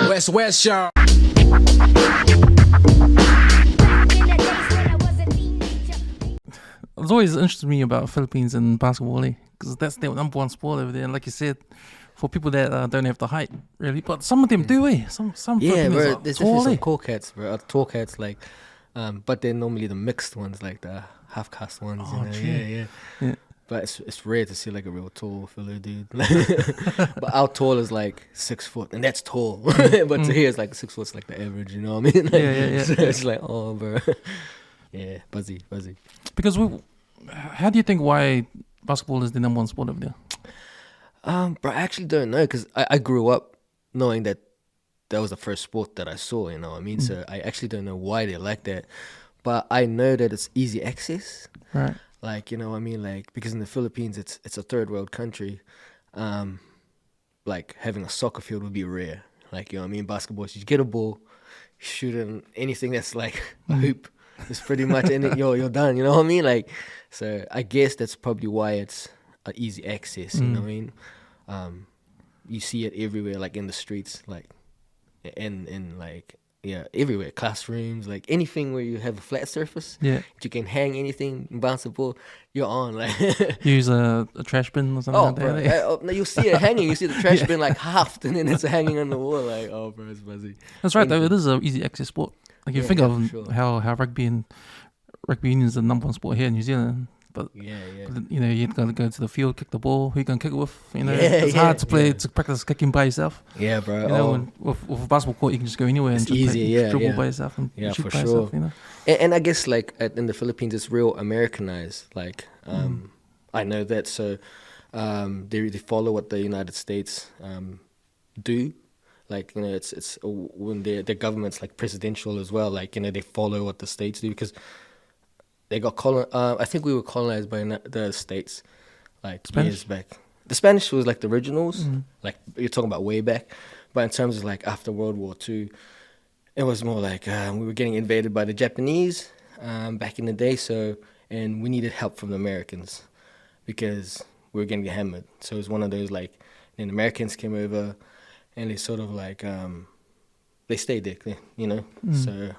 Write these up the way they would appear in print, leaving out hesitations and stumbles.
West, y'all. It's always interested me about Philippines and basketball, because that's their number one sport over there. And like you said, for people that don't have the height, really, but some of them do, Some Yeah, Filipinos bro. are There's tall, definitely some tall cats, bro. Tall cats, like, but they're normally the mixed ones, like the half caste ones. Oh, you know? true. Yeah. But it's rare to see like a real tall fella, dude. But our tall is like 6 foot, and that's tall. But to here, it's like 6 foot's like the average. You know what I mean? Like, Yeah. So it's like, oh, bro. Yeah, buzzy. Because how do you think why basketball is the number one sport over there? Bro, I actually don't know, because I grew up knowing that was the first sport that I saw. You know what I mean? So I actually don't know why they like that, but I know that it's easy access. Right. Like, you know what I mean? Like, because in the Philippines, it's a third world country. Like, having a soccer field would be rare. Like, you know what I mean? Basketball, you get a ball, shoot in anything that's like a hoop. It's pretty much, and you're done. You know what I mean? Like, so I guess that's probably why it's easy access. You know what I mean? You see it everywhere, like in the streets, like, and like, yeah, everywhere, classrooms, like anything where you have a flat surface, you can hang anything, bounce a ball, you're on. Like, use a trash bin or something like bro, that. no, you see it hanging, you see the trash bin like halved, and then it's hanging on the wall. Like, oh, bro, it's buzzy. That's right, though. It is an easy access sport. Like, you think of sure. how rugby union is the number one sport here in New Zealand. But you know, you gotta go to the field, kick the ball. Who you gonna kick it with? You know, it's hard to play to practice kicking by yourself. Yeah, bro. You know, with a basketball court, you can just go anywhere and just dribble by yourself and shoot by yourself. You know, and I guess like in the Philippines, it's real Americanized. Like, I know that. So they follow what the United States do. Like, you know, it's when their government's like presidential as well. Like, you know, they follow what the states do, because they got I think we were colonized by the States, like Spanish? years back. The Spanish was like the originals, like you're talking about way back. But in terms of like after World War II, it was more like we were getting invaded by the Japanese back in the day. So, and we needed help from the Americans because we were getting hammered. So it was one of those like, then Americans came over and they sort of like, they stayed there, you know. So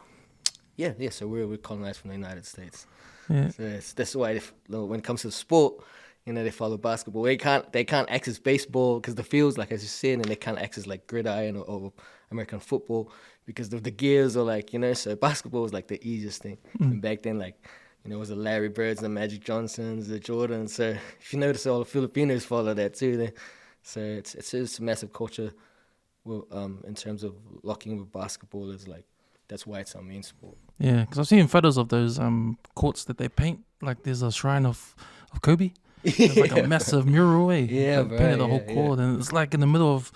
so we're colonized from the United States. Yeah. So that's why when it comes to sport, you know, they follow basketball. They can't access baseball because the fields, like as you said, and they can't access like gridiron or American football because of the gears, or like, you know. So basketball was like the easiest thing. And back then, like, you know, it was the Larry Birds, the Magic Johnsons, the Jordans. So if you notice, all the Filipinos follow that too. Then, so it's a massive culture. Well, in terms of locking with basketball, is like, that's why it's our main sport. Yeah, because I've seen photos of those courts that they paint. Like, there's a shrine of Kobe. It's like a massive mural, Yeah, they painted the whole court, and it's like in the middle of,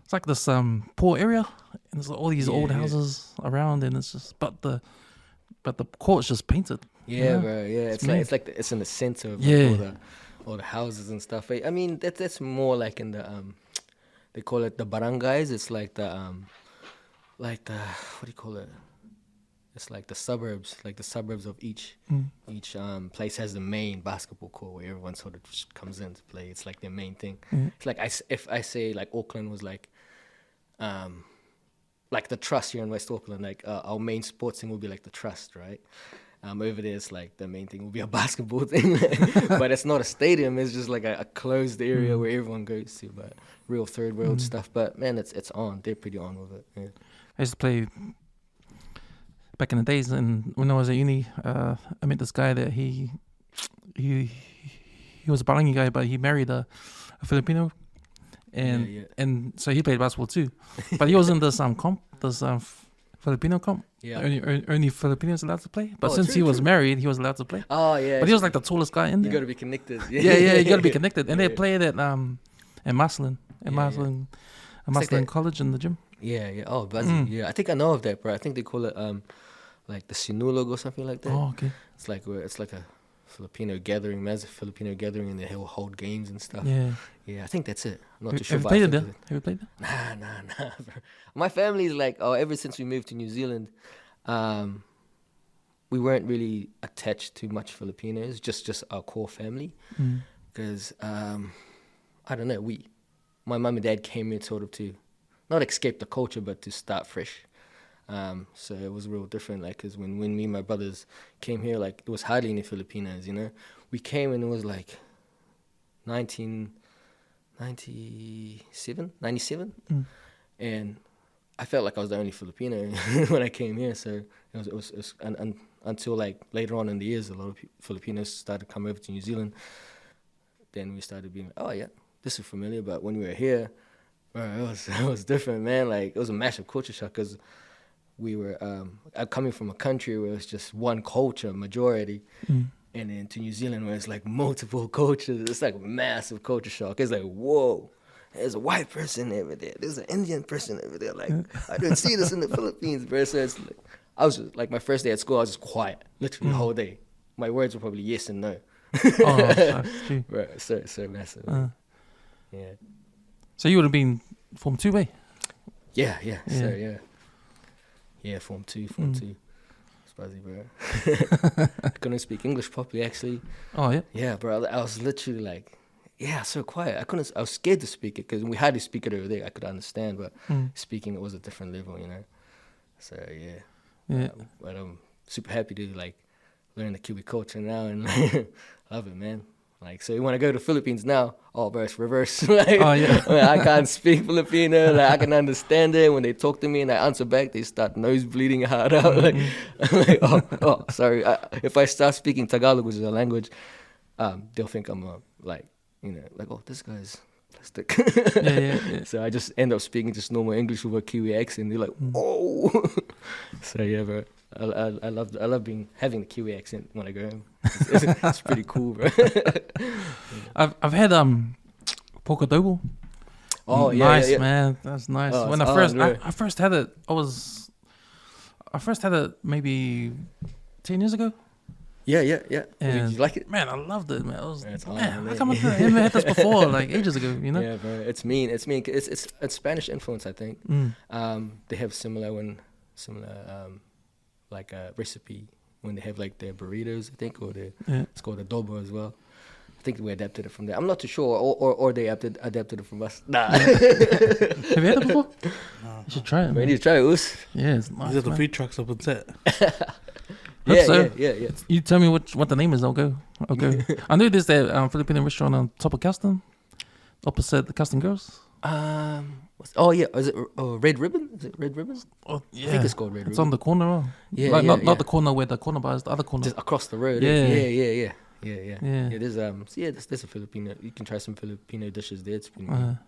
it's like this poor area, and there's all these old houses around, and it's just, but the court's just painted. Yeah, bro. Yeah, it's in the center of all the houses and stuff. I mean, that's more like in the they call it the barangays. It's like the what do you call it? It's like the suburbs, of each place has the main basketball court where everyone sort of just comes in to play. It's like their main thing. It's like if I say like Auckland was like the Trust here in West Auckland, like our main sports thing will be like the Trust, right? Over there, it's like the main thing will be a basketball thing, but it's not a stadium. It's just like a closed area where everyone goes to, but real third world stuff. But man, it's on. They're pretty on with it. Yeah. I used to play back in the days, and when I was at uni, I met this guy that he was a Balangi guy, but he married a Filipino, and so he played basketball too, but he was in this Filipino comp. Yeah. Only Filipinos allowed to play. But since he was married, he was allowed to play. Oh, yeah. But he was like the tallest guy in there. You got to be connected. Yeah, you got to be connected. And they played at Maslin College in the gym. Yeah. Oh, buzzy. Yeah, I think I know of that, bro. I think they call it like the Sinulog or something like that. Oh, okay. It's like a Filipino gathering, massive Filipino gathering, and they hold games and stuff. Yeah, I think that's it. I'm not too sure. Have you played there? Nah, bro. My family's like, ever since we moved to New Zealand, we weren't really attached to much Filipinos, just our core family. Because, I don't know, my mum and dad came in sort of to, not escape the culture, but to start fresh. So it was real different, like, because when me and my brothers came here, like, there was hardly any Filipinos, you know. We came and it was like 1997, and I felt like I was the only Filipino when I came here. So it was until like later on in the years, a lot of Filipinos started to come over to New Zealand. Then we started being, oh yeah, this is familiar. But when we were here, bro, it was different, man. Like, it was a massive culture shock because we were coming from a country where it's just one culture, majority, and then to New Zealand where it's like multiple cultures. It's like massive culture shock. It's like, whoa, there's a white person over there. There's an Indian person over there. Like, I didn't see this in the Philippines, bro. So it's like, I was just, like, my first day at school, I was just quiet, literally the whole day. My words were probably yes and no. Oh, true. Right, so massive. Yeah. So you would have been Form 2, eh? Yeah. So yeah, Form 2. Spazzy, bro. I couldn't speak English properly, actually. Oh yeah. Yeah, bro. I was literally like, so quiet. I was scared to speak it because we hardly speak it over there. I could understand, but speaking it was a different level, you know. So yeah. But I'm super happy to like learn the Kiwi culture now and love it, man. Like, so when I go to the Philippines now, oh, bro, it's reverse. Like, I can't speak Filipino. Like, I can understand it. When they talk to me and I answer back, they start nose bleeding hard out. Like, I'm like, oh, sorry. If I start speaking Tagalog, which is a language, they'll think I'm like, you know, like, oh, this guy's plastic. Yeah. So I just end up speaking just normal English with a Kiwi accent. They're like, oh. So yeah, bro. I love having the Kiwi accent when I go home. It's pretty cool, bro. I've had pork adobo. Oh yeah, nice, yeah. Man. That's nice. Oh, when I first had it, I first had it maybe 10 years ago. Yeah. And did you like it? Man, I loved it, man. I was it's man, how come I haven't had this before, like ages ago, you know? Yeah, bro. It's mean. It's Spanish influence, I think. They have similar like a recipe when they have like their burritos, I think, or it's called adobo as well. I think we adapted it from there. I'm not too sure, or they adapted it from us. Nah. Have you had it before? No. You should try it. Man. You need to try it, Us. Yeah, it's nice. These are the food trucks up on set. Yeah. You tell me what the name is, I'll go. I know there's that Filipino restaurant on top of Caston, opposite the Caston Girls. Is it Red Ribbon? Is it Red Ribbon? Oh, yeah. I think it's called Red Ribbon. It's on the corner. Not the corner where the corner bar is, the other corner. Just across the road. Yeah. There's there's a Filipino. You can try some Filipino dishes there. It's pretty good.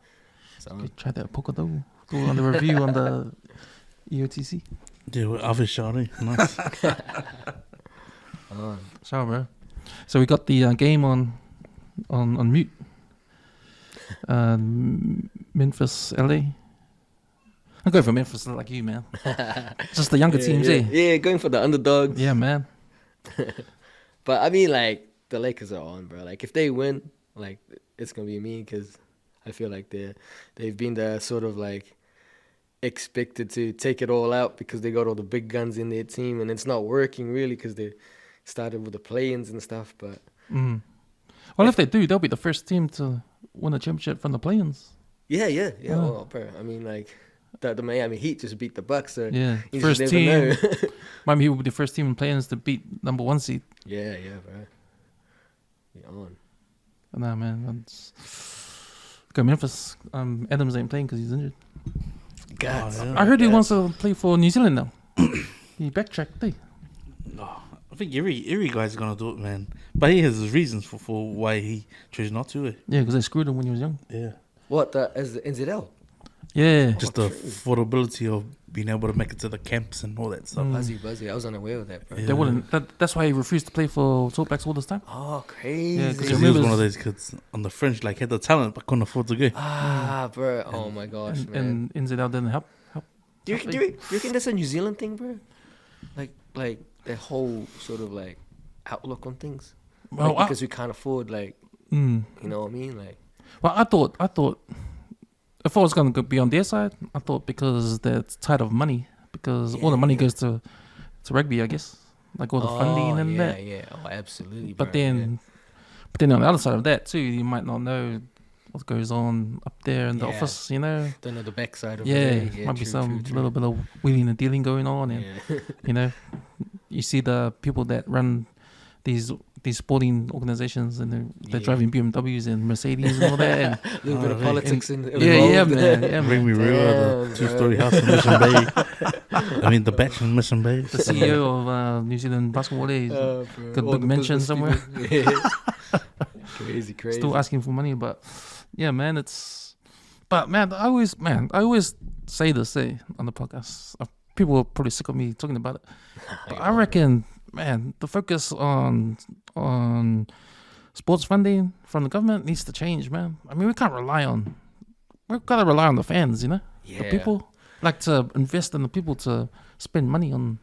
Try that pork adobo. Do on the review on the EOTC. Yeah, with Avishari. Nice. Sorry, bro. So we got the game on mute. Memphis, LA. I'm going for Memphis like you, man. Just the younger teams, Yeah, going for the underdogs. Yeah, man. But I mean, like, the Lakers are on, bro. Like, if they win, like, it's gonna be mean because I feel like they've been the sort of like expected to take it all out because they got all the big guns in their team, and it's not working really because they started with the play-ins and stuff. But well, if they do, they'll be the first team to win a championship from the play-ins. Yeah. Well, bro, I mean, like, the Miami Heat just beat the Bucks, so yeah, you first just team. never know. Miami Heat will be the first team in play-ins to beat number 1 seed. Yeah, bro. Be on. Nah, man. Go Memphis. Adams ain't playing because he's injured. I heard he wants to play for New Zealand now. He backtracked, eh? No, I think every guy's gonna do it, man. But he has his reasons for why he chose not to. Yeah, because they screwed him when he was young. Yeah. What, as the NZL? Yeah. Just the affordability of being able to make it to the camps and all that stuff. Buzzy. I was unaware of that, bro. They wouldn't. That's why he refused to play for Salt Blacks all this time. Oh, crazy. Yeah, because he was one of those kids on the fringe, like, had the talent but couldn't afford to go. Bro. Oh my gosh, man. And NZL didn't help. Do you reckon that's a New Zealand thing, bro? Like their whole sort of like outlook on things. Well, because we can't afford, like, you know what I mean? Like, well, I thought if I was going to be on their side, I thought because they're tired of money, because all the money goes to rugby, I guess, like all the funding and that. Yeah. Oh, absolutely. But then on the other side of that too, you might not know what goes on up there in the Yeah. office, you know. Don't know the backside of Yeah, it. Yeah, might be true, some true. little bit of wheeling and dealing going on, and Yeah. you know, you see the people that run these sporting organizations, and they're Yeah. driving BMWs and Mercedes and all that. And A little bit of really? politics in yeah, man, yeah, Bring man. me River, the Damn, two-story bro. house in Mission Bay. I mean, the batch in Mission Bay. The CEO of New Zealand Basketball League Bro. got All big the mention business somewhere. people. Yeah. Crazy. Still asking for money, but yeah, man, it's. But man, I always say this, on the podcast. People are probably sick of me talking about it, but I reckon, man, the focus on sports funding from the government needs to change, man. I mean, we've got to rely on the fans, you know, Yeah. the people like to invest in the people to spend money on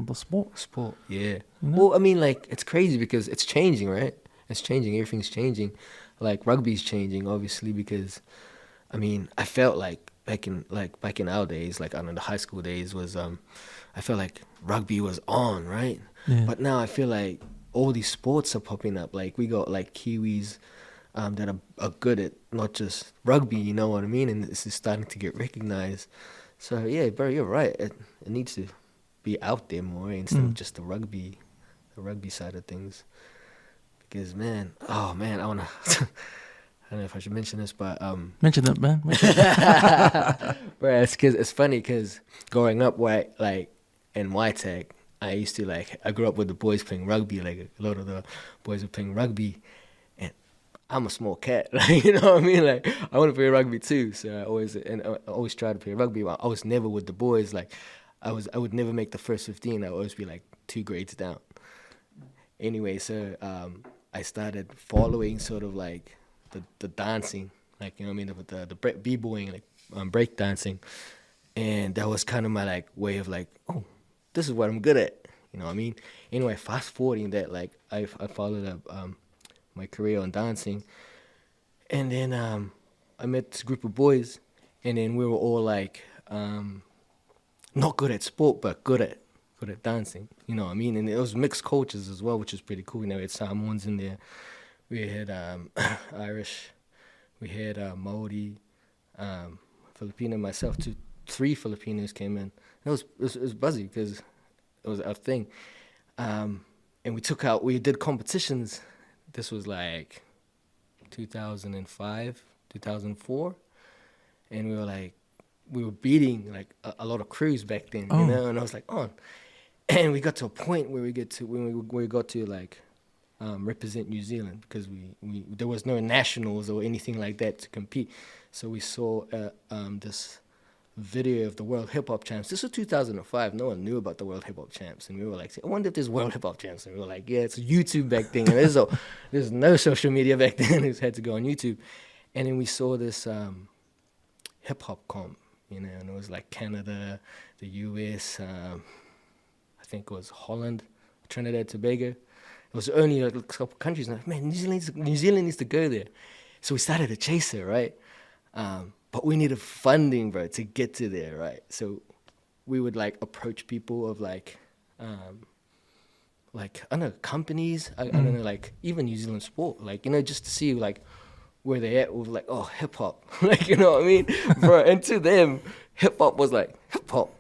the sport. Sport, yeah. You know? Well, I mean, like, it's crazy because it's changing, right? It's changing. Everything's changing. Like, rugby's changing, obviously, because, I mean, I felt like back in our days, like, I don't know, the high school days was, I felt like rugby was on, right? Yeah. But now I feel like all these sports are popping up. Like, we got, like, Kiwis that are good at not just rugby, you know what I mean? And this is starting to get recognized. So, yeah, bro, you're right. It needs to be out there more instead of just the rugby side of things. Because, man, I want to... I don't know if I should mention this, but... Mention it, man. Bro, it's funny because growing up, in Waitakere, I grew up with the boys playing rugby. Like, a lot of the boys were playing rugby. And I'm a small cat, like, you know what I mean? Like, I want to play rugby too. So I always try to play rugby. But I was never with the boys. Like, I would never make the first 15. I would always be like 2 grades down. Anyway, so I started following sort of like the dancing, like, you know what I mean, the b-boying, like break dancing, and that was kind of my like way of like, oh, this is what I'm good at, you know what I mean? Anyway, fast forwarding that, like I followed up my career on dancing, and then I met this group of boys, and then we were all like not good at sport, but good at dancing, you know what I mean? And it was mixed cultures as well, which is pretty cool. You know, we had Samoans in there, we had Irish, we had Maori, Filipino, myself, 3 Filipinos came in. It was buzzy because it was our thing. And we did competitions. This was like 2005, 2004, and we were beating like a lot of crews back then, you know. And I was like, oh. And we got to a point where we got to like represent New Zealand because we there was no nationals or anything like that to compete. So we saw this video of the World Hip Hop Champs. This was 2005. No one knew about the World Hip Hop Champs, and we were like, I wonder if there's World Hip Hop Champs. And we were like, yeah, it's YouTube back then. And there's no social media back then. We had to go on YouTube, and then we saw this hip hop comp, you know, and it was like Canada, the US. I think it was Holland, Trinidad, Tobago. It was only like a couple countries. And I'm like, man, New Zealand needs to go there. So we started to chase it, right? But we needed funding, bro, to get to there, right? So we would like approach people of like I don't know, companies. I don't know, like even New Zealand Sport, like, you know, just to see like where they at with like, oh, hip hop, like, you know what I mean, bro. And to them, hip hop was like hip hop.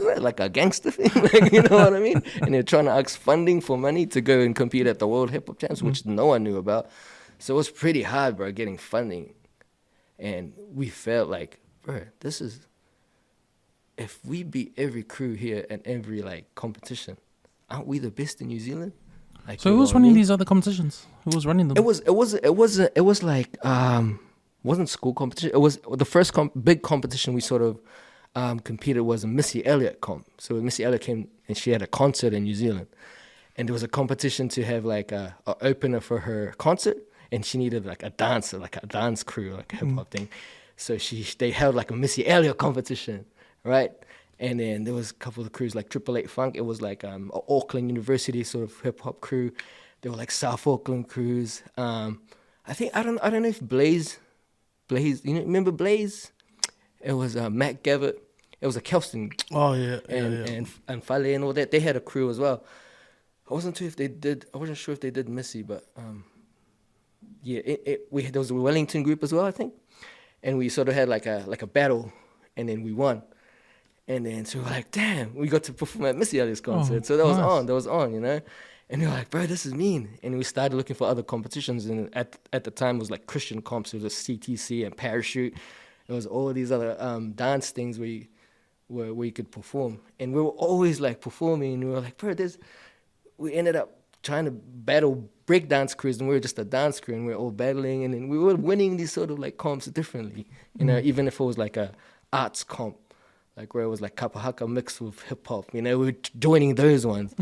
Like a gangster thing, like, you know what I mean? And they're trying to ask funding for money to go and compete at the World Hip Hop Champs, which no one knew about. So it was pretty hard, bro, getting funding. And we felt like, bro, if we beat every crew here and every like competition, aren't we the best in New Zealand? Like, So who was running these other competitions? Who was running them? It was like wasn't school competition. It was the first big competition we sort of competed was a Missy Elliott comp. So Missy Elliott came and she had a concert in New Zealand, and there was a competition to have like a opener for her concert, and she needed like a dancer, like a dance crew, like a hip hop thing. So they held like a Missy Elliott competition, right? And then there was a couple of crews like 888 Funk. It was like a Auckland University sort of hip hop crew. There were like South Auckland crews. I don't know if Blaze, you know, remember Blaze? It was Matt Gavitt. It was a Kelston. Oh yeah, and Fale and all that. They had a crew as well. I wasn't sure if they did Missy, but there was a Wellington group as well, I think, and we sort of had like a battle, and then we won. And then so we're like, damn, we got to perform at Missy Elliott's concert. So that was on, you know. And they were like, bro, this is mean. And we started looking for other competitions. And at the time, it was like Christian comps. It was CTC and Parachute. There was all these other dance things where you could perform. And we were always like performing. And we were like, bro, we ended up trying to battle breakdance crews. And we were just a dance crew. And we were all battling. And then we were winning these sort of like comps differently. You know, even if it was like a arts comp. Like where it was like kapahaka mixed with hip hop, you know, we were joining those ones,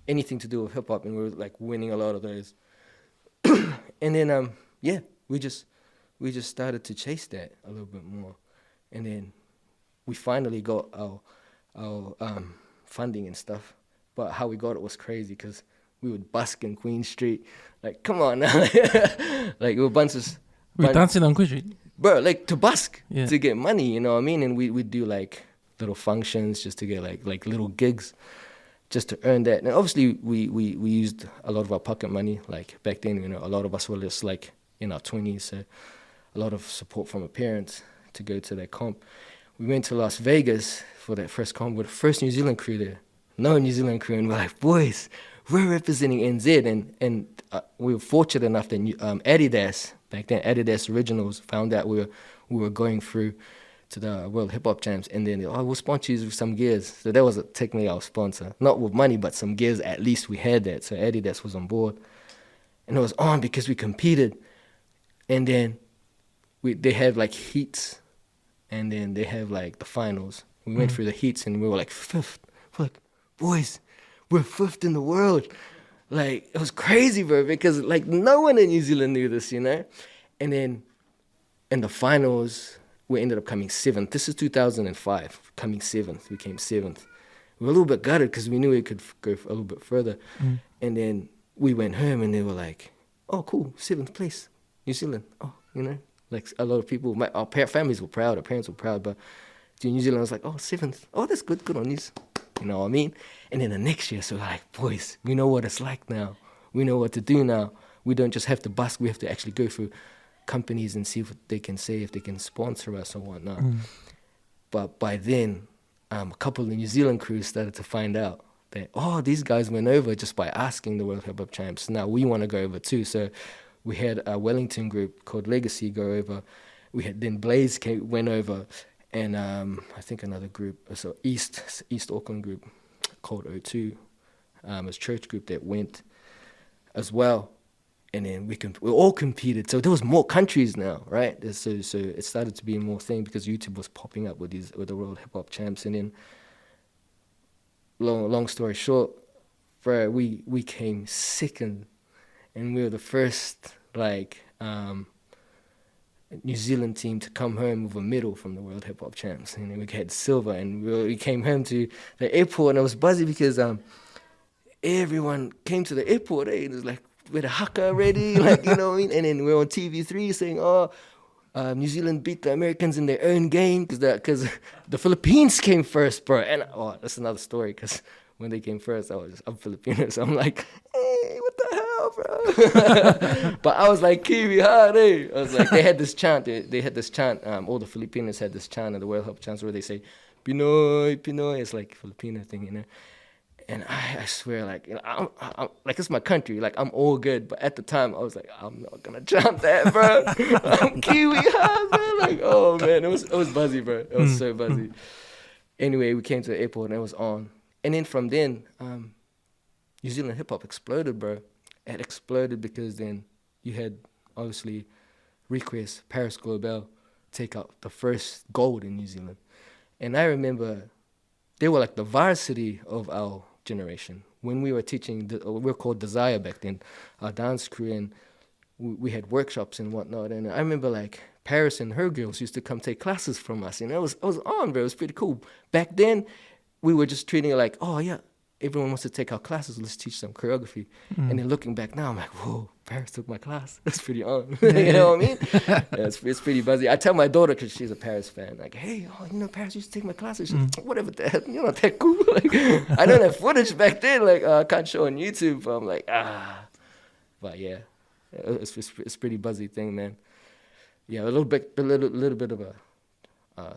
anything to do with hip hop, and we were like winning a lot of those. And then we just started to chase that a little bit more, and then we finally got our funding and stuff. But how we got it was crazy because we would busk in Queen Street, like come on now, like we were We're dancing on Queen Street, bro, like to busk to get money, you know what I mean? And we'd do like little functions just to get like little gigs just to earn that. And obviously we used a lot of our pocket money. Like back then, you know, a lot of us were just like in our 20s, so a lot of support from our parents to go to that comp. We went to Las Vegas for that first comp with the first New Zealand crew there. No New Zealand crew, and we're like, boys, we're representing NZ. And we were fortunate enough that Adidas, back then Adidas Originals, found out we were going through to the World Hip Hop Champs, and then we'll sponsor you with some gears. So that was technically our sponsor, not with money, but some gears. At least we had that. So Adidas was on board, and it was on because we competed. And then they have like heats, and then they have like the finals. We went through the heats, and we were like fifth. We're like, boys, we're fifth in the world. Like it was crazy, bro, because like no one in New Zealand knew this, you know. And then in the finals, we ended up coming seventh. This is 2005. Coming seventh. We came seventh. We were a little bit gutted because we knew we could go a little bit further. And then we went home and they were like, oh, cool, seventh place, New Zealand. Oh, you know, like a lot of people, our families were proud, our parents were proud, but to New Zealand, I was like, oh, seventh. Oh, that's good on you. You know what I mean? And then the next year, so we're like, boys, we know what it's like now. We know what to do now. We don't just have to busk. We have to actually go through companies and see what they can say, if they can sponsor us or whatnot. But by then, a couple of New Zealand crews started to find out that, oh, these guys went over just by asking the World Hip Hop Champs. Now we want to go over too. So we had a Wellington group called Legacy go over. We had then Blaze went over, and I think another group, so East Auckland group called O2, was church group that went as well. And then we all competed. So there was more countries now, right? So it started to be a more thing because YouTube was popping up with the World Hip Hop Champs. And then, long story short, bro, we came second, and we were the first New Zealand team to come home with a medal from the World Hip Hop Champs. And then we had silver, and we came home to the airport, and it was buzzy because everyone came to the airport. It was like, with a haka already, like, you know what I mean? And then we're on TV3 saying, New Zealand beat the Americans in their own game because the Philippines came first, bro. And that's another story because when they came first, I'm Filipino, so I'm like, hey, what the hell, bro? But I was like, Kiwi hard, eh? I was like, they had this chant. They had this chant. All the Filipinos had this chant at the World Hip Hop Chants where they say, Pinoy, Pinoy. It's like a Filipino thing, you know? And I swear, like, you know, I'm like, it's my country. Like, I'm all good. But at the time, I was like, I'm not gonna chant that, bro. I'm Kiwi hard, man. Like, oh man, it was buzzy, bro. It was so buzzy. Anyway, we came to the airport and it was on. And then from then, New Zealand hip hop exploded, bro. It exploded because then you had obviously Request, Paris Global take out the first gold in New Zealand. And I remember they were like the varsity of our generation. When we were teaching, we were called Desire back then, our dance crew, and we had workshops and whatnot. And I remember like Paris and her girls used to come take classes from us. And it was on, bro. It was pretty cool. Back then, we were just treating it like, oh yeah, everyone wants to take our classes. Let's teach some choreography. And then looking back now, I'm like, whoa, Paris took my class. That's pretty on. You know what I mean? Yeah, it's pretty buzzy. I tell my daughter, because she's a Paris fan, like, hey, Paris used to take my classes. She's like, whatever the hell, you're not that cool. Like, I don't have footage back then. Like, I can't show on YouTube. But I'm like, But yeah, It's pretty buzzy thing, man. Yeah, a little bit of a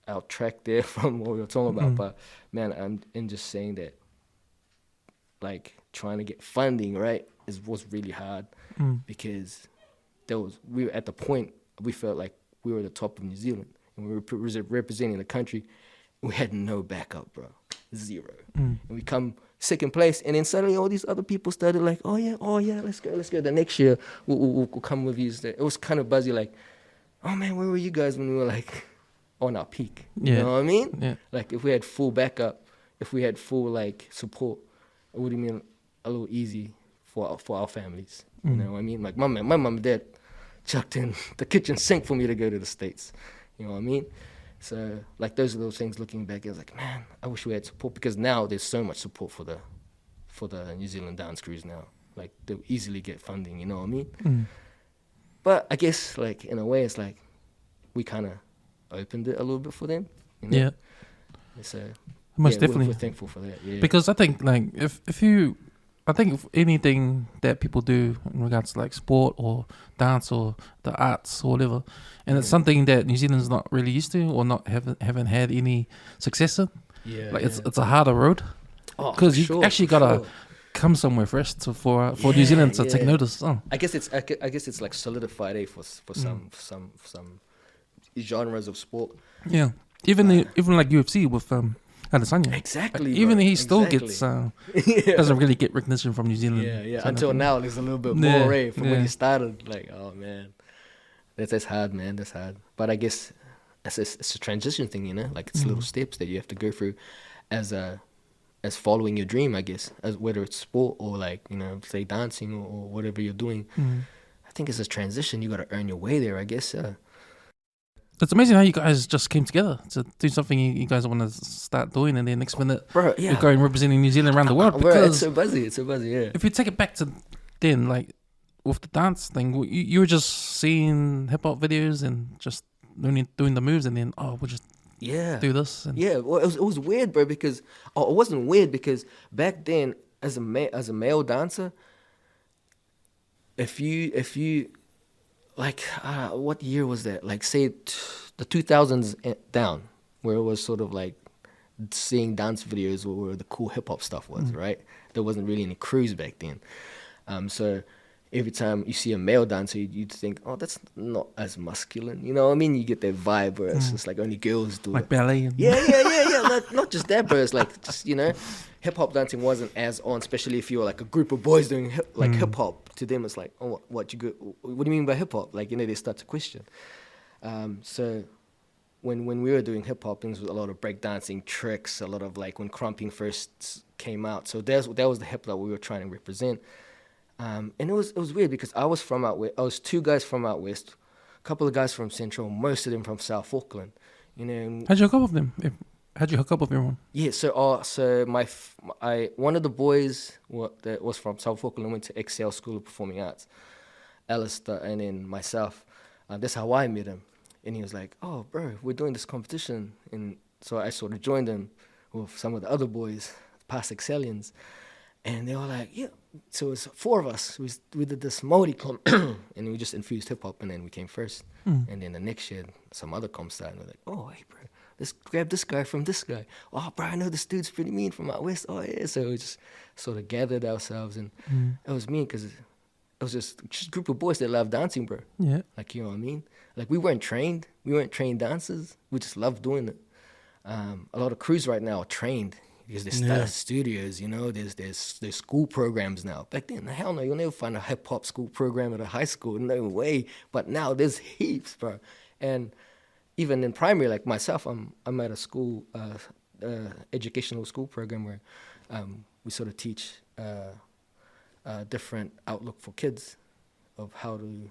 out track there from what we were talking about, but man, I'm just saying that like trying to get funding right was really hard because we were at the point we felt like we were the top of New Zealand and we were representing the country. We had no backup, bro, zero, and we come second place, and then suddenly all these other people started like, oh yeah, let's go. The next year we'll come with you. It was kind of buzzy, like, oh man, where were you guys when we were like on our peak? You know what I mean? Yeah. Like if we had full backup, if we had full like support, it would have been a little easy for our families. You know what I mean? Like my mom and dad chucked in the kitchen sink for me to go to the States. You know what I mean? So like those are those things looking back, I was like, man, I wish we had support, because now there's so much support for the New Zealand dance crews now. Like they'll easily get funding, you know what I mean? But I guess like in a way it's like we kind of opened it a little bit for them. You know? Yeah. So Most definitely. we're thankful for that. Yeah. Because I think like if anything that people do in regards to like sport or dance or the arts or whatever, and it's something that New Zealand's not really used to or not haven't had any success in. Yeah. Like it's a harder road because you actually gotta come somewhere first for New Zealand to take notice. Oh. I guess it's like solidified for some genres of sport. Yeah, even like UFC with Adesanya. Exactly. Even bro. he still gets doesn't really get recognition from New Zealand. Yeah. Until now, there's a little bit more from when he started. Like, oh man, that's hard, man. That's hard. But I guess it's a transition thing, you know. Like it's little steps that you have to go through as following your dream, I guess, as whether it's sport or like, you know, say dancing or whatever you're doing. I think it's a transition. You got to earn your way there, I guess. It's amazing how you guys just came together to do something you guys want to start doing, and then next minute you're going representing New Zealand around the world. Bro, because it's so buzzy, yeah. if you take it back to then, like with the dance thing, you were just seeing hip hop videos and just doing the moves, and then we'll just do this. And Well, it was weird, bro, because it wasn't weird because back then, as a male dancer, if you like, what year was that? Like, say, the 2000s down, where it was sort of like seeing dance videos where the cool hip hop stuff was, right? There wasn't really any crews back then. So every time you see a male dancer, you'd think, oh, that's not as masculine. You know what I mean? You get that vibe where it's just like only girls do like it. ballet. And Yeah. Not just that, but it's like, just, you know, hip hop dancing wasn't as on, especially if you were like a group of boys doing hip hop. To them, it's like, oh, what do you mean by hip hop? Like, you know, they start to question. So when we were doing hip hop, things was a lot of breakdancing tricks, a lot of like when crumping first came out. So that was the hip hop we were trying to represent. And it was weird because I was from out west. I was two guys from out west, a couple of guys from Central, most of them from South Auckland. You know. How'd you hook up with them? How'd you hook up with everyone? Yeah, so one of the boys that was from South Auckland went to Excel School of Performing Arts, Alistair, and then myself. That's how I met him. And he was like, oh, bro, we're doing this competition. And so I sort of joined him with some of the other boys, past Excellians. And they were like, yeah. So it's four of us. We did this Māori comp, and we just infused hip-hop, and then we came first. And then the next year, some other comp started, and we're like, oh, hey, bro, let's grab this guy from this guy. Oh, bro, I know this dude's pretty mean from out west. Oh, yeah. So we just sort of gathered ourselves, and it was mean because it was just a group of boys that love dancing, bro. Yeah. Like, you know what I mean? Like, we weren't trained. We weren't trained dancers. We just loved doing it. A lot of crews right now are trained because they start studios, you know. There's school programs now. Back then, hell no, you'll never find a hip-hop school program at a high school. No way. But now there's heaps, bro. And even in primary, like myself, I'm at a school, educational school program where we sort of teach a different outlook for kids of how to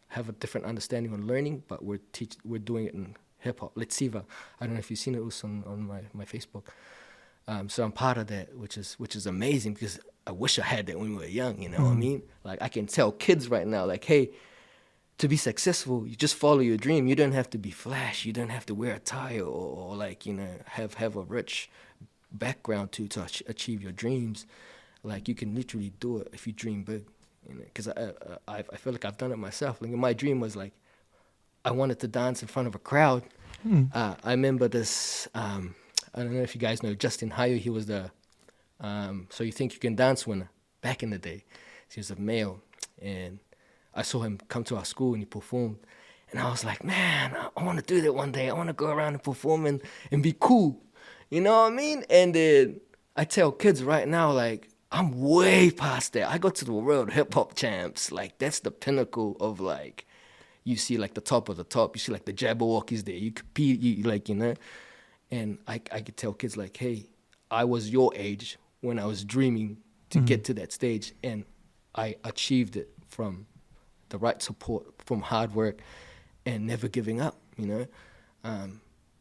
have a different understanding on learning, but we're doing it in hip-hop. Letsiva. I don't know if you've seen it. It was on my Facebook. So I'm part of that, which is amazing because I wish I had that when we were young, you know what I mean? Like, I can tell kids right now, like, hey, to be successful, you just follow your dream. You don't have to be flash. You don't have to wear a tie or like, you know, have a rich background to achieve your dreams. Like, you can literally do it if you dream big. Because I feel like I've done it myself. Like my dream was like, I wanted to dance in front of a crowd. I remember this. I don't know if you guys know Justin Hayo. He was the So You Think You Can Dance winner back in the day. He was a male, and I saw him come to our school and he performed. And I was like, man, I want to do that one day. I want to go around and perform and be cool. You know what I mean? And then I tell kids right now, like, I'm way past that. I go to the world hip-hop champs. Like, that's the pinnacle of, like, you see, like, the top of the top. You see, like, the Jabberwockies there. You compete, And I could tell kids, like, hey, I was your age when I was dreaming to get to that stage. And I achieved it from the right support, from hard work, and never giving up,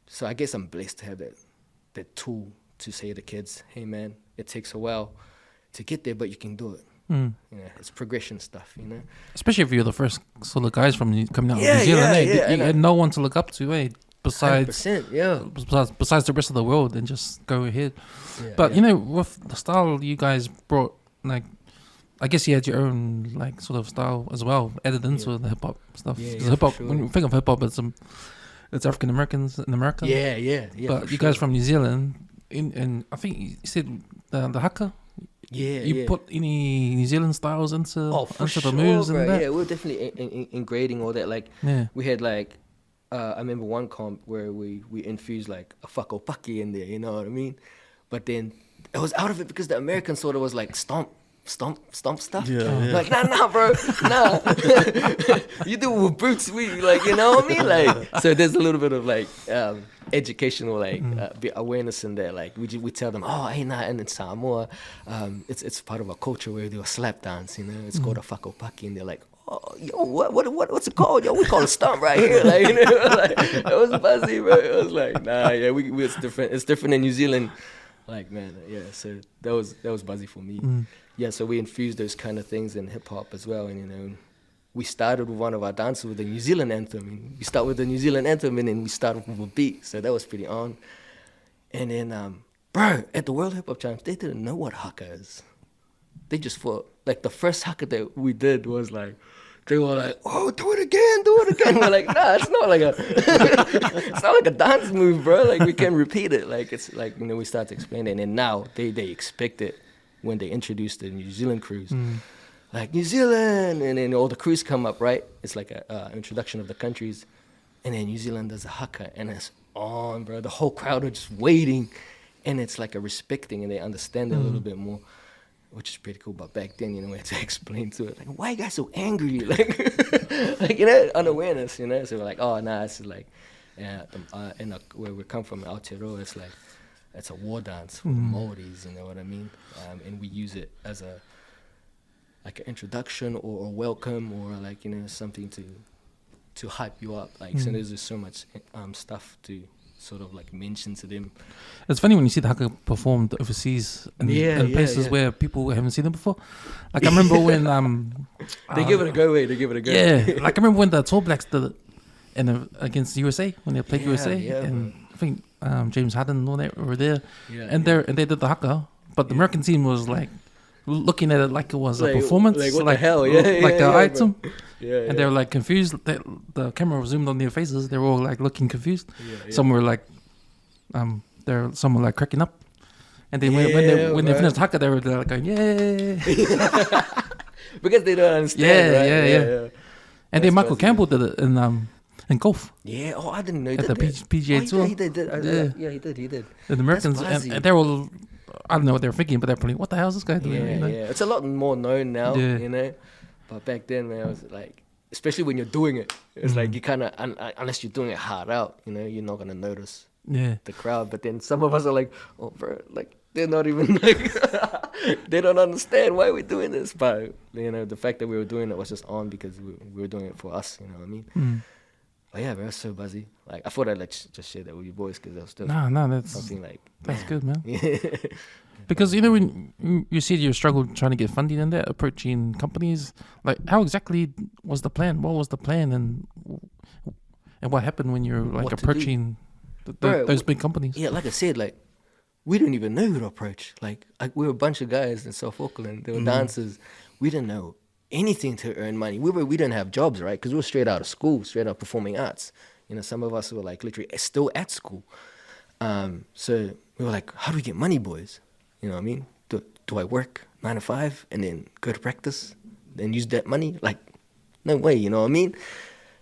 So I guess I'm blessed to have that tool to say to kids, hey, man, it takes a while to get there, but you can do it. It's progression stuff, Especially if you're the first sort of guys coming out of New Zealand, you had no one to look up to, besides the rest of the world, and just go ahead. But with the style you guys brought, like, I guess you had your own like sort of style as well, added into the hip hop stuff. Hip hop, when you think of hip hop, it's African Americans in America. Yeah. But you guys from New Zealand, and I think you said the haka. You put any New Zealand styles into the moves, bro. And that? Yeah, we're definitely ingrading all that. Like, we had like, I remember one comp where we infused like a whakopaki in there. You know what I mean? But then it was out of it because the American sort of was like stomp stuff. Like, nah, bro, nah. You do it with boots, like, you know what I mean? Like, so there's a little bit of like educational like awareness in there. Like, we tell them, oh, hey, nah, and in Samoa, it's part of our culture where we do a slap dance. It's called a whakopaki, and they're like, oh, yo, what's it called? Yo, we call it stomp right here. Like, like, it was buzzy, bro. It was like, nah, yeah, it's different. It's different in New Zealand. Like, man, yeah. So that was buzzy for me. Yeah, so we infused those kind of things in hip hop as well, and we started with one of our dances with the New Zealand anthem. And we start with the New Zealand anthem, and then we started with a beat. So that was pretty on. And then, bro, at the World Hip Hop Champs, they didn't know what haka is. They just thought, like, the first haka that we did was like, they were like, oh, do it again. We're like, nah, it's not like it's not like a dance move, bro. Like, we can repeat it. Like, it's like, we start to explain it, and now they expect it. When they introduced the New Zealand cruise, like New Zealand, and then all the crews come up, right? It's like a introduction of the countries, and then New Zealand does a haka, and it's on, bro. The whole crowd are just waiting, and it's like a respecting, and they understand it a little bit more, which is pretty cool. But back then, we had to explain to it, like, why you guys so angry? Like, unawareness, So we're like, oh, nah, it's like, where we come from, Aotearoa, it's like, it's a war dance for the Maoris, you know what I mean? And we use it as an introduction or a welcome, or like, something to hype you up. Like, so there's just so much stuff to sort of like mention to them. It's funny when you see the haka performed overseas and places where people haven't seen them before. Like, I remember when they give it a go. Yeah, like I remember when the All Blacks did it, and against USA when they played USA, and I think James Harden and all that were there, and they did the haka, but the American team was like looking at it like it was a performance, like what the hell, item, and they were like confused. The camera zoomed on their faces; they were all like looking confused. Some were like, some were like cracking up, and then when they finished haka, they were like going, yay, because they don't understand. Yeah. And then Michael Campbell did it in golf. Yeah, I didn't know at that. the PGA Tour. He did. He did. And the Americans, and they're all, I don't know what they're thinking, but they're probably, what the hell is this guy doing? Yeah. It's a lot more known now, But back then, man, I was like, especially when you're doing it, it's like you kind of, unless you're doing it hard out, you're not going to notice the crowd. But then some of us are like, oh, bro, like, they're not even like, they don't understand why we're doing this. But, the fact that we were doing it was just on because we were doing it for us, you know what I mean? But yeah, bro, that's so buzzy. Like, I thought I'd just share that with you boys because that was still that's something like, that's good, man. Because when you said you struggled trying to get funding in that, approaching companies, like, how exactly was the plan? What was the plan, and what happened when you're like approaching those big companies? Yeah, like I said, like, we didn't even know who to approach. Like we were a bunch of guys in South Auckland. They were dancers. We didn't know anything to earn money. We didn't have jobs, right? Because we were straight out of school, straight out of performing arts. You know, some of us were like literally still at school. So we were like, how do we get money, boys? You know what I mean? Do I work 9 to 5 and then go to practice, then use that money? Like, no way, you know what I mean?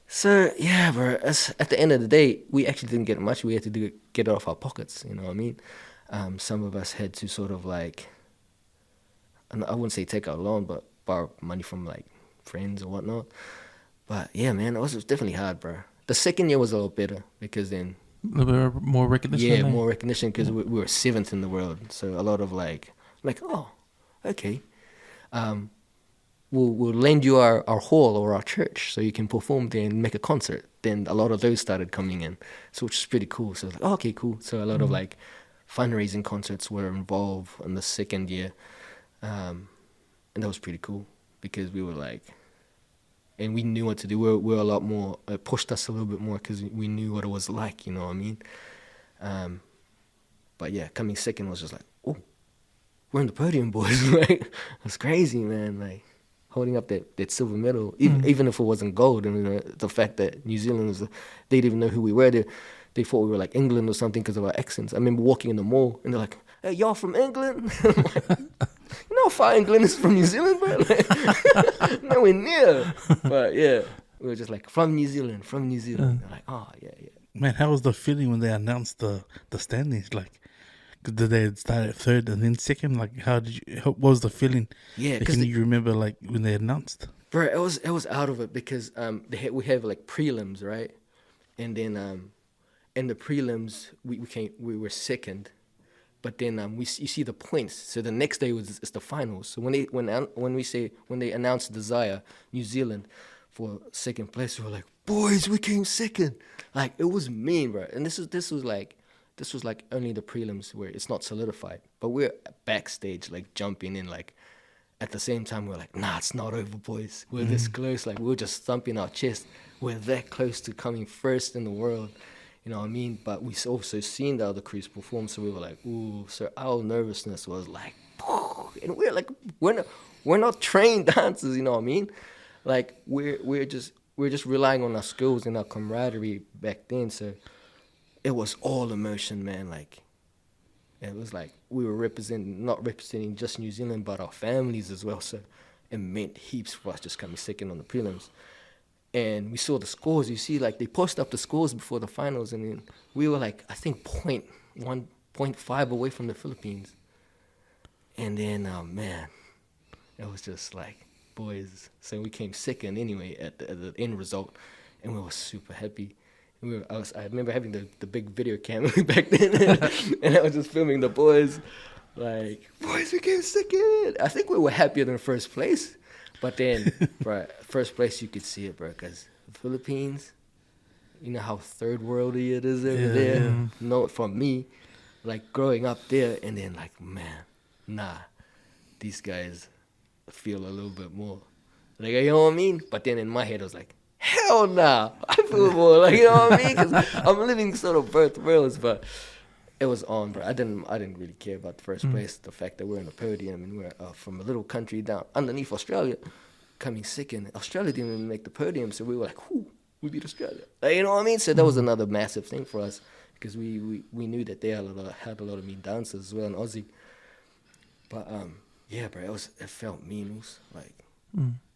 So yeah, bro. At the end of the day, we actually didn't get much. We had to get it off our pockets. You know what I mean? Some of us had to sort of like, and I wouldn't say take out a loan, but borrow money from like friends or whatnot. But yeah, man, it was definitely hard, bro. The second year was a little better because then A little bit more recognition. yeah, there. more recognition because we were seventh in the world. So a lot of like oh, okay. We'll lend you our hall or our church so you can perform there and make a concert. Then a lot of those started coming in, so which is pretty cool. So it's like, oh, okay, cool. So a lot of like fundraising concerts were involved in the second year, and that was pretty cool because we were like, and we knew what to do. We were a lot more, it pushed us a little bit more because we knew what it was like, you know what I mean? But yeah, coming second was just like, oh, we're in the podium, boys. Like, it's crazy, man. Like, holding up that silver medal, even if it wasn't gold. And you know, the fact that New Zealand was, they didn't even know who we were. They thought we were like England or something because of our accents. I remember walking in the mall and they're like, hey, y'all from England? I'm like, you know how far England is from New Zealand, bro? Like, nowhere near. But yeah, we were just like, from New Zealand. They're like, oh, yeah. Man, how was the feeling when they announced the standings? Like, did they start at third and then second? Like, what was the feeling? Yeah, Like, can you remember like when they announced? Bro, it was out of it because we have like prelims, right? And then in the prelims we were second, but then you see the points. So the next day is the finals. So when they announced Desire New Zealand for second place, we were like, boys, we came second. Like, it was mean, bro. And this was like only the prelims where it's not solidified, but we're backstage like jumping in like. At the same time, we're like, nah, it's not over, boys. We're this close. Like, we're just thumping our chest. We're that close to coming first in the world. You know what I mean? But we also seen the other crews perform, so we were like, ooh. So our nervousness was like, and we're like, we're not trained dancers. You know what I mean? Like, we're just relying on our skills and our camaraderie back then. So it was all emotion, man. Like. It was like we were not representing just New Zealand, but our families as well. So it meant heaps for us just coming second on the prelims. And we saw the scores. You see, like, they posted up the scores before the finals, and then we were like, I think 0.1, 0.5 away from the Philippines. And then, man, it was just like, boys. So we came second anyway at the end result, and we were super happy. I remember having the big video camera back then, and I was just filming the boys, like, boys, we came second. I think we were happier than first place, but then, bro, first place you could see it, bro, because the Philippines, you know how third worldy it is over there. Yeah. No, for me, like growing up there, and then like, man, nah, these guys feel a little bit more, like, you know what I mean? But then in my head, I was like, hell nah, I feel more like, you know what I mean? Because I'm living sort of both worlds, but it was on, bro. I didn't really care about the first place. The fact that we're in the podium and we're from a little country down underneath Australia, coming second. Australia didn't even make the podium, so we were like, whoo, we beat Australia. Like, you know what I mean? So that was another massive thing for us because we knew that they had a lot of mean dancers as well in Aussie. But yeah, bro, it felt mean. It was like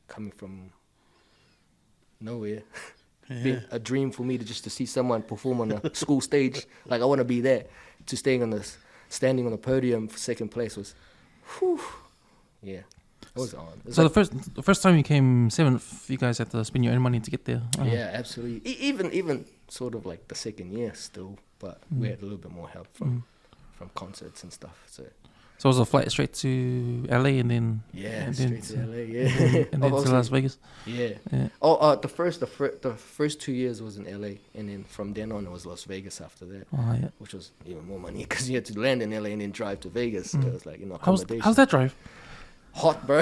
coming from nowhere. Yeah. Been a dream for me to see someone perform on a school stage. Like, I want to be there. To standing on the podium for second place was, whew, yeah, it was on. So like, the first time you came seventh, you guys had to spend your own money to get there. Yeah, absolutely. Even sort of like the second year still, but we had a little bit more help from concerts and stuff. So it was a flight straight to LA and then straight to LA, yeah, and then to Las Vegas. Yeah. Oh, the first 2 years was in LA, and then from then on it was Las Vegas after that. Oh yeah, which was even more money because you had to land in LA and then drive to Vegas. So it was like, accommodation. How's that drive? Hot, bro.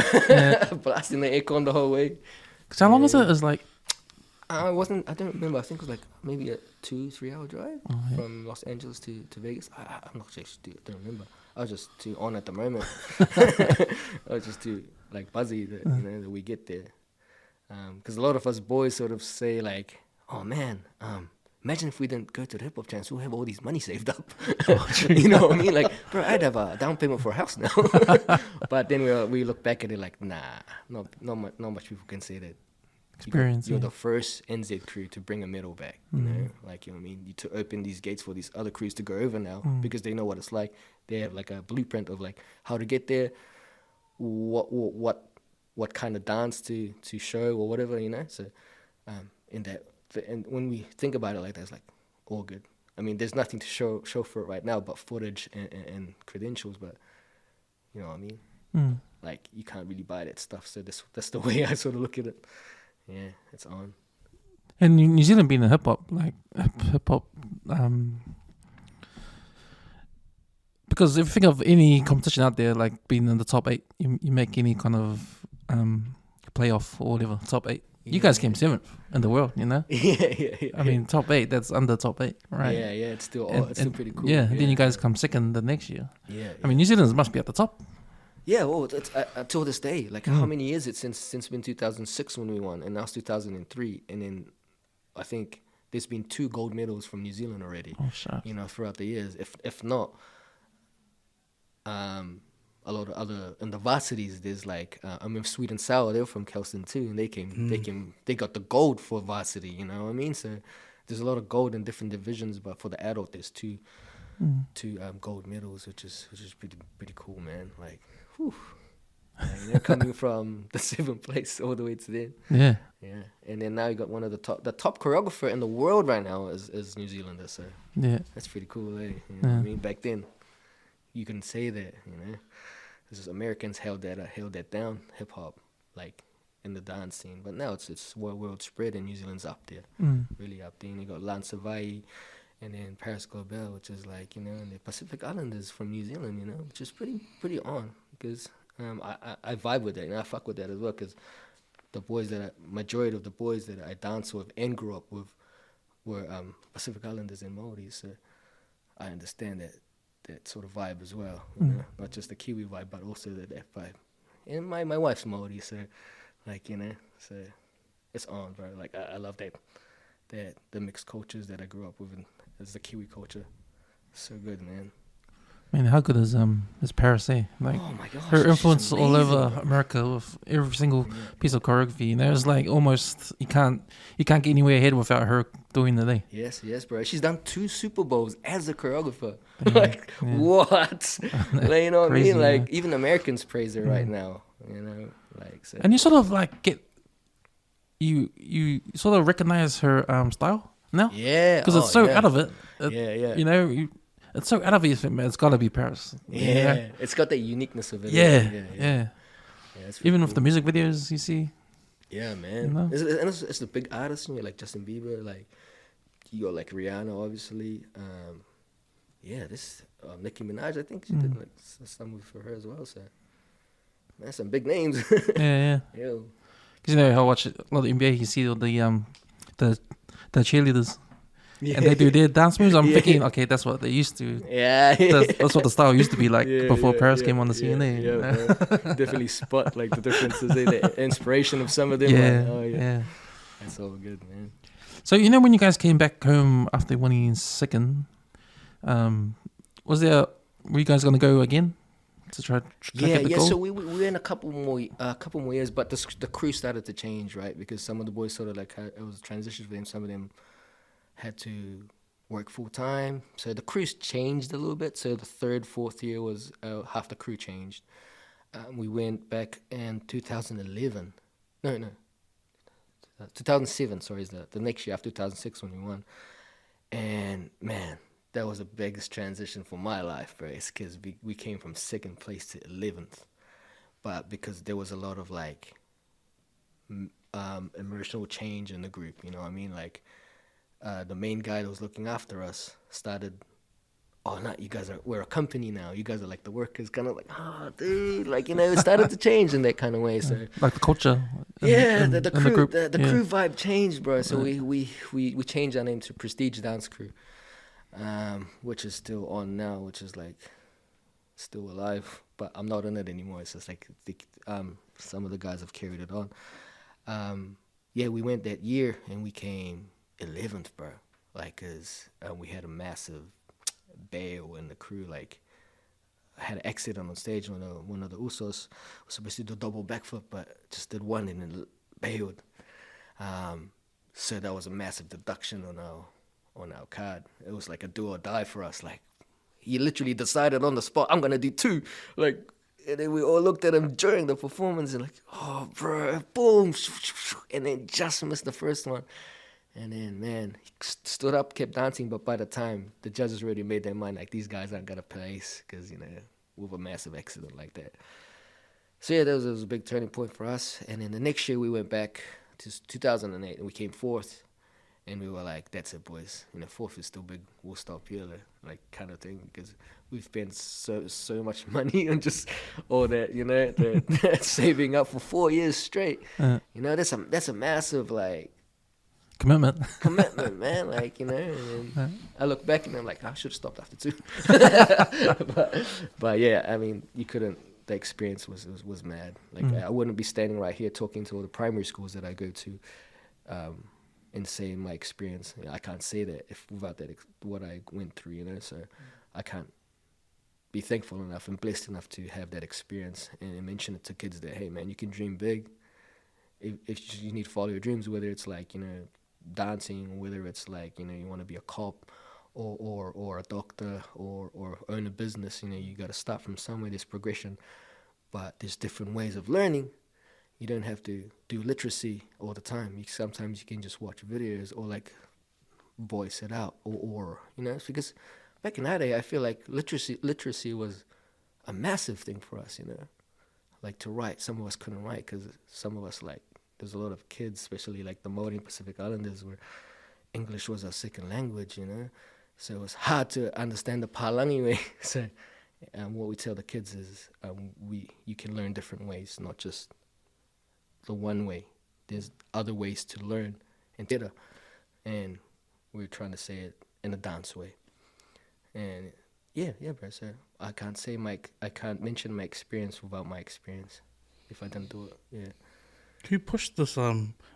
Blasting the aircon the whole way. Cause how long is it? It's like I don't remember. I think it was like maybe a 2-3 hour drive from Los Angeles to Vegas. I'm not sure. I don't remember. I was just too on at the moment. I was just too like buzzy that that we get there. Because a lot of us boys sort of say like, "Oh man, imagine if we didn't go to the HipHop chance, we'll have all this money saved up." You know what I mean? Like, bro, I'd have a down payment for a house now. But then we look back at it like, nah, not much people can say that. Experience. You're the first NZ crew to bring a medal back. You know, like, you know what I mean? You to open these gates for these other crews to go over now because they know what it's like. They have like a blueprint of like how to get there, what kind of dance to show or whatever, you know. So, and when we think about it like that, it's like all good. I mean, there's nothing to show for it right now but footage and credentials. But you know what I mean? Like, you can't really buy that stuff. So that's the way I sort of look at it. Yeah, it's on. And New Zealand being a hip hop, because if you think of any competition out there, like being in the top 8, you make any kind of playoff or whatever, top 8. You guys came 7th in the world, you know? Yeah. I mean, top 8, that's under top 8, right? Yeah, it's still still pretty cool. Yeah, and then you guys come 2nd the next year. Yeah. I mean, New Zealanders must be at the top. Yeah, well, it's till this day. Like, how many years it's since been 2006 when we won, and now it's 2003, and then I think there's been 2 gold medals from New Zealand already. Oh, shucks. You know, throughout the years. If not, a lot of other in the varsities. There's like I mean, Sweet and Sour. They were from Kelston too, and they got the gold for varsity. You know what I mean? So there's a lot of gold in different divisions, but for the adult, there's two gold medals, which is pretty cool, man. Like, whew. Like, they're coming from the 7th place all the way to there. Yeah. Yeah, and then now you got one of the top choreographer in the world right now is New Zealander. So Yeah. that's pretty cool, eh? You know what I mean? Back then, you couldn't say that, you know. Because Americans held that down, hip hop, like in the dance scene. But now it's world spread, and New Zealand's up there, really up there. And you got Lance Savai, and then Paris Global, which is like, you know, and the Pacific Islanders from New Zealand, you know, which is pretty on, because I vibe with that, and I fuck with that as well, because majority of the boys that I danced with and grew up with were Pacific Islanders and Maoris, so I understand that sort of vibe as well, you know? Not just the Kiwi vibe, but also that vibe. And my wife's Maori, so like, you know, so it's on, bro. Like, I love that the mixed cultures that I grew up with, and as the Kiwi culture, so good, man. I mean, how good is Paris, eh? Like, Oh my gosh, her she's influence all amazing, over bro. America with every single piece of choreography. You know, it's like almost you can't get anywhere ahead without her doing the thing. Yes, bro. She's done 2 Super Bowls as a choreographer. Like, what? Like, you know what I Crazy, mean? Like, yeah. even Americans praise her right now. You know, like, so. And you sort of like you sort of recognize her style now. Yeah, Because it's so out of it. Yeah. You know, it's so out of it, man. It's got to be Paris. Yeah, You know? it's got that uniqueness of it. Yeah. Yeah, it's really Even with cool. the music videos you see. Yeah, man. You know? It's the big artists, you know, like Justin Bieber, like you got like Rihanna, obviously. This Nicki Minaj, I think she did like some movie for her as well. So, man, some big names. Yeah. Yo. Because you know how I watch a lot of NBA, you see all the cheerleaders. Yeah. And they do their dance moves. I'm Yeah. thinking, okay, that's what they used to. Yeah. That's what the style used to be like before Paris yeah, came on the scene. Yeah, definitely spot like the differences, the inspiration of some of them. Yeah, like, oh, yeah. That's all good, man. So you know when you guys came back home after winning 2nd, were you guys gonna go again to try to get the goal? So we went a couple more years, but the crew started to change, right? Because some of the boys sort of like it was a transition for them. Some of them had to work full time, so the crews changed a little bit. So the 3rd, 4th year was half the crew changed. We went back in 2011. No, 2007. Sorry, is the next year after 2006 when we won. And man, that was the biggest transition for my life, bro. It's because we came from 2nd place to 11th, but because there was a lot of like emotional change in the group. You know what I mean? Like. The main guy that was looking after us started, we're a company now. You guys are like the workers, kind of like, dude, like, you know, it started to change in that kind of way. So Like the culture. the crew, group. the crew vibe changed, bro. So we changed our name to Prestige Dance Crew, which is still on now, which is like still alive, but I'm not in it anymore. It's just like some of the guys have carried it on. Yeah, we went that year and we came 11th, bro. Like, cause we had a massive bail in the crew. Like, I had an accident on stage when one of the Usos was supposed to do a double backflip, but just did one and then bailed. So that was a massive deduction on our card. It was like a do or die for us. Like, he literally decided on the spot, I'm gonna do two. Like, and then we all looked at him during the performance and like, oh, bro, boom, and then just missed the first one. And then, man, he stood up, kept dancing, but by the time the judges already made their mind, like, these guys aren't gonna place because, you know, with a massive accident like that. So yeah, that was a big turning point for us. And then the next year we went back to 2008 and we came fourth. And we were like, that's it, boys. You know, fourth is still big. We'll stop here, like kind of thing, because we've spent so much money on just all that, you know, that saving up for 4 years straight. You know, that's a massive like Commitment, man. Like, you know, and I look back and I'm like, I should have stopped after two. but yeah, I mean, you couldn't. The experience was mad. Like, I wouldn't be standing right here talking to all the primary schools that I go to. And say my experience, you know, I can't say that without that what I went through, you know. So I can't be thankful enough and blessed enough to have that experience and mention it to kids that, hey man, you can dream big. If you need to follow your dreams, whether it's like, you know, dancing, whether it's like, you know, you want to be a cop or a doctor or own a business, you know, you got to start from somewhere. There's progression, but there's different ways of learning. You don't have to do literacy all the time. Sometimes you can just watch videos or like voice it out or you know, because back in that day, I feel like literacy was a massive thing for us, you know, like to write. Some of us couldn't write because some of us, like, there's a lot of kids, especially like the Maori and Pacific Islanders, where English was our second language, you know, so it was hard to understand the Palangi way. So what we tell the kids is you can learn different ways, not just the one way. There's other ways to learn and better, and we're trying to say it in a dance way. And yeah, bro. So I can't mention my experience without my experience. If I didn't do it, yeah. Who pushed this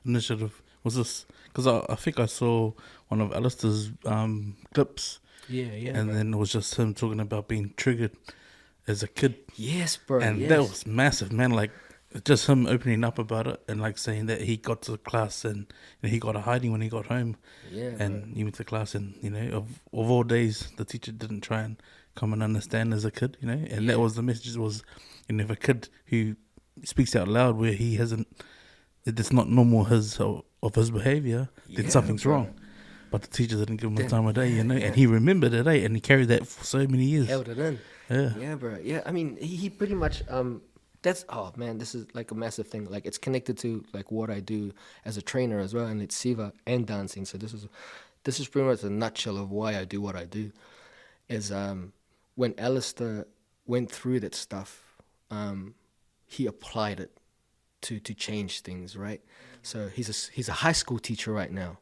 initiative? Was this because I think I saw one of Alistair's clips, Yeah, and bro. then it was just him talking about being triggered as a kid, Yes, bro. and yes. that was massive, man. Like, just him opening up about it and like saying that he got to class and he got a hiding when he got home. Yeah, And bro. he went to class and, you know, of all days, the teacher didn't try and come and understand as a kid, you know. And that was the message was, you know, if a kid who speaks out loud where he hasn't, it's not normal of his behaviour, then Yeah, something's bro. wrong. But the teacher didn't give him the time of day, you know. And he remembered it, and he carried that for so many years. Held it in. Yeah. Yeah, bro. Yeah, I mean, he pretty much that's, oh man, this is like a massive thing. Like, it's connected to like what I do as a trainer as well, and it's Siva and dancing. So this is pretty much a nutshell of why I do what I do. Is when Alistair went through that stuff, he applied it to change things, right? So he's a high school teacher right now.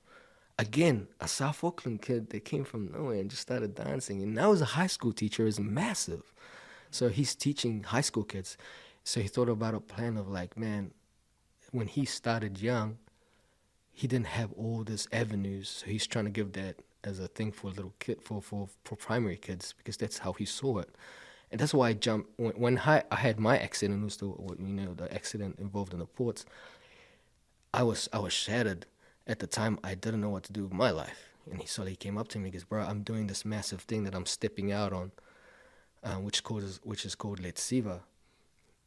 Again, a South Auckland kid that came from nowhere and just started dancing, and now he's a high school teacher, is massive. So he's teaching high school kids. So he thought about a plan of like, man, when he started young, he didn't have all these avenues. So he's trying to give that as a thing for little kid, for primary kids, because that's how he saw it. And that's why I jumped, when I had my accident, it was the accident involved in the ports, I was shattered. At the time, I didn't know what to do with my life. And he came up to me and goes, bro, I'm doing this massive thing that I'm stepping out on, which is called Let's Siva.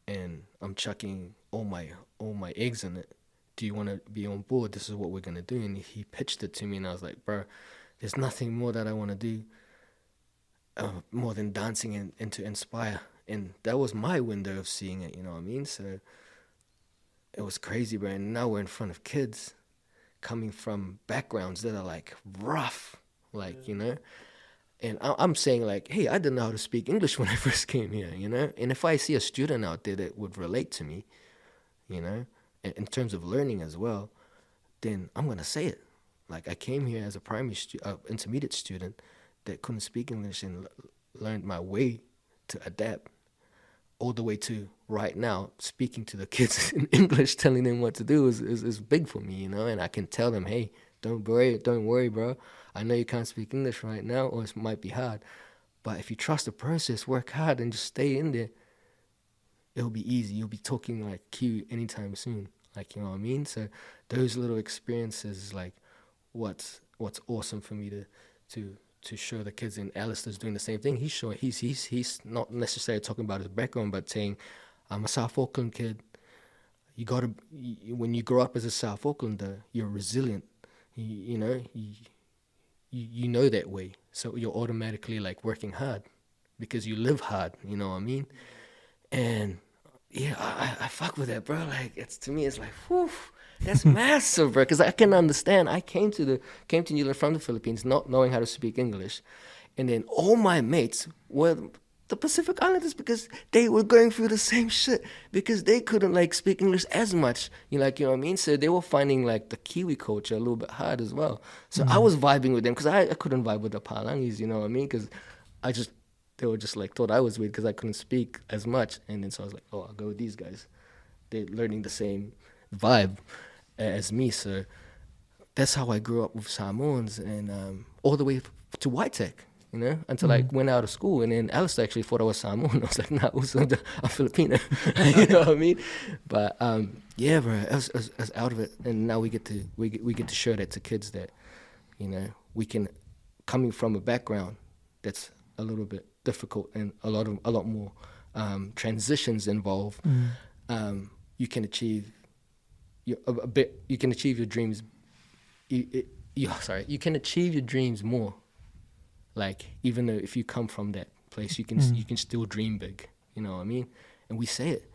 And I'm chucking all my eggs in it. Do you want to be on board? This is what we're going to do. And he pitched it to me, and I was like, bro, there's nothing more that I want to do more than dancing and to inspire. And that was my window of seeing it, you know what I mean? So it was crazy, bro. And now we're in front of kids coming from backgrounds that are like rough, like, you know? And I'm saying like, hey, I didn't know how to speak English when I first came here, you know? And if I see a student out there that would relate to me, you know, in terms of learning as well, then I'm going to say it. Like, I came here as a intermediate student that couldn't speak English and learned my way to adapt, all the way to right now speaking to the kids in English, telling them what to do is big for me, you know. And I can tell them, hey, don't worry, bro. I know you can't speak English right now, or it might be hard, but if you trust the process, work hard, and just stay in there, it'll be easy. You'll be talking like Q anytime soon. Like, you know what I mean? So those little experiences is like what's awesome for me to show the kids. And Alistair's doing the same thing. He's not necessarily talking about his background, but saying, I'm a South Auckland kid. When you grow up as a South Aucklander, you're resilient. You know that way. So you're automatically like working hard because you live hard, you know what I mean? And yeah, I fuck with that, bro. Like, to me, it's like, whew, that's massive, bro. Because I can understand. I came to New Zealand from the Philippines, not knowing how to speak English, and then all my mates were the Pacific Islanders because they were going through the same shit because they couldn't like speak English as much. You know what I mean? So they were finding like the Kiwi culture a little bit hard as well. So I was vibing with them because I couldn't vibe with the Palangis. You know what I mean? Because they were just like thought I was weird because I couldn't speak as much. And then so I was like, oh, I'll go with these guys. They're learning the same vibe as me. So that's how I grew up with Samoans and all the way to Waitakere, you know, until I went out of school. And then Alistair actually thought I was Samoan. I was like, nah, I'm Filipino. You know what I mean? But yeah, bro, I was out of it. And now we get to show that to kids that, you know, we can, coming from a background that's a little bit difficult and a lot more transitions involved. You can achieve you can achieve your dreams. You can achieve your dreams more. Like, even though if you come from that place, you can still dream big. You know what I mean? And we say it,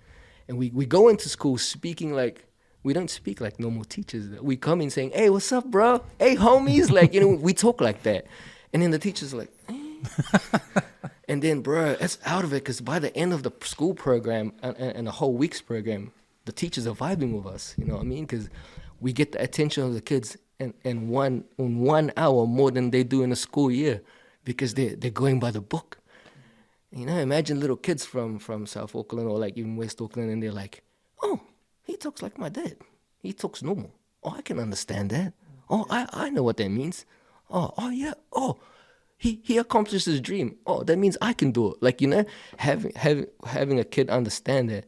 and we go into school speaking like. We don't speak like normal teachers. We come in saying, "Hey, what's up, bro? Hey, homies!" Like, you know, we talk like that, and then the teachers are like. And then, bro, it's out of it because by the end of the school program and the whole week's program, the teachers are vibing with us. You know what I mean? Because we get the attention of the kids in 1 hour more than they do in a school year because they're going by the book. You know, imagine little kids from South Auckland or like even West Auckland, and they're like, "Oh, he talks like my dad. He talks normal. Oh, I can understand that. Oh, I know what that means. Oh yeah. Oh." He accomplished his dream. Oh, that means I can do it. Like, you know, having a kid understand that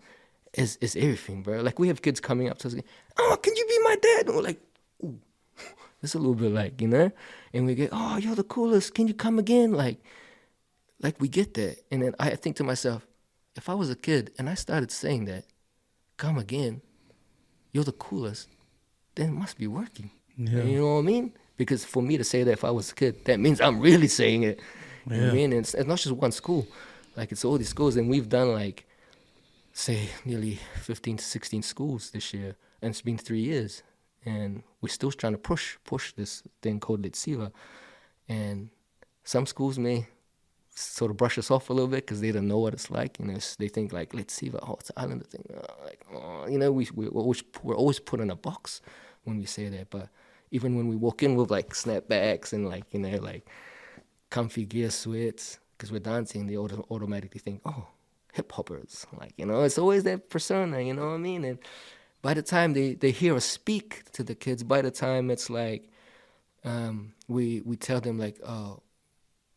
is everything, bro. Like, we have kids coming up to us, "Oh, can you be my dad?" And we're like, "Ooh," it's a little bit like, you know. And we get, "Oh, you're the coolest. Can you come again?" Like we get that. And then I think to myself, if I was a kid and I started saying that, "Come again, you're the coolest," then it must be working. Yeah. You know what I mean? Because for me to say that if I was a kid, that means I'm really saying it. You know what I mean? And it's not just one school. Like, it's all these schools. And we've done, like, say, nearly 15 to 16 schools this year. And it's been 3 years. And we're still trying to push this thing called Letsiva. And some schools may sort of brush us off a little bit because they don't know what it's like. You know, they think, like, Letsiva, oh, it's an islander thing. You know, we're always put in a box when we say that. But even when we walk in with like snapbacks and like, you know, like comfy gear sweats, because we're dancing, they automatically think, oh, hip hoppers. Like, you know, it's always that persona, you know what I mean? And by the time they hear us speak to the kids, by the time it's like, we tell them like, oh,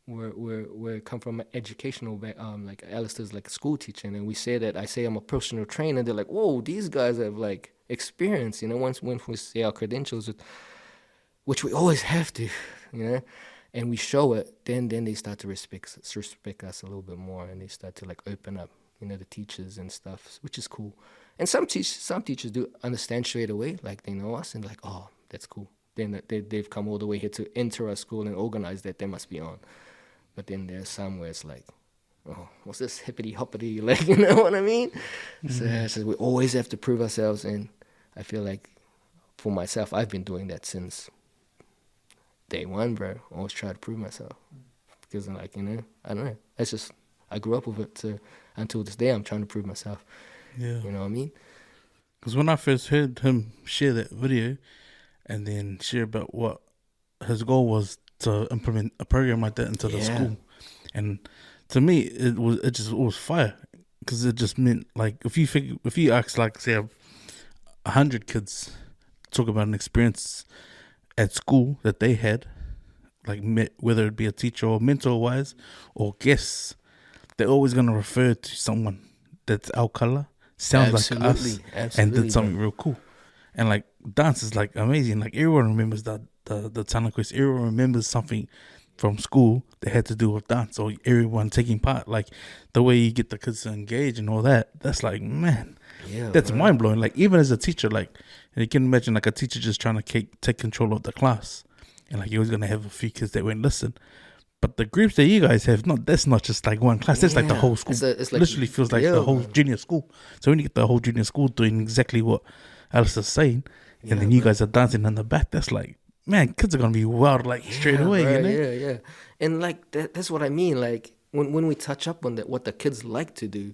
we come from an educational like Alistair's like a school teacher, and we say that I say I'm a personal trainer. They're like, whoa, these guys have like experience, you know. Once when we say our credentials, which we always have to, you know, and we show it, then they start to respect us a little bit more, and they start to like open up, you know, the teachers and stuff, which is cool. And some teachers do understand straight away, like they know us and like, oh, that's cool. Then they've come all the way here to enter our school and organize that, they must be on. But then there's some where it's like, oh, what's this hippity hoppity, like, you know what I mean? Mm-hmm. So we always have to prove ourselves, and I feel like for myself, I've been doing that since day one, bro. I always try to prove myself because I'm like, you know, I don't know. It's just, I grew up with it. So until this day, I'm trying to prove myself. Yeah. You know what I mean? Because when I first heard him share that video and then share about what his goal was to implement a program like that into the school, and to me, it was fire because it just meant like if you ask like say 100 kids talk about an experience at school that they had, like whether it be a teacher or mentor wise or guests, they're always gonna refer to someone that's our color, sounds like us, and did something real cool. And like dance is like amazing. Like everyone remembers the talent quest. Everyone remembers something from school that had to do with dance, or everyone taking part. Like the way you get the kids to engage and all that. That's like, man, that's mind blowing. Like even as a teacher, like you can imagine like a teacher just trying to take control of the class, and like you're always gonna have a few kids that won't listen. But the groups that you guys have, that's not just like one class. That's like the whole school. It's like, literally feels like the whole junior school. So when you get the whole junior school doing exactly what Alice is saying, and then you guys are dancing in the back, that's like, man, kids are gonna be wild like straight away, bro, you know? Yeah. And like that's what I mean. Like when we touch up on that, what the kids like to do,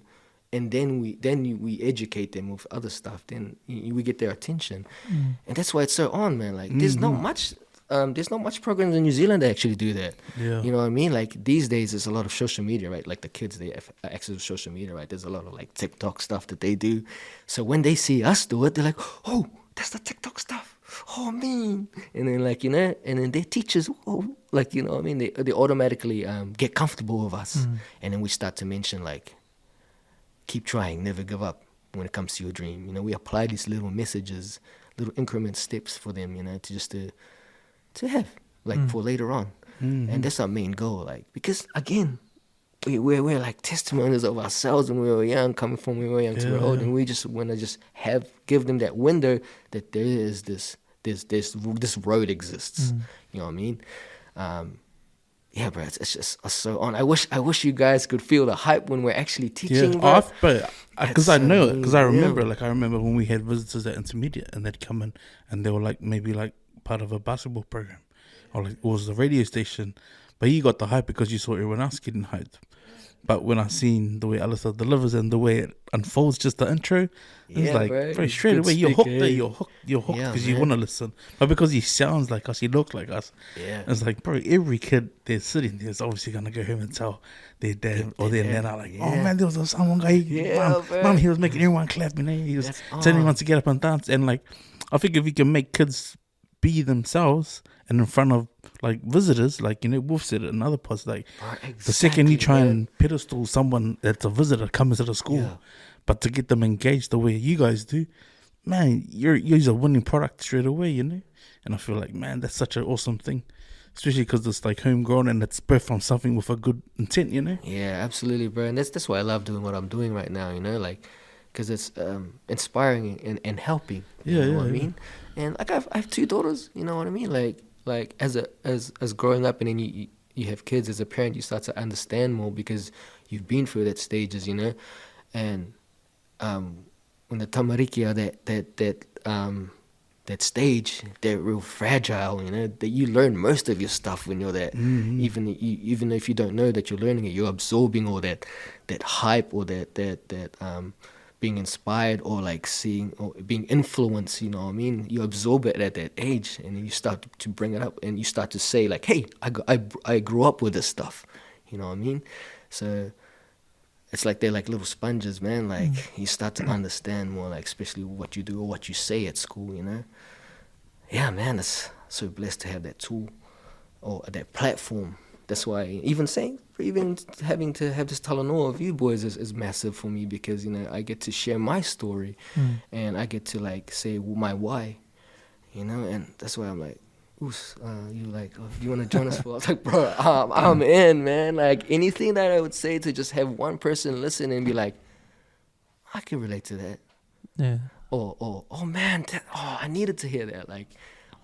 and then we educate them with other stuff, then we get their attention, and that's why it's so on, man. Like there's not much. There's not much programs in New Zealand that actually do that. Yeah. You know what I mean? Like these days, there's a lot of social media, right? Like the kids, they have access to social media, right? There's a lot of like TikTok stuff that they do. So when they see us do it, they're like, oh, that's the TikTok stuff. Oh, man. And then like, you know, and then their teachers, oh, like, you know what I mean? They automatically get comfortable with us. And then we start to mention like, keep trying, never give up when it comes to your dream. You know, we apply these little messages, little increment steps for them, you know, to have like for later on. And that's our main goal, like, because again, we're like testimonies of ourselves when we were young, coming from when we were young to we're old, and we just want to just give them that window that there is this road exists. You know what I mean? Yeah, bro, it's just so on. I wish you guys could feel the hype when we're actually teaching. Yeah, because I know it, because I remember when we had visitors at intermediate and they'd come in and they were like maybe like part of a basketball program, or like it was the radio station, but you got the hype because you saw everyone else getting hyped. But when I seen the way Alistair delivers and the way it unfolds, just the intro, it's like very straight away you're hooked there. You're hooked because you want to listen. But because he sounds like us, he looks like us. Yeah, it's like, bro, every kid that's sitting there is obviously gonna go home and tell their dad or their nana like, oh man, there was someone guy, mom, he was making everyone clap, you know, he was telling everyone to get up and dance. And like, I think if we can make kids be themselves and in front of like visitors, like, you know, we've said it in other parts, like the second you try and pedestal someone that's a visitor coming to the school, but to get them engaged the way you guys do, man, you're a winning product straight away, you know. And I feel like, man, that's such an awesome thing, especially because it's like homegrown and it's birthed from something with a good intent, you know. Yeah, absolutely, bro. And that's why I love doing what I'm doing right now, you know, like, because it's inspiring and helping. You know what I mean? And like I have 2 daughters. You know what I mean? Like as growing up, and then you have kids, as a parent, you start to understand more because you've been through that stages, you know. And when the tamarikia, that stage, they're real fragile, you know. That you learn most of your stuff when you're that. Even if you don't know that you're learning it, you're absorbing all that hype or that being inspired or like seeing or being influenced, you know what I mean? You absorb it at that age, and then you start to bring it up, and you start to say like, hey, I grew up with this stuff, you know what I mean? So it's like they're like little sponges, man. Like you start to understand more, like especially what you do or what you say at school, you know? Yeah, man, it's so blessed to have that tool or that platform. That's why even having to have this talanoa of you boys is massive for me, because, you know, I get to share my story and I get to like say my why, you know. And that's why I'm like, Oos, you like, do you want to join us for? I was like, bro, I'm in, man. Like anything that I would say to just have one person listen and be like, I can relate to that. Yeah. Or oh man, I needed to hear that. Like,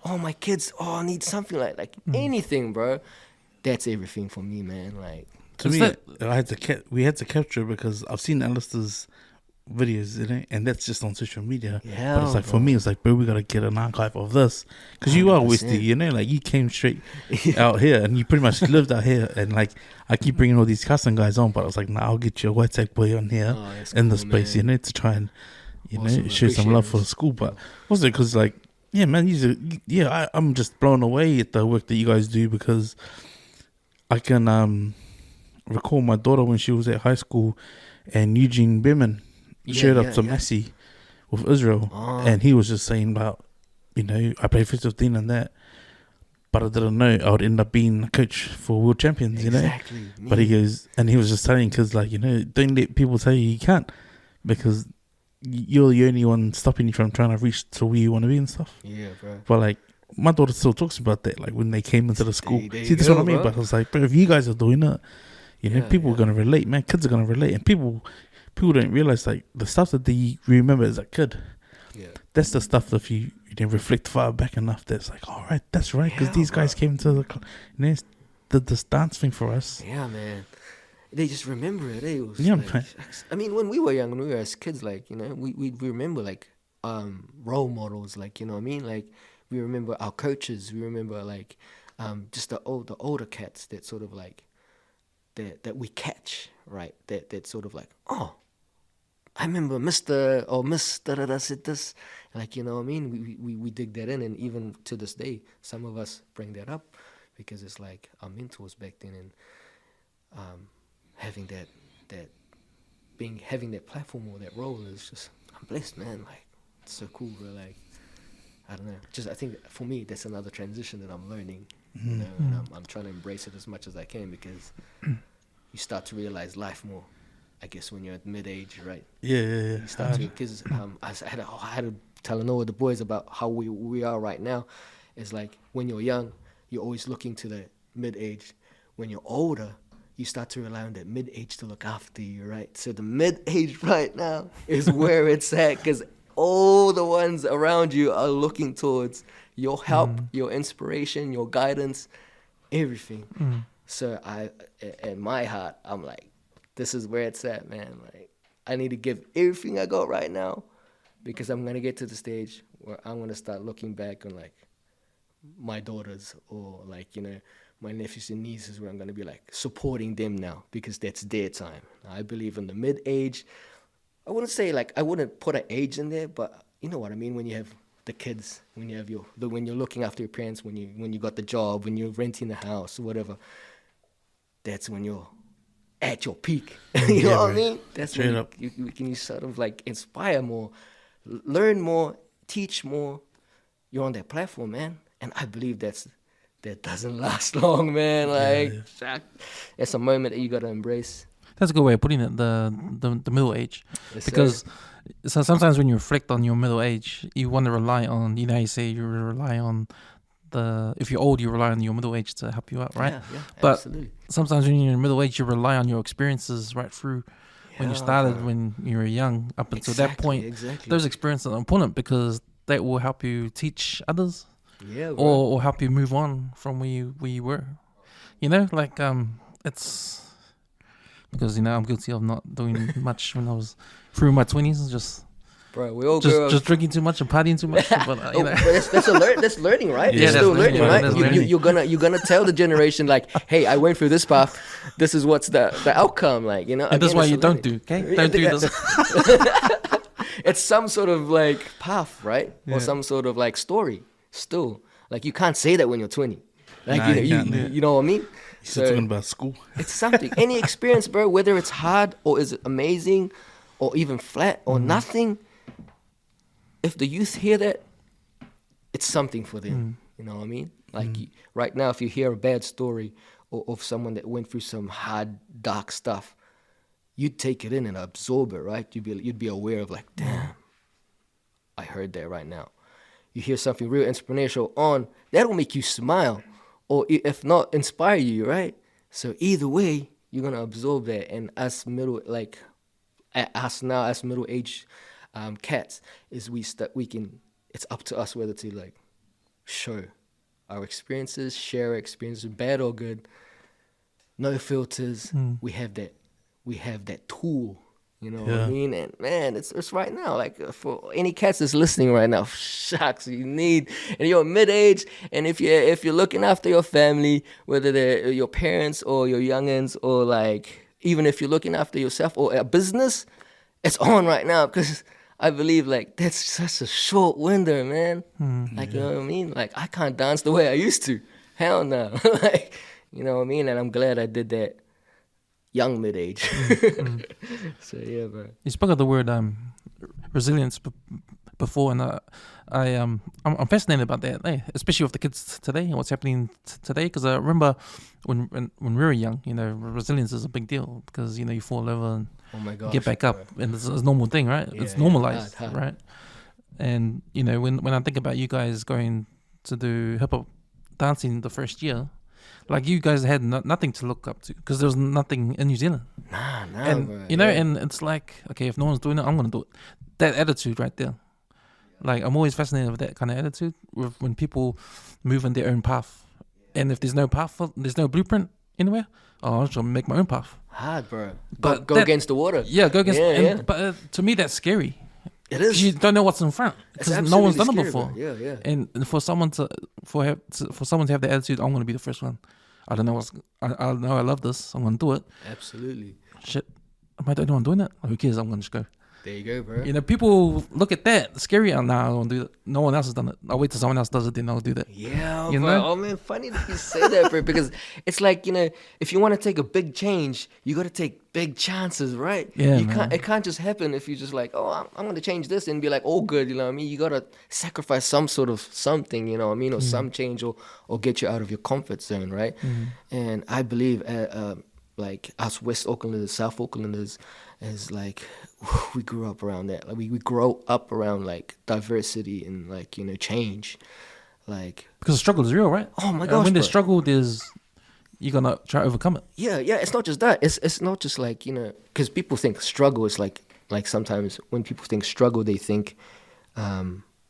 oh my kids, I need something like anything, bro. That's everything for me, man. Like to me, we had to capture it because I've seen Alistair's videos in it, and that's just on social media. Yeah, but it's like for me, it's like, bro, we gotta get an archive of this because you are Westie, you know, like you came straight out here and you pretty much lived out here, and like I keep bringing all these custom guys on, but I was like, nah, I'll get your Waitakere boy on here in the space, man. You know, to try and show some love for the school, but also because like, yeah, man, I'm just blown away at the work that you guys do, because I can recall my daughter when she was at high school, and Eugene Behrman showed up to Messi with Israel, and he was just saying about, I played 15 and that, but I didn't know I would end up being a coach for world champions, Exactly. But he goes, and he was just telling kids like, don't let people tell you can't, because you're the only one stopping you from trying to reach to where you want to be and stuff. Yeah, bro. But like, my daughter still talks about that, like when they came into the school. There See, you that's go, what I mean. bro. But I was like, bro, if you guys are doing it, people are gonna relate, man. Kids are gonna relate, and people don't realize like the stuff that they remember as a kid. Yeah. That's the stuff that if you reflect far back enough, that's like, all right, that's right, because these guys came to did this dance thing for us. Yeah, man. They just remember it. It was Man. I mean, when we were young, when we were as kids, like, we remember like role models, like, you know what I mean? Like, we remember our coaches. We remember like just the older cats that sort of like that we catch, right? That sort of like, oh, I remember Mr. or Miss da said this, like, you know what I mean? We dig that in, and even to this day, some of us bring that up because it's like our mentors back then, and having that platform or that role is just, I'm blessed, man. Like, it's so cool, bro. Like, I don't know. Just, I think for me, that's another transition that I'm learning, and I'm trying to embrace it as much as I can, because you start to realize life more, I guess, when you're at mid-age, right? Yeah. You start to, because I had to tell the boys about how we are right now. It's like, when you're young, you're always looking to the mid-age. When you're older, you start to rely on that mid-age to look after you, right? So the mid-age right now is where it's at, because all the ones around you are looking towards your help, your inspiration, your guidance, everything. So in my heart, I'm like, this is where it's at, man. Like, I need to give everything I got right now, because I'm going to get to the stage where I'm going to start looking back on like my daughters, or like, my nephews and nieces, where I'm going to be like supporting them now, because that's their time. I believe in the mid-age. I wouldn't put an age in there, but you know what I mean? When you have the kids, when you have when you're looking after your parents, when you got the job, when you're renting the house or whatever, that's when you're at your peak. You know what I mean? That's Straight when up. you can sort of like inspire more, learn more, teach more. You're on that platform, man. And I believe that doesn't last long, man. Like, it's a moment that you got to embrace. That's a good way of putting it, the middle age. Yes, Because so sometimes when you reflect on your middle age, you want to rely on, you say you rely on if you're old, you rely on your middle age to help you out, right? Yeah, but absolutely. sometimes when you're in middle age, you rely on your experiences right through when you started, when you were young, up until that point. Exactly. Those experiences are important, because that will help you teach others, Yeah, or help you move on from where you were. Like it's because I'm guilty of not doing much when I was through my 20s, bro, we all grow up. just drinking too much and partying too much. But that's learning, right? Yeah, You're still that's learning, learning, right? that's learning. You're gonna tell the generation like, hey, I went through this path. This is what's the outcome, like, and that's why you don't do, okay? Don't do this. It's some sort of like path, right? Or some sort of like story. Still, like, you can't say that when you're 20. Like, Nah, you can't, you know what I mean? You're still talking about school. It's something. Any experience, bro, whether it's hard or is it amazing or even flat or nothing, if the youth hear that, it's something for them. You know what I mean? Like, right now, if you hear a bad story of someone that went through some hard, dark stuff, you'd take it in and absorb it, right? You'd be aware of like, damn, I heard that right now. You hear something real inspirational that'll make you smile, or if not, inspire you, right? So either way, you're gonna absorb that. And us middle-aged cats, is it's up to us whether to like show our experiences, share our experiences, bad or good, no filters. We have that tool. You know what I mean? And man, it's right now. Like, for any cats that's listening right now, shucks, and you're mid-age, and if you're looking after your family, whether they're your parents or your youngins, or like even if you're looking after yourself or a business, it's on right now, because I believe like that's such a short window, man. Like, you know what I mean? Like, I can't dance the way I used to. Hell no. Like, you know what I mean? And I'm glad I did that young mid-age. So yeah, bro. You spoke of the word resilience before, and I'm fascinated about that, especially with the kids today and what's happening today. Because I remember when we were young, resilience is a big deal because you fall over and Oh my gosh, get back up, and it's a normal thing, right? Yeah, It's yeah, normalized, hard. right? And when I think about you guys going to do hip hop dancing the first year, like you guys had nothing to look up to because there was nothing in New Zealand. Nah, And bro. and it's like, okay, if no one's doing it, I'm gonna do it. That attitude right there. Like I'm always fascinated with that kind of attitude with when people move in their own path. And if there's no path, there's no blueprint anywhere, I'm just gonna make my own path. Hard, bro. But Go against the water. Yeah, go against. Yeah. But to me, that's scary. It 'Cause is. you don't know what's in front It's because no one's done absolutely it scary, before. bro. Yeah. And for someone to have the attitude, I'm gonna be the first one. I don't know I know I love this. I'm gonna do it. Absolutely. Shit, am I the only one doing it? Who cares? I'm gonna just go. There you go, bro. People look at that scary. Nah, I don't do it. No one else has done it. I'll wait till someone else does it, then I'll do that. Yeah, You bro. know? Oh man, funny that you say that, bro. Because it's like if you want to take a big change, you got to take big chances, right? Yeah, you man. can't. It can't just happen if you just like, oh, I'm going to change this and be like, oh, good. You know what I mean? You got to sacrifice some sort of something. You know what I mean? Or some change, or get you out of your comfort zone, right? And I believe, like us West Aucklanders, South Aucklanders, is like we grew up around that. Like we grow up around like diversity and like change, like. Because the struggle is real, right? Oh my And gosh, when there's bro. struggle, you're gonna try to overcome it. Yeah. It's not just that. It's not just like because people think struggle is like sometimes when people think struggle, they think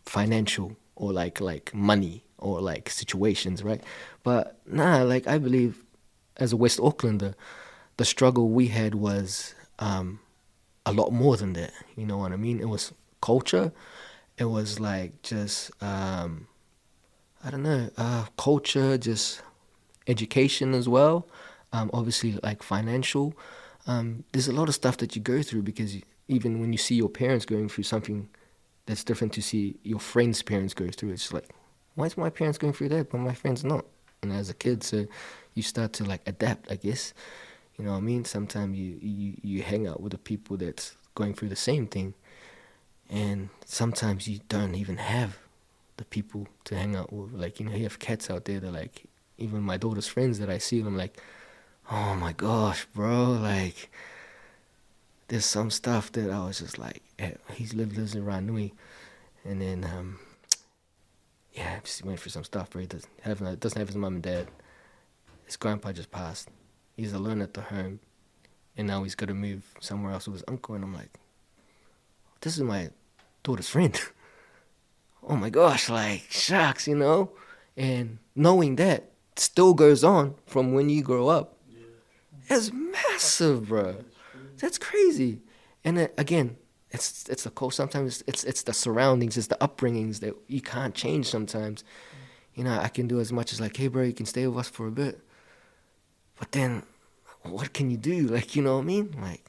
financial or like money or like situations, right? But nah, like I believe as a West Aucklander, the struggle we had was a lot more than that. You know what I mean? It was culture. It was like just I don't know, culture, just education as well. Obviously, like financial. There's a lot of stuff that you go through because even when you see your parents going through something that's different to see your friends' parents go through, it's like, why is my parents going through that but my friends not? And as a kid, so you start to like adapt, I guess. You know what I mean? Sometimes you hang out with the people that's going through the same thing, and sometimes you don't even have the people to hang out with. Like, you have cats out there that like, even my daughter's friends that I see, and I'm like, oh my gosh, bro, like, there's some stuff that I was just like, he lives in Ranui, and then, just went through some stuff, bro. He doesn't have his mom and dad. His grandpa just passed. He's alone at the home, and now he's got to move somewhere else with his uncle, and I'm like, this is my daughter's friend. Oh my gosh, like, shucks, and knowing that still goes on from when you grow up. It's massive, bro. That's crazy. And then, again, it's the culture. Sometimes it's the surroundings, it's the upbringings that you can't change sometimes. I can do as much as like, hey, bro, you can stay with us for a bit. But then, what can you do? Like, you know what I mean? Like,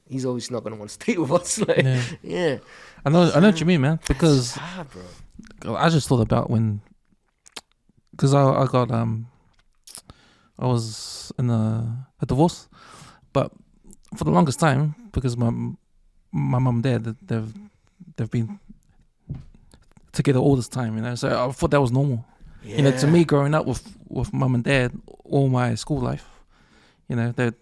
he's always not going to want to stay with us. Like, yeah. I know what you mean, man. Because It's hard, bro. I just thought about because I got I was in a divorce, but for the longest time, because my mum and dad, they've been together all this time, so I thought that was normal. Yeah. To me, growing up with mum and dad all my school life, they've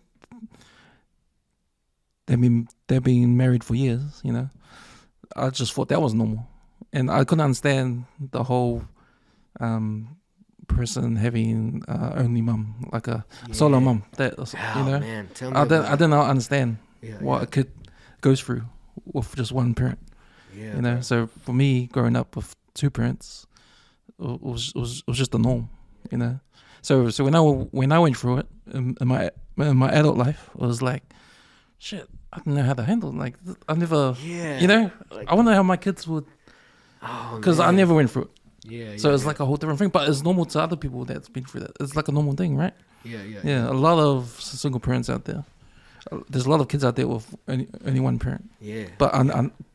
been married for years. I just thought that was normal, and I couldn't understand the whole person having only mum, like a solo mum. Man, tell me I about did not understand what yeah. a kid goes through with just one parent. Yeah, bro. So for me, growing up with two parents, it was just the norm. So when I went through it in my adult life, it was like, shit, I didn't know how to handle it. Like, I never, Like, I wonder how my kids would, because I never went through it. Yeah. So it's like a whole different thing, but it's normal to other people that's been through that. It's like a normal thing, right? Yeah. A lot of single parents out there. There's a lot of kids out there with only one parent. Yeah. But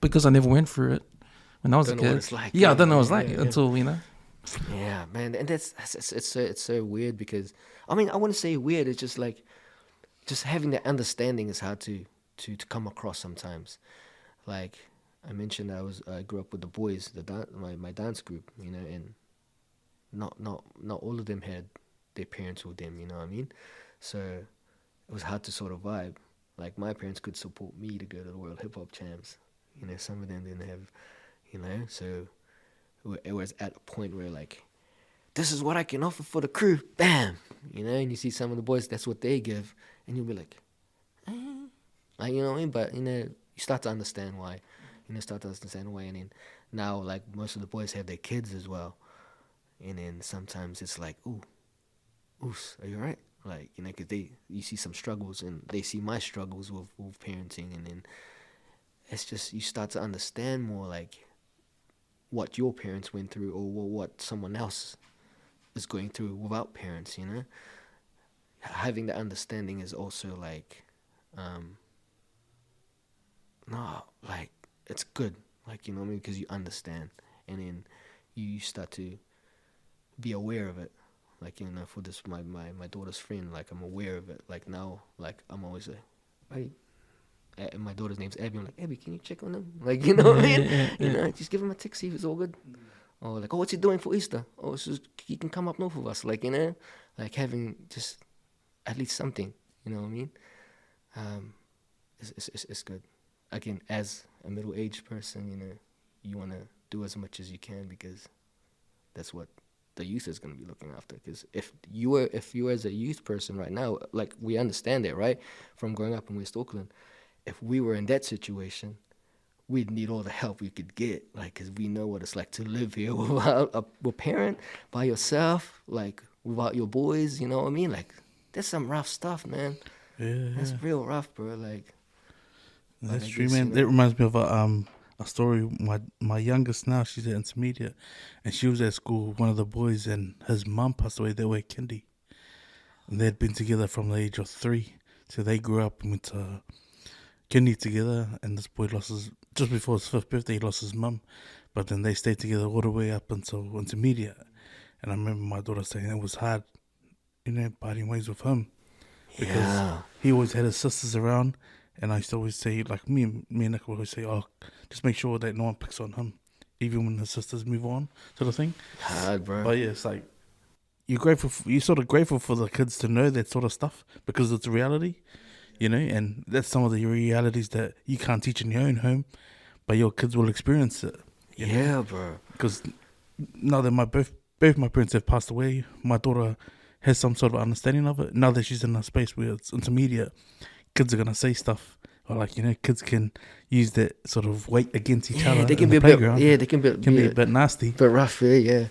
because I never went through it when I was Don't a know what kid. it's like. I don't know what it's like Yeah. until Yeah, man, and it's so weird because I wouldn't say weird. It's just like just having that understanding is hard to come across sometimes. Like I mentioned, I grew up with the boys, my dance group, you know, and not all of them had their parents with them, you know what I mean? So it was hard to sort of vibe. Like my parents could support me to go to the World Hip Hop Champs, you know. Some of them didn't have, you know. So it was at a point where like, this is what I can offer for the crew, bam, you know. And you see some of the boys, that's what they give, and you'll be like, like, you know what I mean? But you know, you start to understand why, and then now like most of the boys have their kids as well, and then sometimes it's like, oos, are you alright? Like, you know, because you see some struggles, and they see my struggles with parenting, and then it's just, you start to understand more like what your parents went through, or what someone else is going through without parents, you know. Having the understanding is also like, no, like it's good, like, you know what I mean, because you understand, and then you start to be aware of it. Like, you know, for this my daughter's friend, like I'm aware of it. Like now, like I'm always like, hey, and my daughter's name's Abby. I'm like, Abby, can you check on him? Like, you know what I mean? You know, just give him a text, see if it's all good. Or like, oh, what's he doing for Easter? Oh, it's just, he can come up north of us. Like, you know, like having just at least something. You know what I mean? It's good. Again, as a middle-aged person, you know, you want to do as much as you can, because that's what the youth is going to be looking after. Because if you as a youth person right now, like, we understand it, right? From growing up in West Auckland, if we were in that situation, we'd need all the help we could get, like, because we know what it's like to live here without a parent, by yourself, like, without your boys, you know what I mean? Like, that's some rough stuff, man. Yeah, That's real rough, bro. Like, that's I true, guess, man. you know. That reminds me of a story. My youngest now, she's at intermediate, and she was at school with one of the boys, and his mum passed away. They were at kindy, and they'd been together from the age of 3, so they grew up and went to kindy together. And this boy just before his 5th birthday, he lost his mum, but then they stayed together all the way up until intermediate. And I remember my daughter saying it was hard, you know, parting ways with him, because he always had his sisters around. And I used to always say, like, me and Nick would always say, oh, just make sure that no one picks on him, even when his sisters move on, sort of thing. Hard, bro. But yeah, it's like, you're sort of grateful for the kids to know that sort of stuff, because it's reality, you know, and that's some of the realities that you can't teach in your own home, but your kids will experience it. Yeah, bro. Because now that both my parents have passed away, my daughter has some sort of understanding of it. Now that she's in a space where it's intermediate, kids are gonna say stuff, or like, you know, kids can use that sort of weight against each other. They can in be the a bit. playground. Yeah, they can be a bit nasty. But rough, yeah.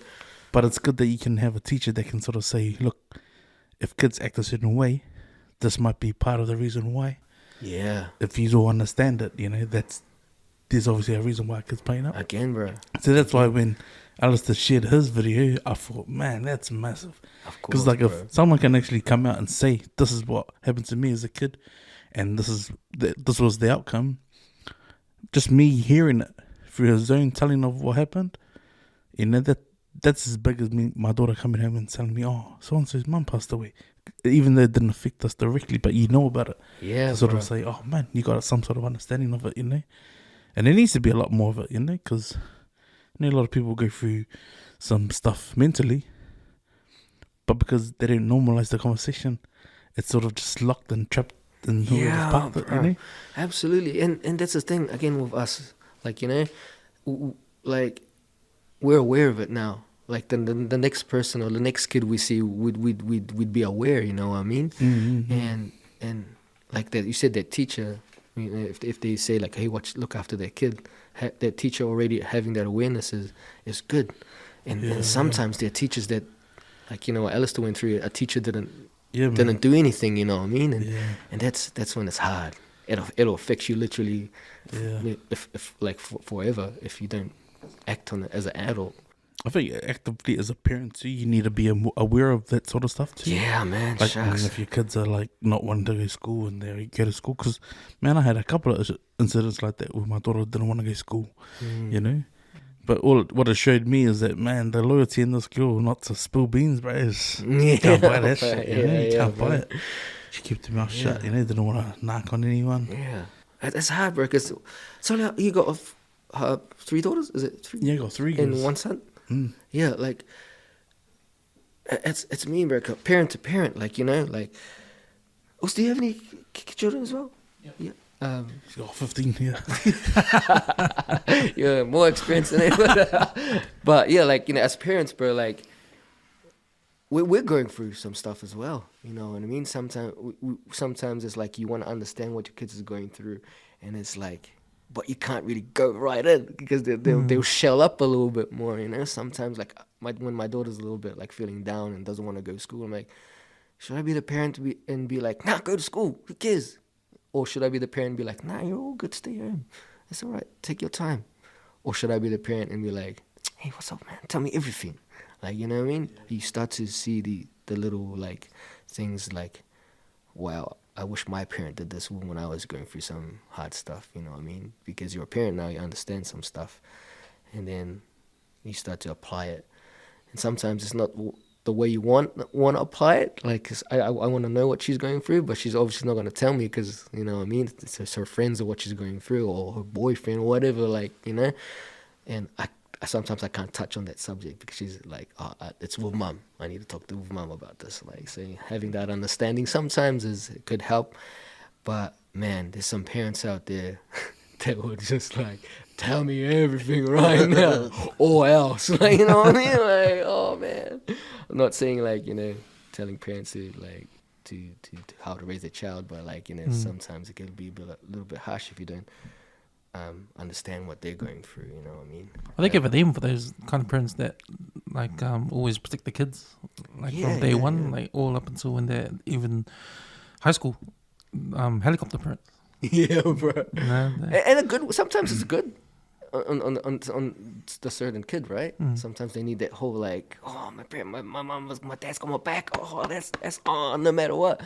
But it's good that you can have a teacher that can sort of say, look, if kids act a certain way, this might be part of the reason why. Yeah. If you all understand it, you know, there's obviously a reason why kids playing up. Again, bro. So that's why when Alistair shared his video, I thought, man, that's massive. Of course, because like, bro. if someone can actually come out and say, this is what happened to me as a kid, and this was the outcome, just me hearing it through his own telling of what happened, you know, that's as big as my daughter coming home and telling me, oh, so-and-so's mum passed away. Even though it didn't affect us directly, but you know about it. Yeah, to sort bro. of say, oh man, you got some sort of understanding of it, you know. And there needs to be a lot more of it, you know, because you know, a lot of people go through some stuff mentally, but because they don't normalize the conversation, it's sort of just locked and trapped in part of it, you know. Absolutely. And that's the thing, again, with us, like, you know, like, we're aware of it now. Like, the next person or the next kid we see would be aware, you know what I mean? Mm-hmm. And like that, you said that teacher, you know, if they say like, hey, look after that kid, that teacher already having that awareness is good. And sometimes there are teachers that, like, you know, what Alistair went through, a teacher didn't do anything, you know what I mean? And that's when it's hard. It'll affect you literally, if like forever, if you don't act on it as an adult. I think actively as a parent too, you need to be aware of that sort of stuff too. Yeah, man. Like, I mean, if your kids are like not wanting to go to school and they go to school, because man, I had a couple of incidents like that where my daughter didn't want to go to school, you know. But what it showed me is that, man, the loyalty in this girl not to spill beans, bro, you can't buy that shit. You can't buy it. She kept her mouth shut, you know, didn't want to knock on anyone. Yeah. That's hard, bro. Cause so like, you got 3 daughters? Is it 3? Yeah, I got 3 And girls. 1 son? Mm. Yeah, like it's me, bro. Parent to parent, like, you know, like. Oh, do you have any children as well? Yeah. She's got 15 here. Yeah, more experience than it. But yeah, like, you know, as parents, bro, like we're going through some stuff as well. You know what I mean? Sometimes it's like you want to understand what your kids is going through, and it's like, but you can't really go right in because they'll shell up a little bit more. You know, sometimes like when my daughter's a little bit like feeling down and doesn't want to go to school, I'm like, should I be the parent and be like, nah, go to school, who cares? Or should I be the parent and be like, nah, you're all good, stay home. It's all right, take your time. Or should I be the parent and be like, hey, what's up, man? Tell me everything. Like, you know what I mean? You start to see the little, like, things like, wow, I wish my parent did this when I was going through some hard stuff, you know what I mean? Because you're a parent now, you understand some stuff. And then you start to apply it. And sometimes it's not the way you want to apply it. Like, 'cause I want to know what she's going through, but she's obviously not going to tell me because, you know what I mean? It's her friends or what she's going through or her boyfriend or whatever, like, you know? And sometimes I can't touch on that subject because she's like, oh, it's with mum. I need to talk to with mum about this. Like, so having that understanding sometimes it could help. But man, there's some parents out there that would just like, tell me everything right now or else. Like, you know what I mean? Like, oh man. I'm not saying like, you know, telling parents to like, to how to raise a child, but like, you know, sometimes it can be a little bit harsh if you don't understand what they're going through, you know what I mean? I think for them, for those kind of parents that like always protect the kids, like from day one, like all up until when they're even high school, helicopter parents. Yeah, bro. You know, And a good, sometimes it's good on the certain kid, right? Sometimes they need that whole like, oh, my dad's got my back. Oh, that's on no matter what.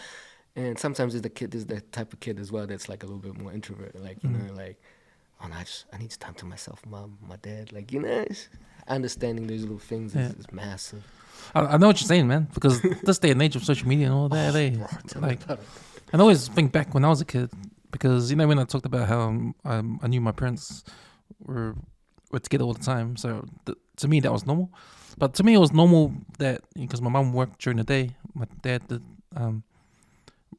And sometimes there's the type of kid as well that's like a little bit more introvert, like, you know, like, oh, no, I need time to myself, mom, my dad. Like, you know, understanding those little things is massive. I know what you're saying, man, because this day and age of social media and all that, I always think back when I was a kid, because, you know, when I talked about how I knew my parents were together all the time, so to me that was normal. But to me it was normal that, because my mom worked during the day, my dad did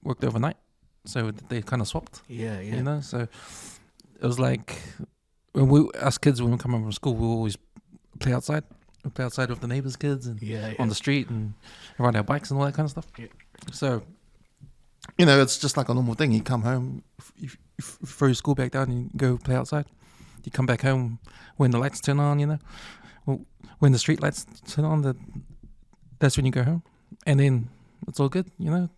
worked overnight, so they kind of swapped. Yeah. You know, so it was like when we come home from school, we always play outside. We play outside with the neighbors' kids and on the street and ride our bikes and all that kind of stuff. Yeah. So, you know, it's just like a normal thing. You come home, you throw your school back down and you go play outside. You come back home when the lights turn on, you know. Well, when the street lights turn on, that's when you go home. And then it's all good, you know.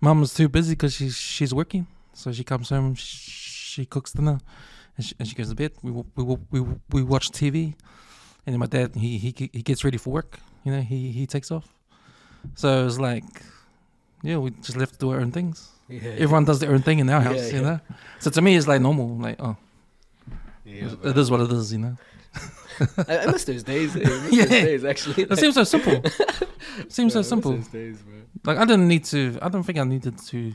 Mum's too busy because she's working. So she comes home, she cooks dinner, and she goes to bed. We watch TV, and then my dad he gets ready for work. You know, he takes off. So it's like, yeah, we just left to do our own things. Yeah. Everyone does their own thing in our house, you know. So to me, it's like normal. Like, oh, it is what it is, you know. I miss those days. Those days, actually. It seems so simple. So simple. Those days, bro. Like I don't think I needed to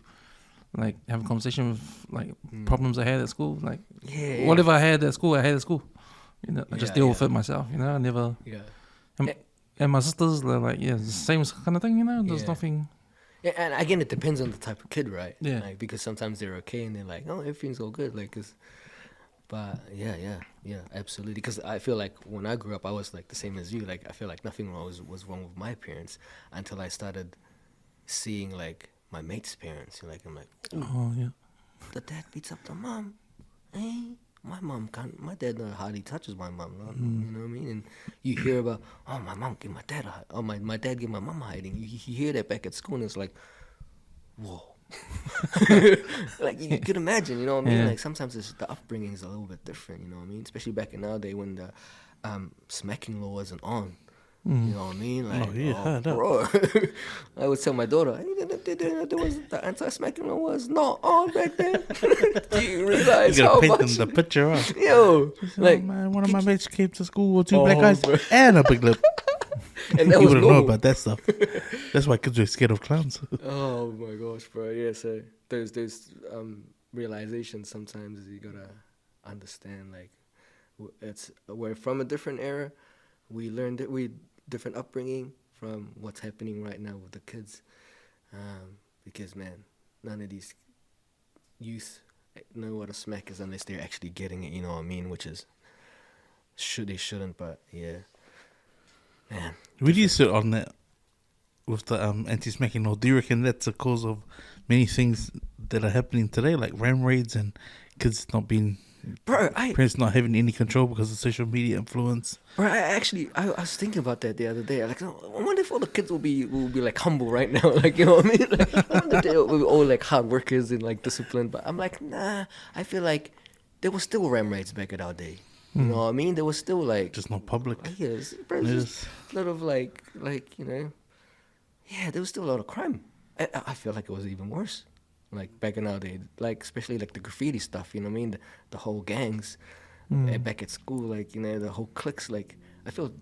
like have a conversation with like problems I had at school. Like whatever I had at school, You know, I just deal with it myself. You know, I never. Yeah. And my sisters, they're like, the same kind of thing. You know, there's nothing. Yeah, and again, it depends on the type of kid, right? Yeah. Like, because sometimes they're okay and they're like, oh, everything's all good, like, but yeah, absolutely. Because I feel like when I grew up, I was like the same as you. Like, I feel like nothing was wrong with my parents until I started seeing like my mates' parents. Like, I'm like, oh yeah, the dad beats up the mom. Hey, my mom can't. My dad hardly touches my mom. You know what I mean? And you hear about, oh, my mom gave my dad a hiding. Oh, my dad gave my mom a hiding. You hear that back at school, and it's like, whoa. Like, you could imagine, you know what I mean? Yeah. Like, sometimes the upbringing is a little bit different, you know what I mean? Especially back in nowadays when the smacking law wasn't on. You know what I mean? Like, bro. I would tell my daughter, the anti-smacking law was not on back then. Do you realize you how paint much? them the picture up. Yo, like, man, one of my mates came to school with 2 black guys and a big lip. And that You was wouldn't know normal. about that stuff. That's why kids are scared of clowns. Oh my gosh, bro. Yeah, so there's realizations sometimes you gotta understand. Like, we're from a different era. We learned it. We different upbringing from what's happening right now with the kids. Because man, none of these youth know what a smack is unless they're actually getting it. You know what I mean? Which is they shouldn't. But yeah, man. Where do you sit on that with the anti-smacking law? Do you reckon that's a cause of many things that are happening today, like ram raids and kids not being, parents not having any control because of social media influence? Bro, I was thinking about that the other day. Like, I wonder if all the kids will be like humble right now. Like, you know what I mean? Like, I wonder they will be all like hard workers and like disciplined. But I'm like, nah. I feel like there was still ram raids back in our day. You know what I mean? There was still like Just not public. yes, bro, just a lot of like you know, yeah. There was still a lot of crime. I feel like it was even worse. Like back in our day, like especially like the graffiti stuff. You know what I mean? The whole gangs. Back at school, like, you know, the whole cliques, like, I feel,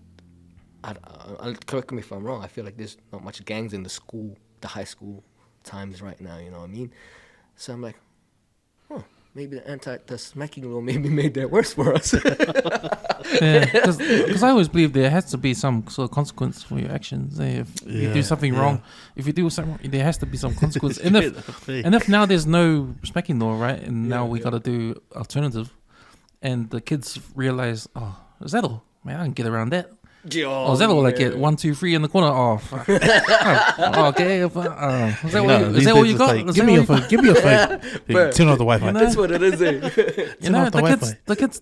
I'll correct me if I'm wrong, I feel like there's not much gangs in the high school times right now, you know what I mean? So I'm like, maybe the smacking law maybe made that worse for us. Yeah, because I always believe there has to be some sort of consequence for your actions. If you do something wrong, if you do something wrong, there has to be some consequence. And if now there's no smacking law, right, and now we got to do alternative, and the kids realize, oh, is that all? Man, I can get around that. Oh, is that all I get? 1, 2, 3 in the corner. Oh, fuck. Okay. Is that all you got? Like, give me your phone. Give me your phone. Turn off the Wi-Fi. That's what it is. Eh? You know, the kids,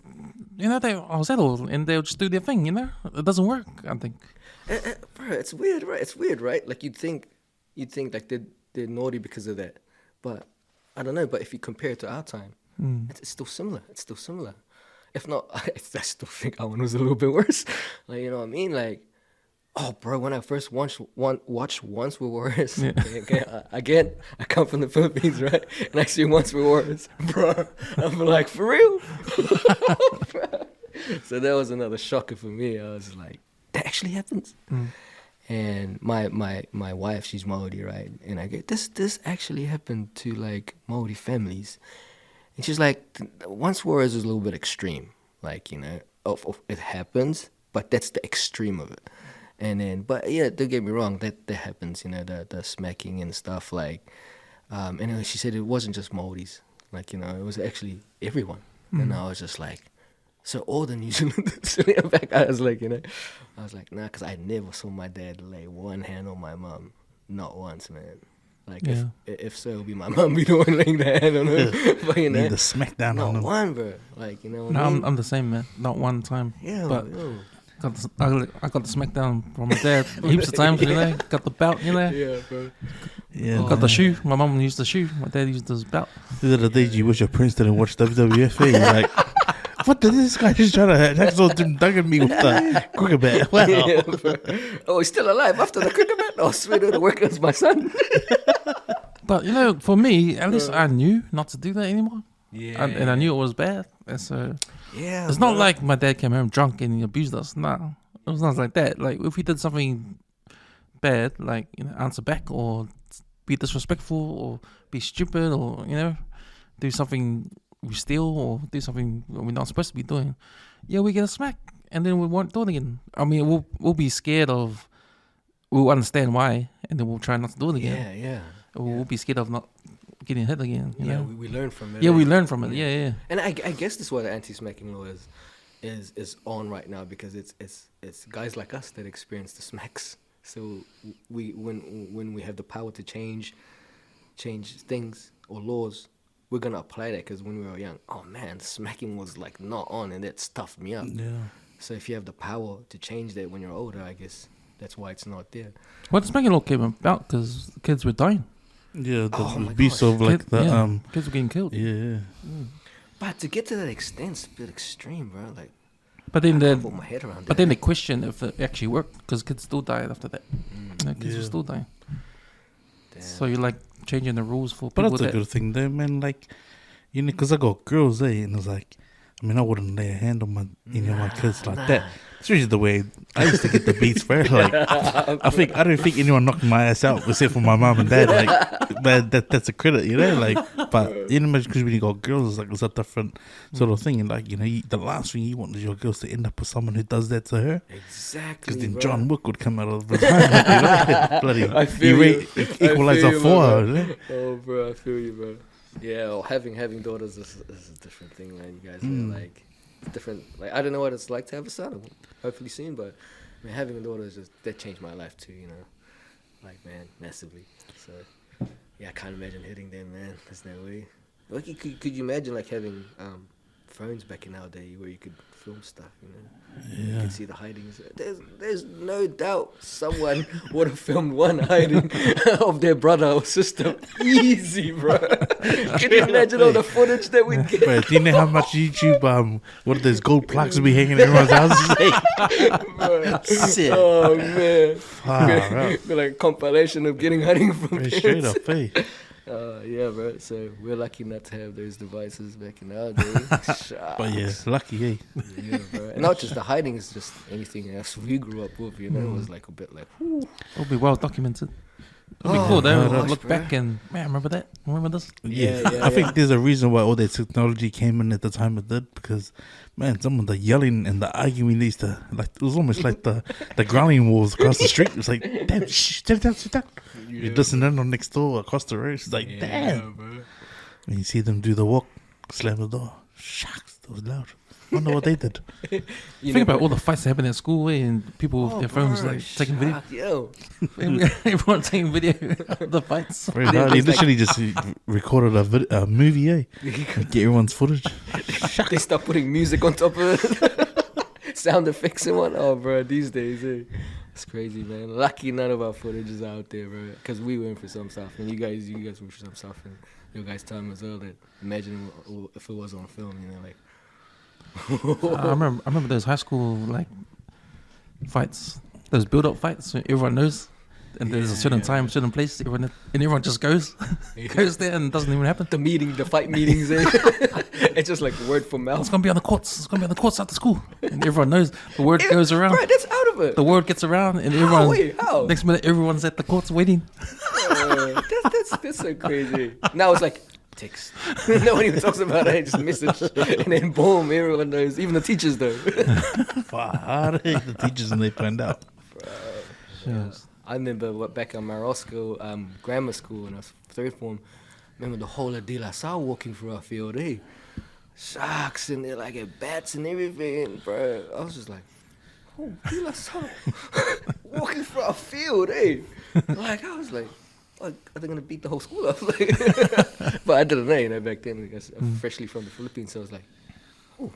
you know, is that all? And they'll just do their thing. You know, it doesn't work. I think. Bro, it's weird, right? It's weird, right? Like you'd think like they're naughty because of that, but I don't know. But if you compare it to our time, it's still similar. It's still similar. If not, I still think our one was a little bit worse. Like, you know what I mean? Like, oh, bro, when I first watched Once We're Warriors, again, I come from the Philippines, right? And I see Once We're Warriors, bro, I'm like, for real? So that was another shocker for me. I was like, that actually happens? And my wife, she's Maori, right? And I get, this actually happened to, like, Maori families. And she's like, Once Warriors is a little bit extreme. Like, you know, it happens, but that's the extreme of it. And then, but yeah, don't get me wrong, that happens, you know, the smacking and stuff. Like, anyway, she said it wasn't just Maoris. Like, you know, it was actually everyone. And I was just like, so all the New Zealanders, back, I was like, nah, because I never saw my dad lay one hand on my mom. Not once, man. Like, if so, it'll be my mom be the one laying the hand on her. But, you know, need the smackdown on not him. one, bro. Like, you know what No, I mean? I'm the same, man. Not one time. Yeah, but yo. I got the smackdown from my dad heaps of times, you know. Got the belt, you know. Yeah, bro. Yeah, Got the shoe. My mum used the shoe. My dad used his belt. The other day, you wish your prince didn't watch WWF. You're like, what did this guy just trying to hacksaw Jim Duggan me with the cricket bat? Wow. Yeah, bro. Oh, he's still alive after the cricket bat? Oh, sweet, the work as my son. But, you know, for me, at least I knew not to do that anymore. Yeah. And I knew it was bad. And so Yeah. it's not like my dad came home drunk and he abused us. No, it was not like that. Like, if we did something bad, like, you know, answer back or be disrespectful or be stupid or, you know, do something we steal or do something we're not supposed to be doing, yeah, we get a smack and then we won't do it again. I mean, we'll be scared of, we'll understand why, and then we'll try not to do it again. Yeah. We'll be scared of not getting hit again. You know? We learn from it. Yeah, we learn from it. Yeah. And I guess this is why the anti-smacking law is on right now, because it's guys like us that experience the smacks. So when we have the power to change things or laws, we're gonna apply that, because when we were young, oh man, smacking was like not on, and that stuffed me up. Yeah. So if you have the power to change that when you're older, I guess that's why it's not there. Well, the smacking law came about because kids were dying. Yeah, the Oh my abuse gosh. of like Kids were getting killed. yeah. But to get to that extent, it's a bit extreme, bro. Like, But then I they can't put my head around that. But then they question if it actually worked, because kids still died after that. Kids were Yeah. still dying. Damn. So you're like changing the rules for But people that's a good thing, though, man. Like, you know, because I got girls, and it's like, I mean, I wouldn't lay a hand on my, my kids like that. Especially the way I used to get the beats, bro. Like, I don't think anyone knocked my ass out except for my mom and dad. Like, but that's a credit, you know. Like, but you know, because when you got girls, it's a different sort of thing. And like, you know, the last thing you want is your girls to end up with someone who does that to her. Exactly. Because then bro. John Wick would come out of the time, bloody I feel you. equalizer I feel you, 4. bro. You know? Oh, bro, I feel you, bro. Yeah, well, having daughters is a different thing, man. You guys are like different. Like, I don't know what it's like to have a son. Hopefully soon, but I mean, having a daughter is just that changed my life too. You know, like, man, massively. So yeah, I can't imagine hitting them, man. There's no way. Like, could you imagine like having phones back in our day where you could film stuff? You know, you could see the hidings. There's no doubt someone would have filmed one hiding of their brother or sister. Easy, bro. Can you imagine all the footage that we'd get? Bro, do you know how much YouTube what are those gold plaques would be hanging in everyone's houses? Bro. Shit. Oh man, Far out. be like a compilation of getting hiding from Very parents. straight up, eh? Yeah, bro. So we're lucky not to have those devices back in our day. But yeah, lucky, eh? Yeah, bro. And not just the hiding, it's just anything else we grew up with. You know, it was like a bit like, whew. It'll be well documented. It'll be Oh, cool. They'll gosh, look bro. back and man, remember that? Remember this? Yeah, I think there's a reason why all that technology came in at the time it did, because man, some of the yelling and the arguing used to, like, it was almost like the growling wars across the street. It was like, damn, shh, sit down. You're listening on next door across the road. It's like, damn. bro. And you see them do the walk, slam the door. Shucks, that was loud. Wonder what they did. Think about all the fights that happen at school, and people with their phones like taking video. Yo, Everyone taking video of the fights. Very hard. He literally just recorded a movie, eh? Get everyone's footage. they start putting music on top of it, sound effects and what. Oh, bro, these days, eh? It's crazy, man. Lucky none of our footage is out there, bro. Because we went for some stuff, and you guys went for some stuff, and your guys' time as well. That imagine if it was on film, you know, like. I remember those high school like fights, those build-up fights. So everyone knows, and there's a certain time, certain place. Everyone just goes there, and it doesn't even happen. The fight meetings, eh? It's just like word for It's mouth. gonna be on the courts. It's gonna be on the courts after school, and everyone knows. The word goes around. Bro, that's out of it. The word gets around, and How? everyone. Wait, how? Next minute, everyone's at the courts waiting. That's so crazy. Now it's like text. No one even talks about it. Just message, and then boom, everyone knows. Even the teachers know. Fuck, the teachers and they planned out. I remember back in Marosco grammar school when I was third form. Remember the whole of De La Salle walking through our field, eh? Sharks and they're like at bats and everything, bro. I was just like, oh, De La Salle walking through our field, eh? Like I was like, are they gonna beat the whole school up? Like, but I didn't know, you know, back then because I'm freshly from the Philippines, so I was like, oh,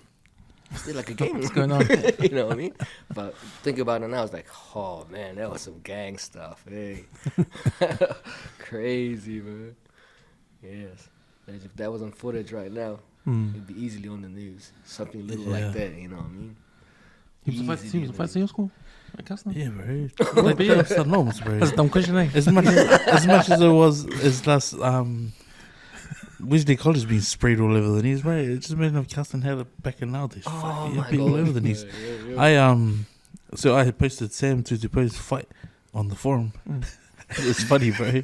it's still like a game. What's going on? You know what I mean? But think about it now, I was like, oh man, that was some gang stuff, hey. Crazy, man. Yes. If that was on footage right now, it'd be easily on the news. Something little like that, you know what I mean? He was a fight to your school? I guess not. Yeah, bro. Like, that's the norms, bro. That's a dumb question, eh? As much as it was, as last Waitakere College being sprayed all over the news, bro. It just imagine if Caston had it back in nowadays. Oh It'd my be all God. over the news. Yeah. So I had posted Sam to post fight on the forum. It's funny, bro,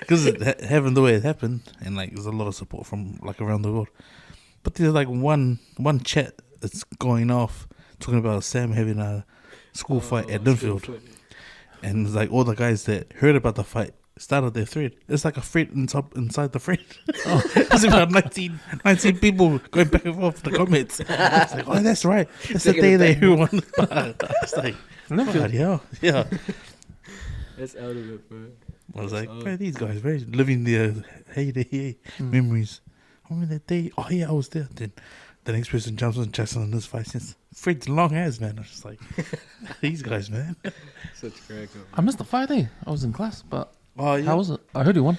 because having the way it happened, and like there's a lot of support from like around the world. But there's like one chat that's going off talking about Sam having a school fight at Dunfield, and it's like all the guys that heard about the fight started their thread. It's like a thread inside the thread. It's about 19 people going back and forth in the comments. It's like, oh, that's right. That's the day they won. It's like, hell, yeah. That's out of it, bro. I was like, bro, these guys, bro, living their heyday memories. I remember that day. Oh yeah, I was there. Then the next person jumps on Jackson in this fight. Since Fred's long ass, man. I was just like, these guys, man. Such crack. I missed the fight, eh? I was in class, but Oh yeah. how was it? I heard he won.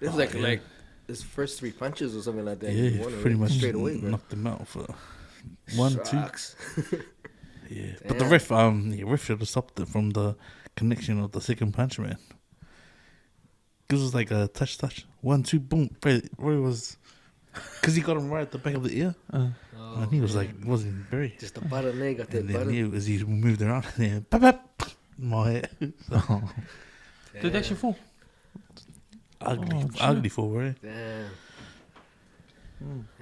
It was like his first 3 punches or something like that. Yeah, He won it, pretty right? much straight away, bro. knocked them out for 1, 2. Shucks. Yeah, but the ref should have stopped it from the connection of the second punch, man. Because it was like a touch, 1, 2, boom. Bro, it was because he got him right at the back of the ear, Oh, and he was man. like, wasn't very. Just the button there, got that And then button. as he moved around, yeah, pop, pop, my head. Did they actually fall? ugly, Oh, shit. ugly for right? Damn.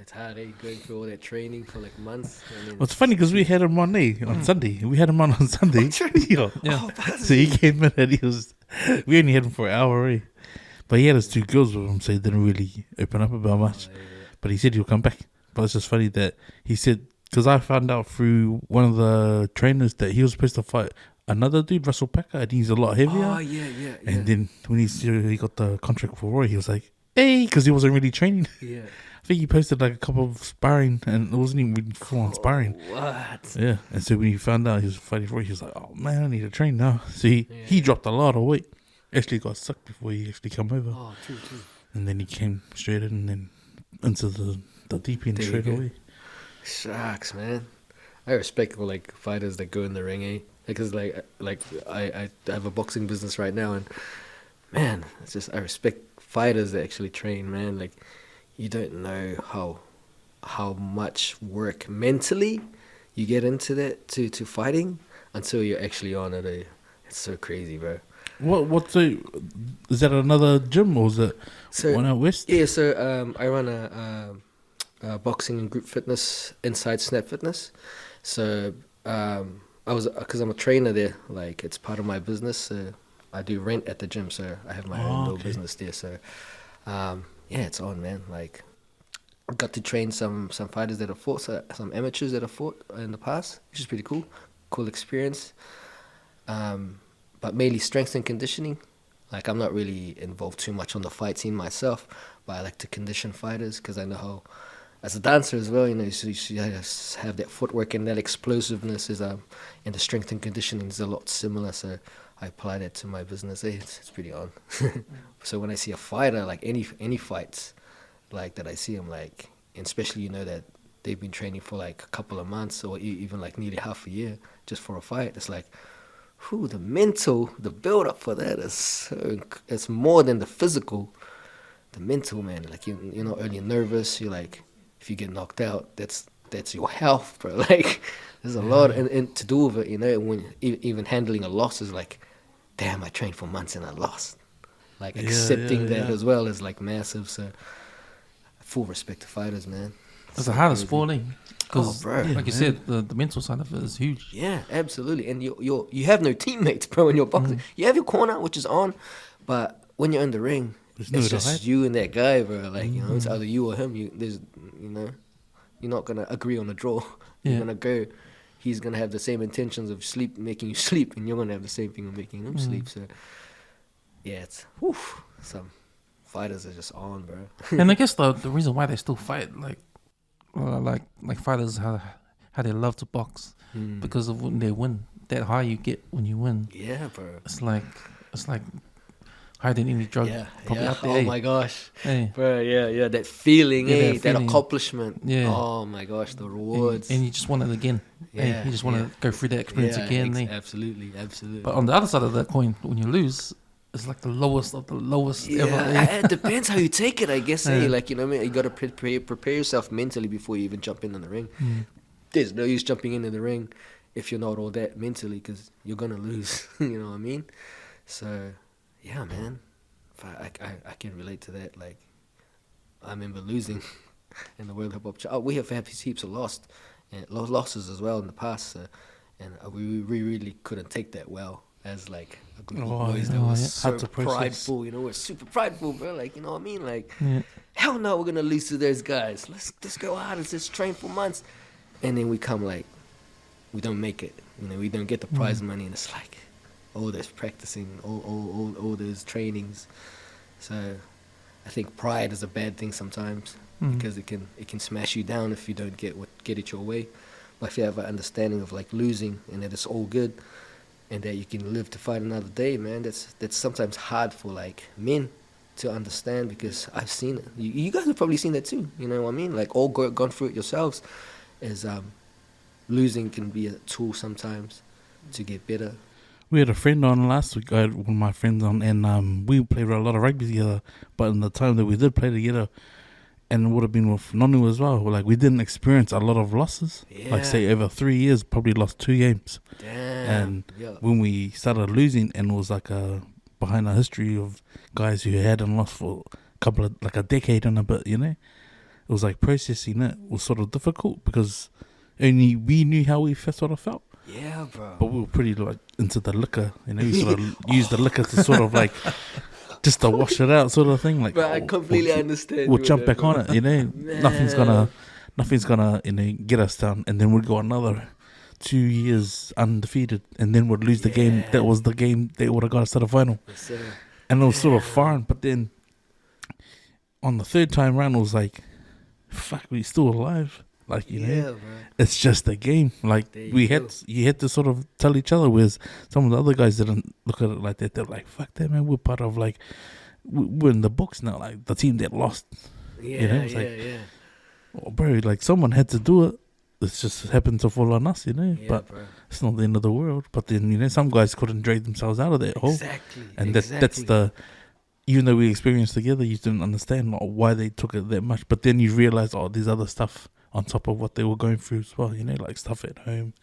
It's hard, eh? Going through all that training for like months. I mean, Well, it's funny because we had him on on Sunday. We had him on Sunday. Yeah. Yeah. So he came in and he was. We only had him for an hour, eh? But he had his 2 girls with him, so he didn't really open up about much. But he said he'll come back. But it's just funny that he said, because I found out through one of the trainers that he was supposed to fight another dude, Russell Packer, and he's a lot heavier. Oh, yeah. And then when he got the contract for Roy, he was like, hey, because he wasn't really training. Yeah. I think he posted like a couple of sparring, and it wasn't even really full on sparring. What? Yeah, and so when he found out he was fighting Roy, he was like, oh man, I need to train now. So he dropped a lot of weight. Actually got sucked before he actually come over. Oh, true. And then he came straight in and then into the deep end There you straight go. away. Shucks, man. I respect like fighters that go in the ring, eh? Because like I have a boxing business right now, and man, it's just I respect fighters that actually train, man. Like you don't know how much work mentally you get into that to fighting until you're actually on it. Eh? It's so crazy, bro. What's the? Is that another gym or is it So one out west? yeah, so I run a boxing and group fitness inside Snap Fitness. So because I'm a trainer there, like it's part of my business. So I do rent at the gym, so I have my own little business there. So yeah, it's on, man. Like I got to train some fighters that have fought, some amateurs that have fought in the past, which is pretty cool experience. But mainly strength and conditioning. Like I'm not really involved too much on the fight scene myself, but I like to condition fighters because I know how, as a dancer as well, you know, you have that footwork and that explosiveness is and the strength and conditioning is a lot similar. So I apply that to my business. Hey, it's pretty on. So when I see a fighter, like any fights, like that I see them like, and especially you know that they've been training for like a couple of months or even like nearly half a year just for a fight. It's like, the mental, the build up for that is it's more than the physical. The mental, man, like you're not only nervous. You're like, if you get knocked out, that's your health, bro. Like there's a lot and to do with it, you know. When even handling a loss is like, damn, I trained for months and I lost. Like accepting that as well is like massive. So full respect to fighters, man. It's the hardest sport, eh? Because, bro. like you said, the mental side of it is huge. Yeah, absolutely. And you have no teammates, bro, in your boxing. You have your corner, which is on, but when you're in the ring, There's it's no just hide. you and that guy, bro. Like, you know, it's either you or him. You're not going to agree on a draw. You're Yeah. going to go. He's going to have the same intentions of making you sleep, and you're going to have the same thing of making him sleep. So, yeah, it's, some fighters are just on, bro. And I guess the reason why they still fight, like fighters, how they love to box because of when they win, that high you get when you win. Yeah, bro. It's like higher than any drug probably out there. Oh eh? my gosh, Eh. bro. Yeah. That feeling, Yeah, that feeling. accomplishment. Yeah. Oh my gosh, the rewards. And you just want it again. Yeah, You just want to go through that experience again. Eh? Absolutely. But on the other side of that coin, when you lose, it's like the lowest of the lowest ever. Eh? It depends how you take it, I guess. Yeah. Like, you know what I mean? You got to prepare yourself mentally before you even jump in the ring. There's no use jumping into the ring if you're not all that mentally because you're going to lose. You know what I mean? So, yeah, man. I can relate to that. Like, I remember losing in the World HipHop. We have had heaps of losses as well in the past. And we really couldn't take that well. As like a group of boys that was so Hard to process. prideful, you know, we're super prideful, bro. Like, you know what I mean? Like, Yeah. hell no, we're gonna lose to those guys. Let's go out and just train for months, and then we come like, we don't make it. You know, we don't get the prize money, and it's like, all this practicing, all those trainings. So, I think pride is a bad thing sometimes because it can smash you down if you don't get it your way. But if you have an understanding of like losing and that it's all good. And that you can live to fight another day, man. That's sometimes hard for like men to understand because I've seen it. You guys have probably seen that too. You know what I mean? Like all gone through it yourselves. Is losing can be a tool sometimes to get better. We had a friend on last week. I had one of my friends on, and we played a lot of rugby together. But in the time that we did play together, and it would have been with Nonu as well. Like we didn't experience a lot of losses. Like say over 3 years, probably lost 2 games. Damn. And when we started losing, and it was like a behind a history of guys who hadn't lost for a decade and a bit, you know, it was like processing it was sort of difficult because only we knew how we sort of felt. Yeah, bro. But we were pretty like into the liquor, you know. We sort of used the liquor to sort of like just to wash it out, sort of thing. Like, But I completely understand. We'll jump back on it, you know. Man. Nothing's gonna, you know, get us down, and then we'd go another 2 years undefeated, and then we'd lose the game. That was the game that would have got us to the final, and it was sort of fun. But then on the third time round, it was like, fuck, we still alive. Like, you know, bro. it's just a game. Like you had to sort of tell each other, whereas some of the other guys didn't look at it like that. They're like, fuck that, man, we're part of like, we're in the books now, like the team that lost. You know, it's like, oh, bro, like someone had to do it. It's just happened to fall on us, you know. But bro. it's not the end of the world. But then, you know, some guys couldn't drag themselves out of that hole. And that's the, even though we experienced together, you didn't understand why they took it that much. But then you realize, oh, there's other stuff on top of what they were going through as well, you know, like stuff at home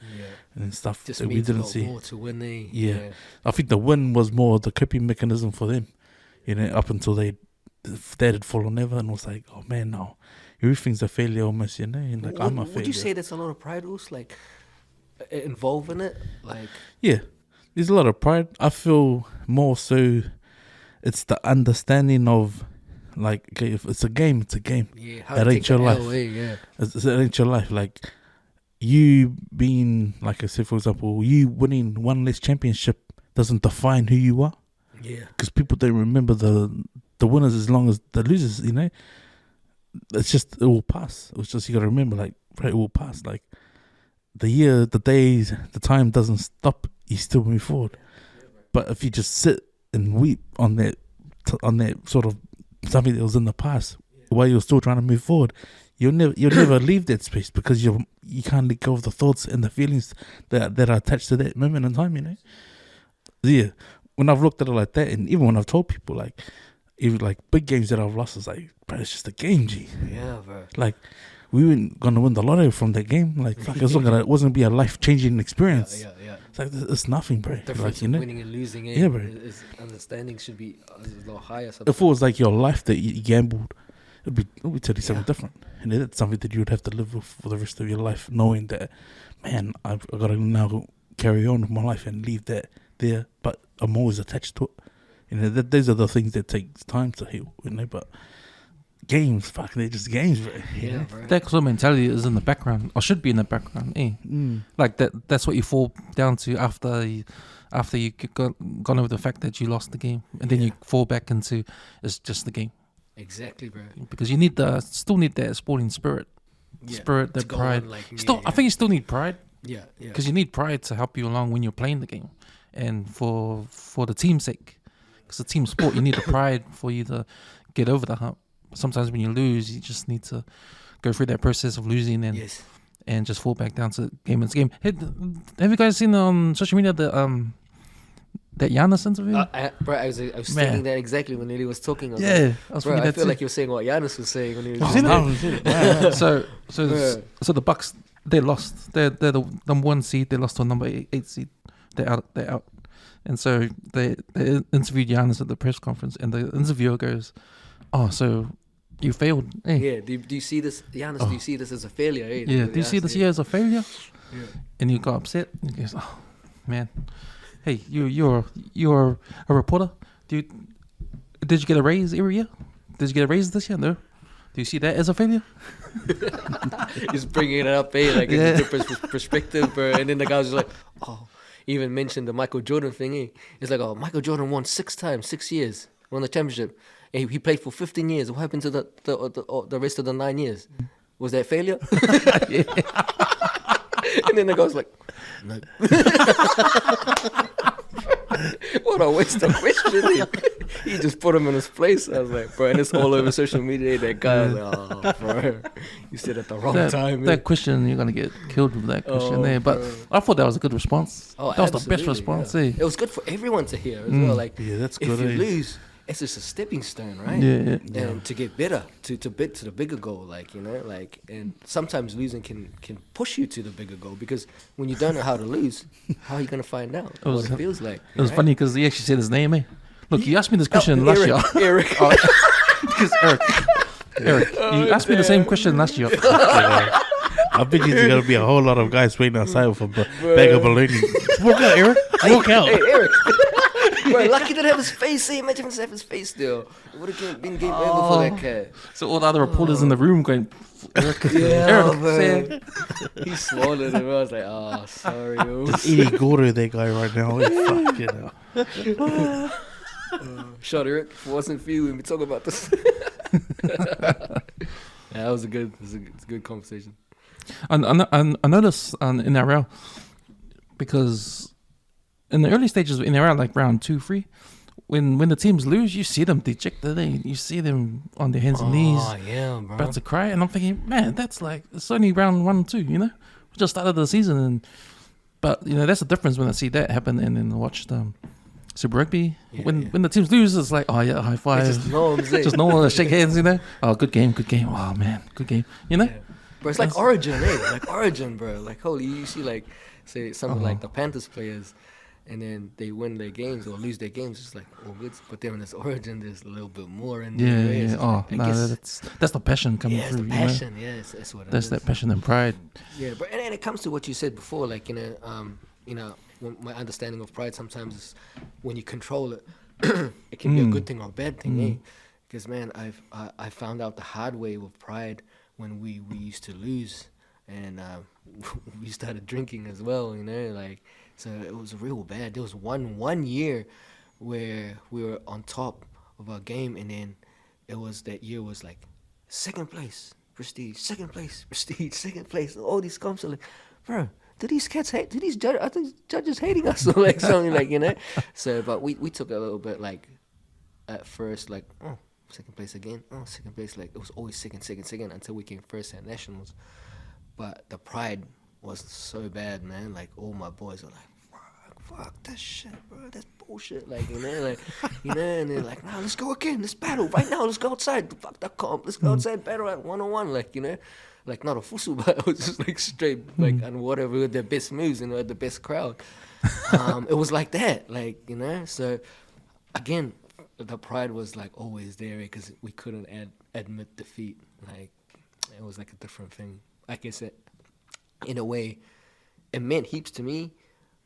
and stuff just that we didn't see. More to win, I think the win was more the coping mechanism for them, you know, up until they had fallen over and was like, oh man, no, everything's a failure almost, you know, and like I'm a failure. Would you say there's a lot of pride, like involved in it? Like, yeah, there's a lot of pride. I feel more so it's the understanding of, like, okay, if it's a game, it's a game. Yeah, it ain't your life. It ain't your life. Like, you being, like I said, for example, you winning one less championship doesn't define who you are. Yeah. Because people don't remember the winners as long as the losers, you know. It's just, it will pass. It's just, you got to remember, like, right, it will pass. Like, the year, the days, the time doesn't stop. You still move forward. But if you just sit and weep on that sort of something that was in the past while you're still trying to move forward, you'll never leave that space because you can't let go of the thoughts and the feelings that are attached to that moment in time, you know. Yeah, when I've looked at it like that, and even when I've told people, like, even like big games that I've lost, it's like, bro, it's just a game, G. Yeah, bro. Like, we weren't gonna win the lotto from that game. Like, fuck, it wasn't gonna be a life changing experience. Yeah. It's like, it's nothing, bro. The difference like, you know? winning and losing, yeah, bro. Is understanding should be a lot higher. If it was like your life that you gambled, it'd be totally something different. And that's something that you would have to live with for the rest of your life, knowing that, man, I've got to now carry on with my life and leave that there. But I'm always attached to it. You know, those are the things that takes time to heal, you know. But games, fuck, they're just games, bro. Yeah, bro. That sort of mentality is in the background, or should be in the background, eh? Like that's what you fall down to after you gone over the fact that you lost the game, and then you fall back into it's just the game. Exactly, bro. Because you still need that sporting spirit, that pride. I think you still need pride. Yeah. Because you need pride to help you along when you're playing the game, and for the team's sake. Because the team sport, you need the pride for you to get over the hump. Sometimes when you lose, you just need to go through that process of losing and just fall back down to game. It's game. Hey, have you guys seen on social media that Giannis interview? Bro, I was thinking that exactly when Lily was talking. I feel like you were saying what Giannis was saying when he was. So the Bucks, they lost. They're the number 1 seed. They lost to a number 8 seed. They're out. And so they interviewed Giannis at the press conference, and the interviewer goes, "Oh, so you failed?" Eh? Yeah. Do you see this, Giannis? Do you see this as a failure? Eh? Yeah. Do you see this year as a failure? Yeah. And you got upset. And he goes, "Oh, man, hey, you're a reporter. Did you get a raise every year? Did you get a raise this year? No. Do you see that as a failure?" He's bringing it up, like in a different perspective, bro. And then the guy was like, "Oh." Even mentioned the Michael Jordan thing. It's like, oh, Michael Jordan won 6 times, 6 years, won the championship. And he played for 15 years. What happened to the rest of the 9 years? Was that failure? And then the guy's like, no. What a waste of question. He just put him in his place. I was like, bro, and it's all over social media. That guy was like, oh, bro, you said at the wrong time. That question, you're going to get killed with that question there. But bro. I thought that was a good response. Oh, that was the best response. Yeah. It was good for everyone to hear as well. Like, that's good. If you lose, it's just a stepping stone, right? Yeah. And to get better, to the bigger goal, like, you know, like, and sometimes losing can push you to the bigger goal, because when you don't know how to lose, how are you gonna find out what it feels like? It was right? funny because he actually said his name. Look, you asked me this question last year. Eric. Because Eric, you asked me the same question last year. I bet you there's gonna be a whole lot of guys waiting outside with a bag of balloons. Walk out, Eric. Walk out. Hey, Eric. Bro, lucky didn't have his face. Hey, imagine if he have his face still. It would have been game over for that cat. So all the other reporters in the room going, Eric, Yeah, Eric, bro. He swallowed him. I was like, oh, sorry. Just eating Gordo, that guy right now. Fuck, you know. Shut Eric. If it wasn't for you, we'd be talking about this. Yeah, that was a good conversation. I noticed in NRL, because in the early stages of NRL, like round 2, 3, when the teams lose, you see them dejected. You see them on their hands and knees, Oh, yeah, bro. about to cry. And I'm thinking, man, that's like, it's only round 1 and 2, you know? We just started the season. But, you know, that's the difference when I see that happen and then watch Super Rugby. Yeah, When the teams lose, it's like, oh, yeah, high five. It's just norms, Just normal, shake hands, you know? Oh, good game. Oh, man, good game. You know? Yeah. Bro, it's like Origin, Like Origin, bro. Like, holy, you see, like, say, something like the Panthers players, and then they win their games or lose their games, it's like, all good. But then when it's Origin, there's a little bit more in there. Yeah, yeah. Oh, I no, guess, that's the passion coming yeah, it's through. the passion. Yeah, that's what it That's is. that passion and pride. Yeah, but and it comes to what you said before, like, you know, my understanding of pride sometimes is when you control it, it can be a good thing or a bad thing, eh? Because, man, I found out the hard way with pride when we used to lose, and we started drinking as well, you know, like, so it was real bad. There was one year where we were on top of our game, and then that year was like second place, prestige, second place, prestige, second place. All these comps are like, bro, do these cats hate? Do these judges? Are these judges hating us or like something, like, you know? So, but we took it a little bit, like, at first, like, oh, second place again. Oh, second place. Like, it was always second until we came first at nationals. But the pride was so bad, man. Like, all my boys were like, fuck that shit, bro. That's bullshit. Like, you know, like, you know, and they're like, nah, let's go again. Let's battle right now. Let's go outside. Fuck that comp. Let's go outside, battle at 1-on-1. Like, you know, like, not a fusu, but it was just like straight, like, and whatever, their best moves, you know, the best crowd. It was like that, like, you know. So again, the pride was like always there because we couldn't admit defeat. Like, it was like a different thing. Like I said, in a way, it meant heaps to me,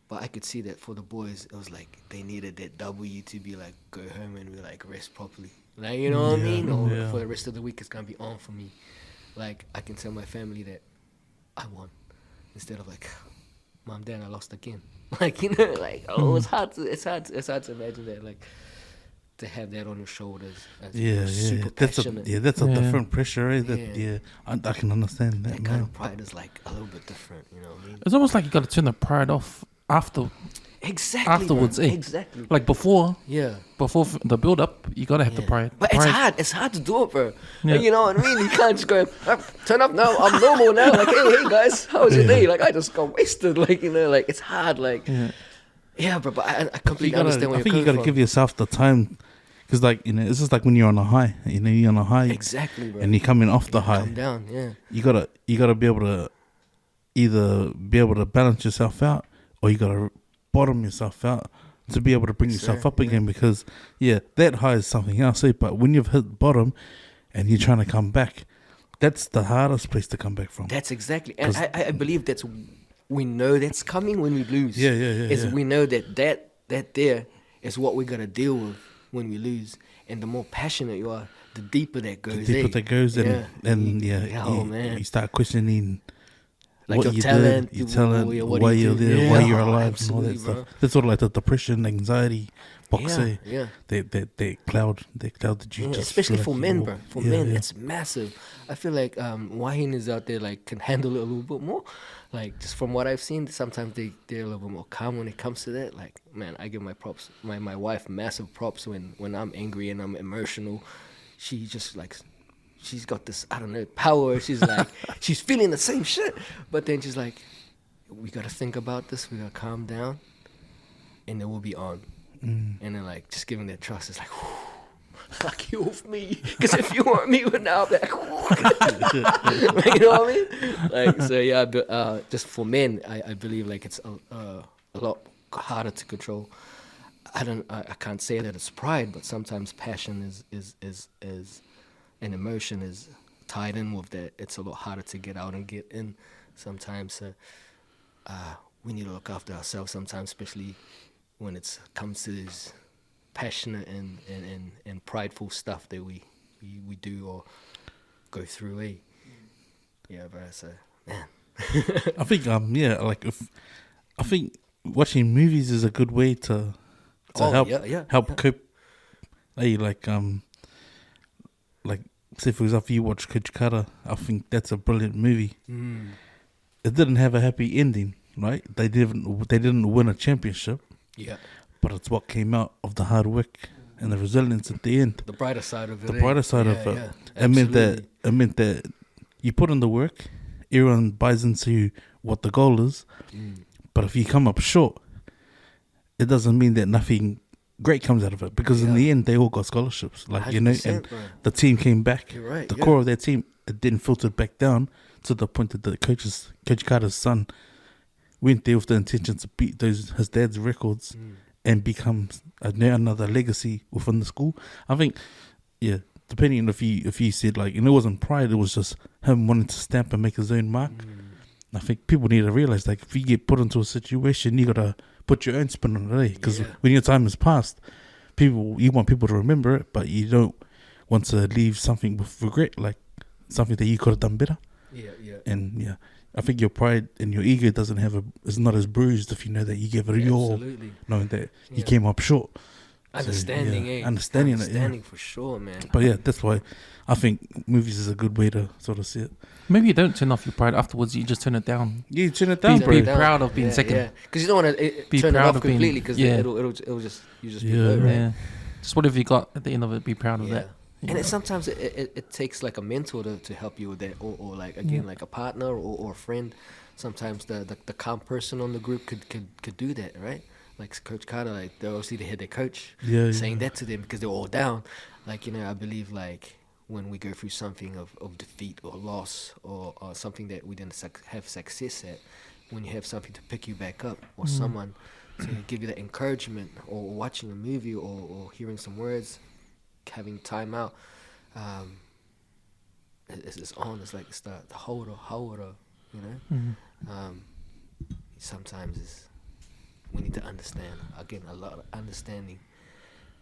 but I could see that for the boys, it was like they needed that W to be like, go home and be like, rest properly. Like, you know what I mean? Or for the rest of the week, it's going to be on for me. Like, I can tell my family that I won instead of like, Mom, Dad, I lost again. Like, you know, like, oh, it's hard to imagine that, like, to have that on your shoulders. Super passionate. That's a different pressure. Eh? I can understand that. That kind of pride is like a little bit different. You know what I mean? It's almost like you got to turn the pride off afterwards. Exactly. Exactly. Like before the build up, you gotta have the pride. But the it's pride. hard. It's hard to do it, bro. Yeah. Like, you know what I mean? You can't just go, turn up now. I'm normal now. Like, hey guys, how was your day? Like, I just got wasted. Like, you know, like, it's hard. Like, yeah, bro. But I completely understand where you're coming from. I think you gotta give yourself the time. Because, like, you know, it's just like when you're on a high. You know, you're on a high. Exactly, bro. And you're coming off the high. Come down, yeah. You gotta be able to either be able to balance yourself out, or you gotta bottom yourself out to be able to bring yourself up again. Because, that high is something else. But when you've hit bottom and you're trying to come back, that's the hardest place to come back from. That's exactly. And I believe we know that's coming when we lose. Yeah. We know that there is what we gotta deal with when we lose, and the more passionate you are, the deeper that goes. You start questioning like what your you talent, did, why you're there, why you're alive, and all that stuff. That's sort of like the depression, anxiety, boxer. They cloud the juice. Especially for men, bro. For men, it's massive. I feel like Wahinas out there like can handle it a little bit more. Like, just from what I've seen, sometimes they're a little bit more calm when it comes to that. Like, man, I give my props, my wife massive props when I'm angry and I'm emotional. She just like, she's got this, I don't know, power. She's like, she's feeling the same shit. But then she's like, we got to think about this. We got to calm down. And then we'll be on. And then, like, just giving that trust. It's like, whew, Fuck you off me. Because if you want me now, I'll be like, like, you know what I mean? Like, so yeah, but, just for men, I believe like it's a lot harder to control. I can't say that it's pride, but sometimes passion is and emotion is tied in with that. It's a lot harder to get out and get in sometimes. So we need to look after ourselves sometimes, especially when it comes to this passionate and prideful stuff that we do or go through. Yeah, bro. So man, I think like I think watching movies is a good way to help cope. Hey, like say for example, you watch Coach Carter. I think that's a brilliant movie. It didn't have a happy ending, right? They didn't win a championship. Yeah. But it's what came out of the hard work and the resilience at the end. The brighter side of it. The brighter side of it. Yeah, It meant that you put in the work, everyone buys into what the goal is. But if you come up short, it doesn't mean that nothing great comes out of it. Because in the end, they all got scholarships. Like, you know, and the team came back. You're right. The core of their team, it didn't filter back down to the point that the Coach Carter's son went there with the intention to beat his dad's records and become another legacy within the school. I think, yeah, depending on if you said like, and it wasn't pride, it was just him wanting to stamp and make his own mark. I think people need to realize, like, if you get put into a situation, you gotta put your own spin on it, because when your time has passed, you want people to remember it, but you don't want to leave something with regret, like something that you could have done better. And yeah, I think your pride and your ego is not as bruised if you know that you gave it your all, knowing that you came up short. Understanding, Understanding for sure, man. But yeah, that's why I think movies is a good way to sort of see it. Maybe you don't turn off your pride afterwards. You just turn it down. You turn it down, Be proud of being second. Yeah, because you don't want to turn it off completely, because it'll just be low, right? Yeah. Just whatever you got at the end of it, be proud of that. And sometimes it takes like a mentor to help you with that, or like again like a partner or a friend. Sometimes the calm person on the group could do that, right? Like Coach Carter, like they obviously they had their coach saying that to them because they're all down. Like, you know, I believe like when we go through something of defeat or loss or something that we didn't have success at, when you have something to pick you back up or someone to give you that encouragement, or watching a movie or hearing some words, having time out, it's on. It's like it's the holder, you know. Sometimes we need to understand. Again, a lot of understanding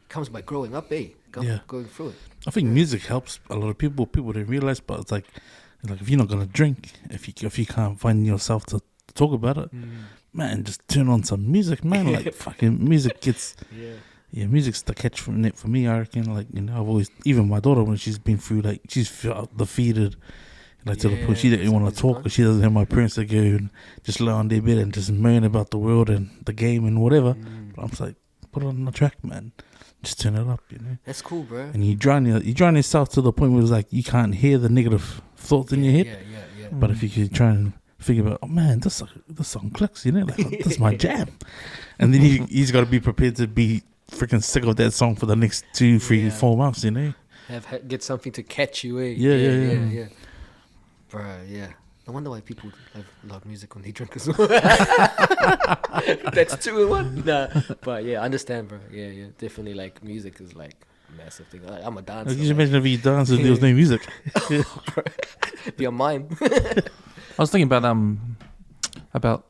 comes by growing up, going through it. I think music helps a lot of people. People don't realize, but it's like if you're not gonna drink, if you can't find yourself to talk about it, man, just turn on some music, man. Like fucking music gets. Yeah, music's the catch from it for me, I reckon. Like, you know, I've always, even my daughter, when she's been through, like, she's felt defeated, like, to the point she didn't want to talk, because she doesn't have my parents to go and just lay on their bed and just moan about the world and the game and whatever. But I'm just like, put it on the track, man. Just turn it up, you know. That's cool, bro. And you drown yourself to the point where it's like you can't hear the negative thoughts in your head. But if you could try and figure out, oh man, this song clicks, you know, like, this is my jam. And then he's got to be prepared to be freaking sick of that song for the next 2, 3, 4 months, you know. Get something to catch you, eh? Yeah. Bro, yeah. No wonder why people love music when they drink as well. That's 2 in 1. Nah, but yeah, I understand, bro. Yeah. Definitely, like, music is like a massive thing. I'm a dancer. Can you imagine if you dance and there was no music? Bro, be a mime. I was thinking about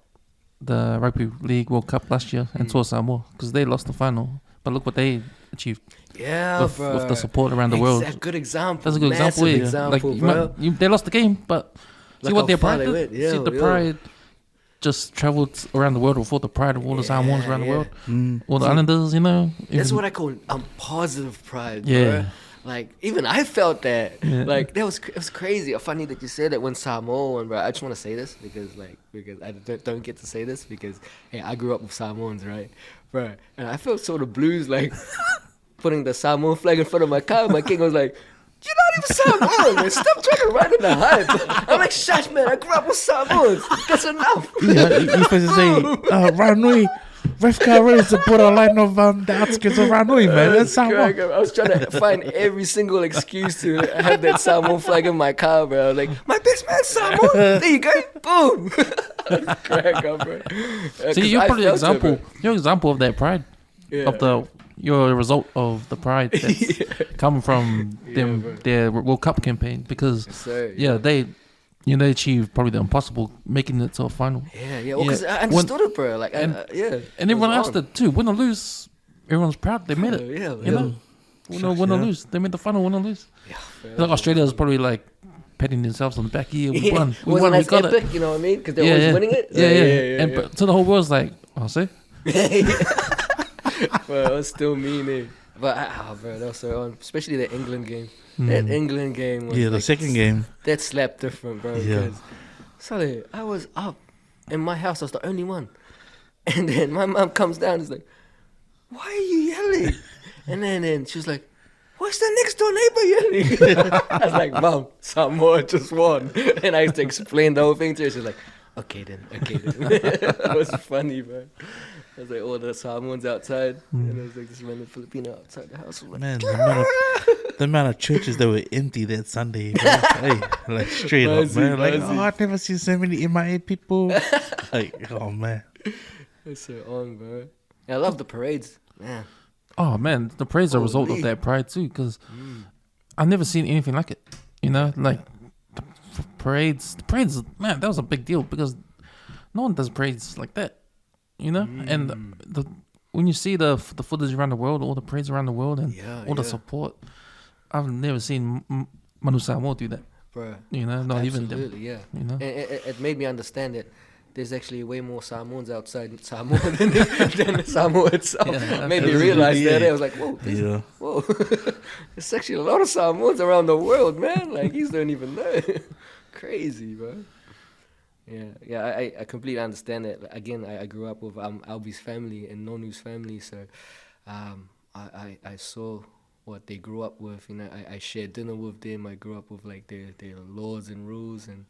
the Rugby League World Cup last year and Tour Samoa, because they lost the final. But look what they achieved. Yeah, with the support around the world. That's a good example. That's a good example. Like, bro. They lost the game, but see what their pride did? Yeah, see the pride just travelled around the world with all the pride of all the Samoans around the world. All the Islanders, you know. That's what I call positive pride, bro. Like, even I felt that. Like, it was crazy. Funny that you said that when Samoan, bro. I just want to say this because I don't get to say this because, hey, I grew up with Samoans, right? Bro, and I felt sort of blues, like, putting the Samoan flag in front of my car. My king was like, you're not even Samoan, man. Stop trying to run in the hype. I'm like, shush, man. I grew up with Samoans. That's enough. You're supposed to say, Ranui, Ref car raised the borderline of the outskirts of Ranui, man. That's Samoa. I was trying to find every single excuse to have that Samoan flag in my car, bro. Like, my best man Samoan. There you go. Boom. Crack up, bro. See, you're probably example. You're example of that pride. Yeah. Of the your result of the pride that's come from them bro. their World Cup campaign because they they achieved probably the impossible, making it to a final. Yeah. Well, because I understood it, bro. Like, and everyone else did too. Win or lose, everyone's proud. They made it. You know, win or lose, they made the final. Win or lose. Yeah. Like Australia is probably like patting themselves on the back. Yeah, we won. We Wasn't won. We as got epic, it. you know what I mean? Because they're always winning it. Yeah. And to the whole world's like, oh, see. Bro, it was still mean, eh? But bro, that was so on. Especially the England game. That England game was the second game. That slapped different, bro. Yeah. Sorry, I was up in my house. I was the only one, and then my mom comes down. And is like, "Why are you yelling?" And then she was like, "What's the next door neighbor yelling?" I was like, "Mom, Samoa just won," and I used to explain the whole thing to her. She was like, "Okay then." It was funny, bro. I was like, all the Samoans outside, and I was like, this random Filipino outside the house. Like, Man, the amount of churches that were empty that Sunday, bro. Hey, like straight up, man. Like, I've never seen so many MIA people. Like, oh man, it's so on, bro. And I love the parades, man. Oh man, the parades are a result of that pride too, because I've never seen anything like it. You know, like the parades, man, that was a big deal because no one does parades like that. You know, and when you see the footage around the world, all the parades around the world, and all the support, I've never seen Manu Samoa do that, bro. You know, not even them. Yeah. You know, it made me understand that there's actually way more Samoans outside Samoa than Samoa itself. Yeah, made me realize that. I was like, whoa, whoa. There's actually a lot of Samoans around the world, man. Like, you don't even know. Crazy, bro. Yeah, I completely understand that. Again, I grew up with Albi's family and Nonu's family, so I saw what they grew up with. You know, I shared dinner with them. I grew up with like their laws and rules, and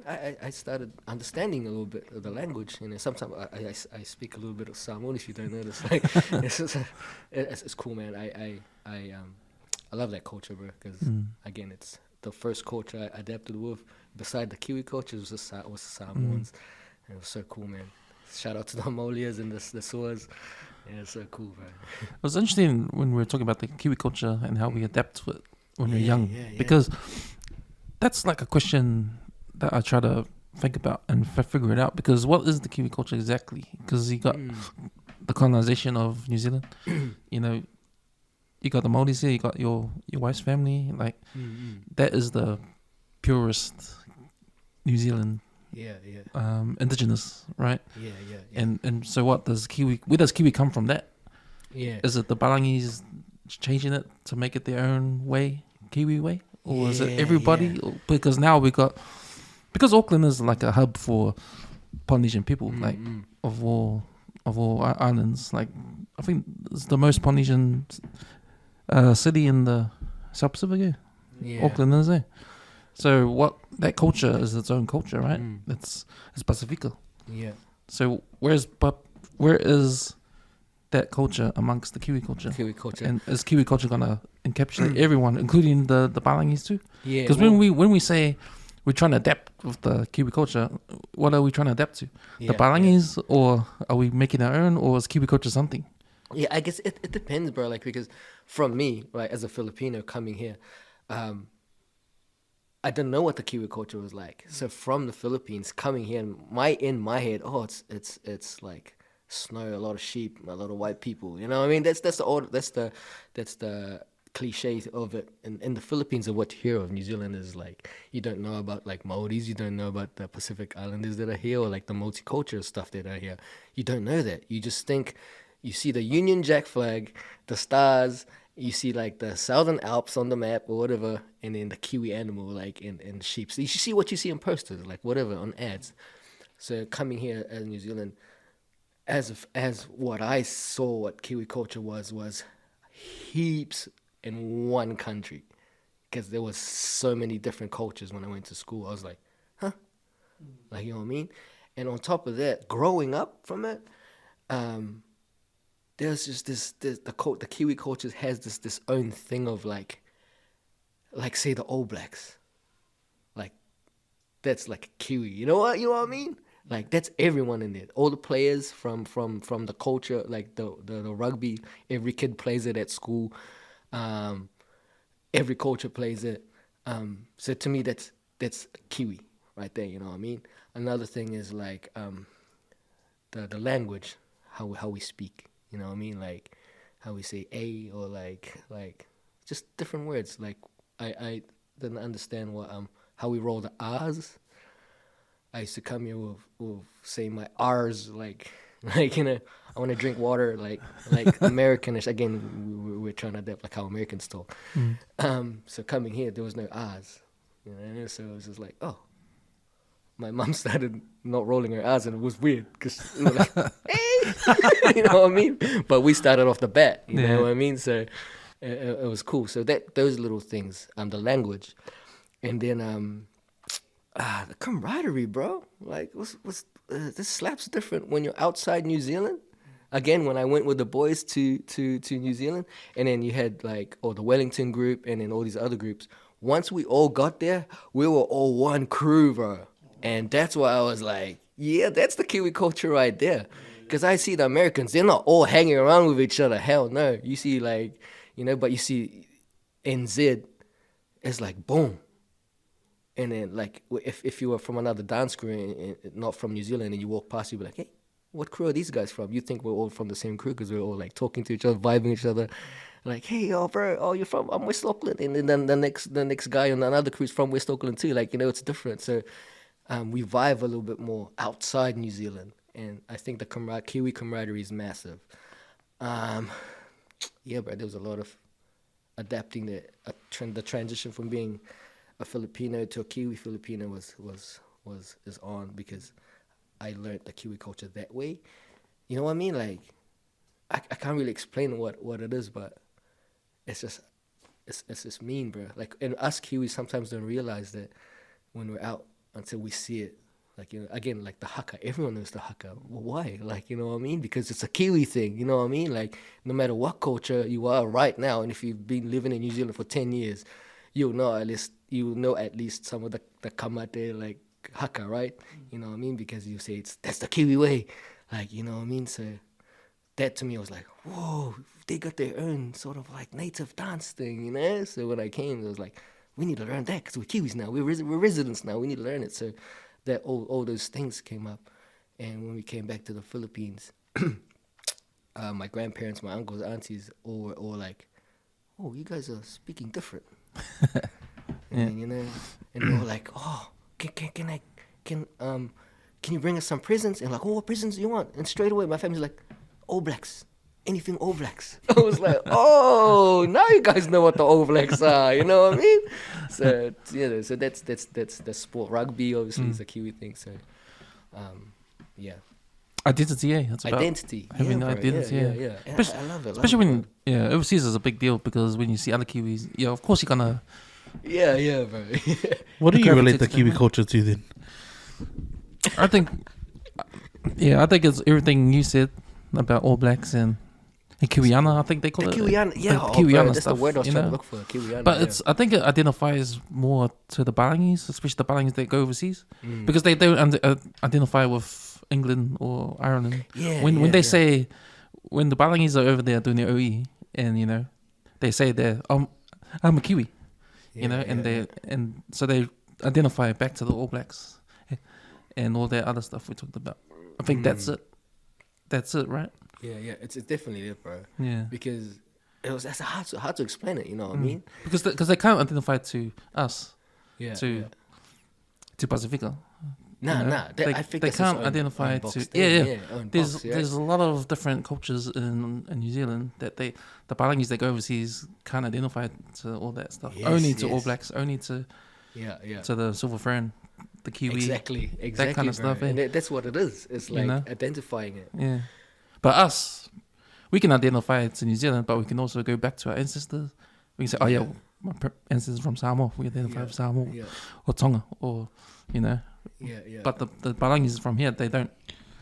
I started understanding a little bit of the language. You know, sometimes I speak a little bit of Samoan. If you don't notice, like it's cool, man. I love that culture, bro. Because again, it's the first culture I adapted with. Beside the Kiwi culture, was the Samoans. And it was so cool, man. Shout out to the Molias and the Suas. Yeah, it's so cool, man. it was interesting when we were talking about the Kiwi culture and how we adapt to it when we're young, because that's like a question that I try to think about and figure it out. Because what is the Kiwi culture exactly? Because you got the colonization of New Zealand. You know, you got the Maoris here. You got your wife's family. Like that is the purest New Zealand, indigenous, right? Yeah. And so what does Kiwi? Where does Kiwi come from? That is it the Balangis changing it to make it their own way, Kiwi way, or is it everybody? Or, because now because Auckland is like a hub for Polynesian people, like of all islands. Like I think it's the most Polynesian city in the South Pacific. Auckland is there. So what that culture is its own culture, right? It's Pacifica. Yeah. So where is that culture amongst the Kiwi culture? Kiwi culture. And is Kiwi culture gonna encapsulate everyone, including the Balangis too? Yeah. Because when we say we're trying to adapt with the Kiwi culture, what are we trying to adapt to? The Balangis, or are we making our own, or is Kiwi culture something? Yeah, I guess it depends, bro. Like, because from me, like as a Filipino coming here, I didn't know what the Kiwi culture was like. So from the Philippines coming here, in my head, it's like snow, a lot of sheep, a lot of white people. You know what I mean? That's the cliche of it. And in the Philippines, of what you hear of New Zealand is like, you don't know about like Maoris, you don't know about the Pacific Islanders that are here, or like the multicultural stuff that are here. You don't know that. You just think, you see the Union Jack flag, the stars, you see like the Southern Alps on the map or whatever, and then the Kiwi animal like in sheep. So you see what you see in posters, like whatever, on ads. So coming here as New Zealand, as what I saw what Kiwi culture was heaps in one country, because there was so many different cultures when I went to school. I was like, huh? Like, you know what I mean? And on top of that, growing up from it, there's just the Kiwi culture has this own thing of like say the All Blacks, like that's like a Kiwi. You know what I mean? Like that's everyone in there. All the players from the culture, like the rugby. Every kid plays it at school. Every culture plays it. So to me, that's Kiwi right there. You know what I mean? Another thing is like the language, how we speak. You know what I mean? Like how we say a, or like just different words. Like I didn't understand what how we roll the R's. I used to come here with saying my R's like you know, I want to drink water like Americanish. Again, we're trying to adapt like how Americans talk. So coming here, there was no R's. You know, so it was just like, oh. My mom started not rolling her R's, and it was weird because like, hey, you know what I mean. But we started off the bat, you know what I mean. So it was cool. So those little things, the language, and then the camaraderie, bro. Like, this slaps different when you're outside New Zealand. Again, when I went with the boys to New Zealand, and then you had like the Wellington group, and then all these other groups. Once we all got there, we were all one crew, bro. And that's why I was like, yeah, that's the Kiwi culture right there. Because I see the Americans, they're not all hanging around with each other. Hell no. You see like, you know, but you see NZ, it's like boom. And then like if you were from another dance crew and not from New Zealand and you walk past, you'd be like, hey, what crew are these guys from? You think we're all from the same crew because we're all like talking to each other, vibing each other. Like, hey, yo, bro, you're from, I'm West Auckland. And then the next guy on another crew's from West Auckland too. Like, you know, it's different. So we vibe a little bit more outside New Zealand, and I think the Kiwi camaraderie is massive. Yeah, but there was a lot of adapting the transition from being a Filipino to a Kiwi Filipino is on, because I learned the Kiwi culture that way. You know what I mean? Like, I can't really explain what it is, but it's just mean, bro. Like, and us Kiwis sometimes don't realize that when we're out, until we see it. Like, you know, again, like the haka. Everyone knows the haka. Well, why? Like, you know what I mean? Because it's a Kiwi thing, you know what I mean? Like, no matter what culture you are right now, and if you've been living in New Zealand for 10 years, you'll know at least some of the kamate, like, haka, right? You know what I mean? Because you say that's the Kiwi way. Like, you know what I mean? So that to me, I was like, whoa, they got their own sort of like native dance thing, you know? So when I came, it was like, we need to learn that because we're Kiwis now. We're residents now. We need to learn it. So that all those things came up. And when we came back to the Philippines, my grandparents, my uncles, aunties, all were all like, oh, you guys are speaking different. And you know, and they were like, oh, can you bring us some presents? And like, oh, what presents do you want? And straight away, my family's like, All Blacks. Anything All Blacks. I was like, oh, now you guys know what the All Blacks are. You know what I mean? So yeah, so that's the sport. Rugby obviously is a Kiwi thing. So yeah, Identity, That's about identity. having identity. Yeah. Especially, I love it. especially when overseas is a big deal, because when you see other Kiwis, of course you're gonna. Yeah, bro. What do you relate the gravitates Kiwi them. culture to then? I think it's everything you said about All Blacks and Kiwiana. I think they call The it Kiwiana, yeah, Kiwiana that's stuff, the word I was you trying know? to look for. Kiwiana, But I think it identifies more to the Balangis, especially the Balangis that go overseas, because they don't identify with England or Ireland. When they say, when the Balangis are over there doing their OE, and you know, they say I'm a Kiwi, and so they identify back to the All Blacks and all that other stuff we talked about. I think that's it. That's it, right? Yeah, it's definitely it, bro. Yeah. Because that's hard to explain it. You know what I mean? Because they can't identify to us, Yeah. to Pacifica. Nah. They I think they that's can't own identify box to thing, own box, There's a lot of different cultures in New Zealand that the Balangis that go overseas can't identify to all that stuff. Yes, Only to All yes. Blacks, only to yeah. to the Silver Fern, the Kiwi. Exactly, that kind of bro. stuff. And that's what it is. It's like know? identifying it. Yeah, but us, we can identify it to New Zealand, but we can also go back to our ancestors. We can say, oh yeah, ancestors from Samoa. We identify with Samoa Yeah. or Tonga, or Yeah. But the Palangis from here, they don't.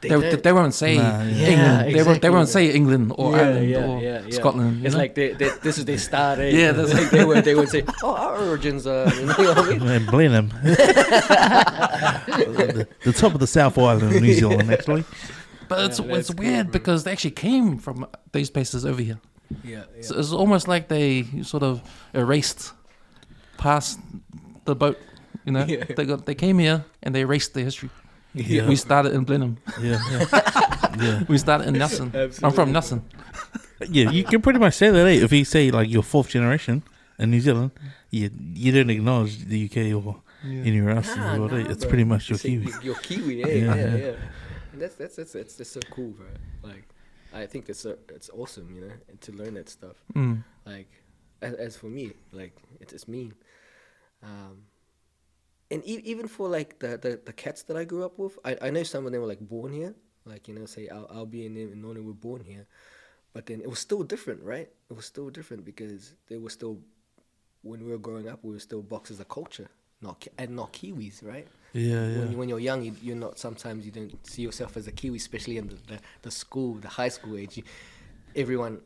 They They, don't. they won't say Nah, England. yeah. Yeah, They won't exactly. say England or Ireland or yeah. Scotland. you It's know? like this is their start. Eh? Yeah, It's that's- like they would say, "Oh, our origins are." You know what I mean? Man, Blenheim. the top of the South Island of New Zealand, actually. But Yeah, it's that's cool, weird bro. because they actually came from these places over here. Yeah. So it's almost like they sort of erased past the boat. You know, Yeah. they came here and they erased the history. Yeah. We started in Blenheim. Yeah. Yeah. We started in Nelson. I'm Absolutely. from Nelson. Yeah, you can pretty much say that, eh? If you say, like, you're fourth generation in New Zealand, you don't acknowledge the UK or anywhere else in the world, eh? It's bro. pretty much your You say Kiwi. You're Kiwi, eh? Yeah, Yeah. yeah. And that's so cool, bro. Like, I think it's awesome, you know, and to learn that stuff. Mm. Like, as for me, like, it's mean. And even for like the cats that I grew up with, I know some of them were like born here, like, you know, say Albie and them and Nona were born here, but then it was still different, right? It was still different because they were still, when we were growing up, we were still boxed as a culture, not Kiwis, right? Yeah, yeah. When you're young, you're not. Sometimes you don't see yourself as a Kiwi, especially in the school, the high school age. Everyone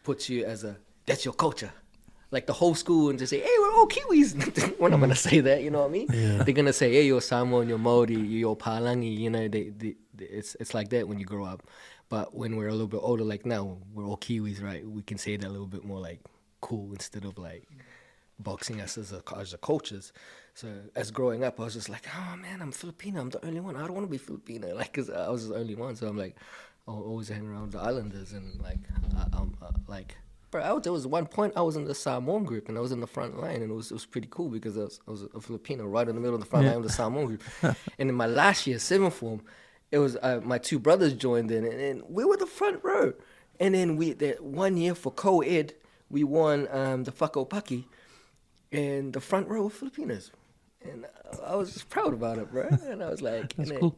puts you as that's your culture. Like the whole school and just say, hey, we're all Kiwis. We're not gonna say that, you know what I mean? Yeah. They're gonna say, hey, you're Samoan, you're Maori, you're Palangi. You know, it's like that when you grow up. But when we're a little bit older, like now, we're all Kiwis, right? We can say that a little bit more like cool instead of like boxing us as a cultures. So as growing up, I was just like, oh man, I'm Filipino. I'm the only one. I don't want to be Filipino, like, cause I was the only one. So I'm like, I'll always hang around the islanders and like, like. Bro, there was one point I was in the Samoan group and I was in the front line and it was pretty cool because I was a Filipino right in the middle of the front line of the Samoan group. And in my last year, 7th form, it was my two brothers joined in and we were the front row. And then that 1 year for co-ed, we won the Whakaopaki and the front row were Filipinos. And I was just proud about it, bro. And I was like, That's and cool.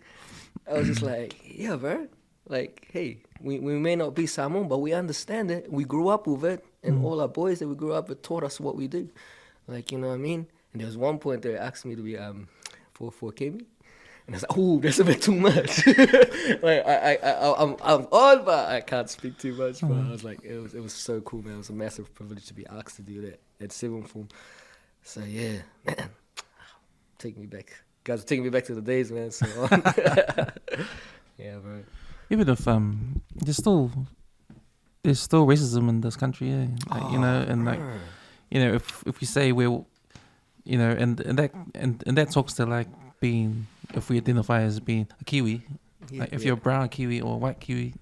I was just like, yeah, bro. Like, hey, we may not be Samoan, but we understand it. We grew up with it, and all our boys that we grew up with taught us what we do. Like, you know what I mean? And there was one point they asked me to be 4K, and I was like, oh, that's a bit too much. Like, I'm on, but I can't speak too much. But I was like, it was so cool, man. It was a massive privilege to be asked to do that at 7th form. So yeah, man, take me back. Guys are taking me back to the days, man. So yeah, bro. Even if there's still racism in this country, yeah. Like, you know, and like, you know, if we say we're, you know, and that talks to like being, if we identify as being a Kiwi, like if you're a brown Kiwi or a white Kiwi,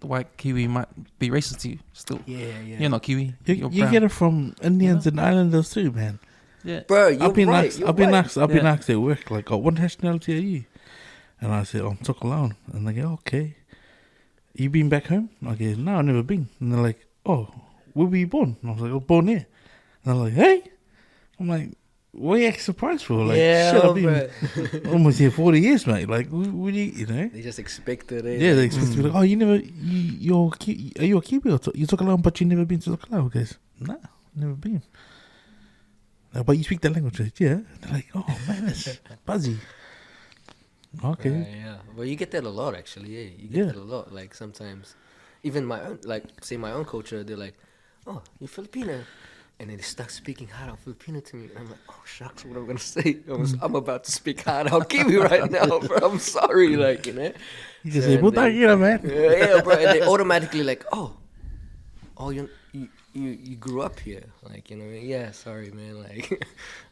the white Kiwi might be racist to you still. Yeah. You're not Kiwi. You You're get it from Indians and Islanders too, man. Yeah. Bro, you're I've been right. asked. I've been asked Yeah. at work, like, "Oh, what nationality are you?" And I said, "I'm Tokalauan." And they go, "Okay, you been back home?" I go, "No, I've never been." And they're like, "Oh, where were you born?" And I was like, "I was born here." And they're like, "Hey," I'm like, "What are you actually surprised for?" Like, Yeah, shit, I've bro. been almost here 40 years, mate. Like, what do you know? They just expected it. Yeah, they expect to be like, "Oh, you never, are you a Kiwi or you Tokalauan, but you never been to Tokalauan?" Guys, "Nah, never been." But you speak that language, right? Yeah. They're like, "Oh man, that's buzzy." Okay. Yeah. Well, you get that a lot, actually. Yeah, you get Yeah. that a lot. Like sometimes, even my own, like say my own culture, they're like, "Oh, you're Filipino," and then they start speaking hard out Filipino to me, and I'm like, "Oh shucks, what am I gonna say? I'm about to speak hard out Kiwi right now, bro. I'm sorry, like, you know." You just So, say, and "What then- man?" Yeah, bro. And they automatically like, "Oh, you grew up here," like, you know. Yeah, sorry, man. Like,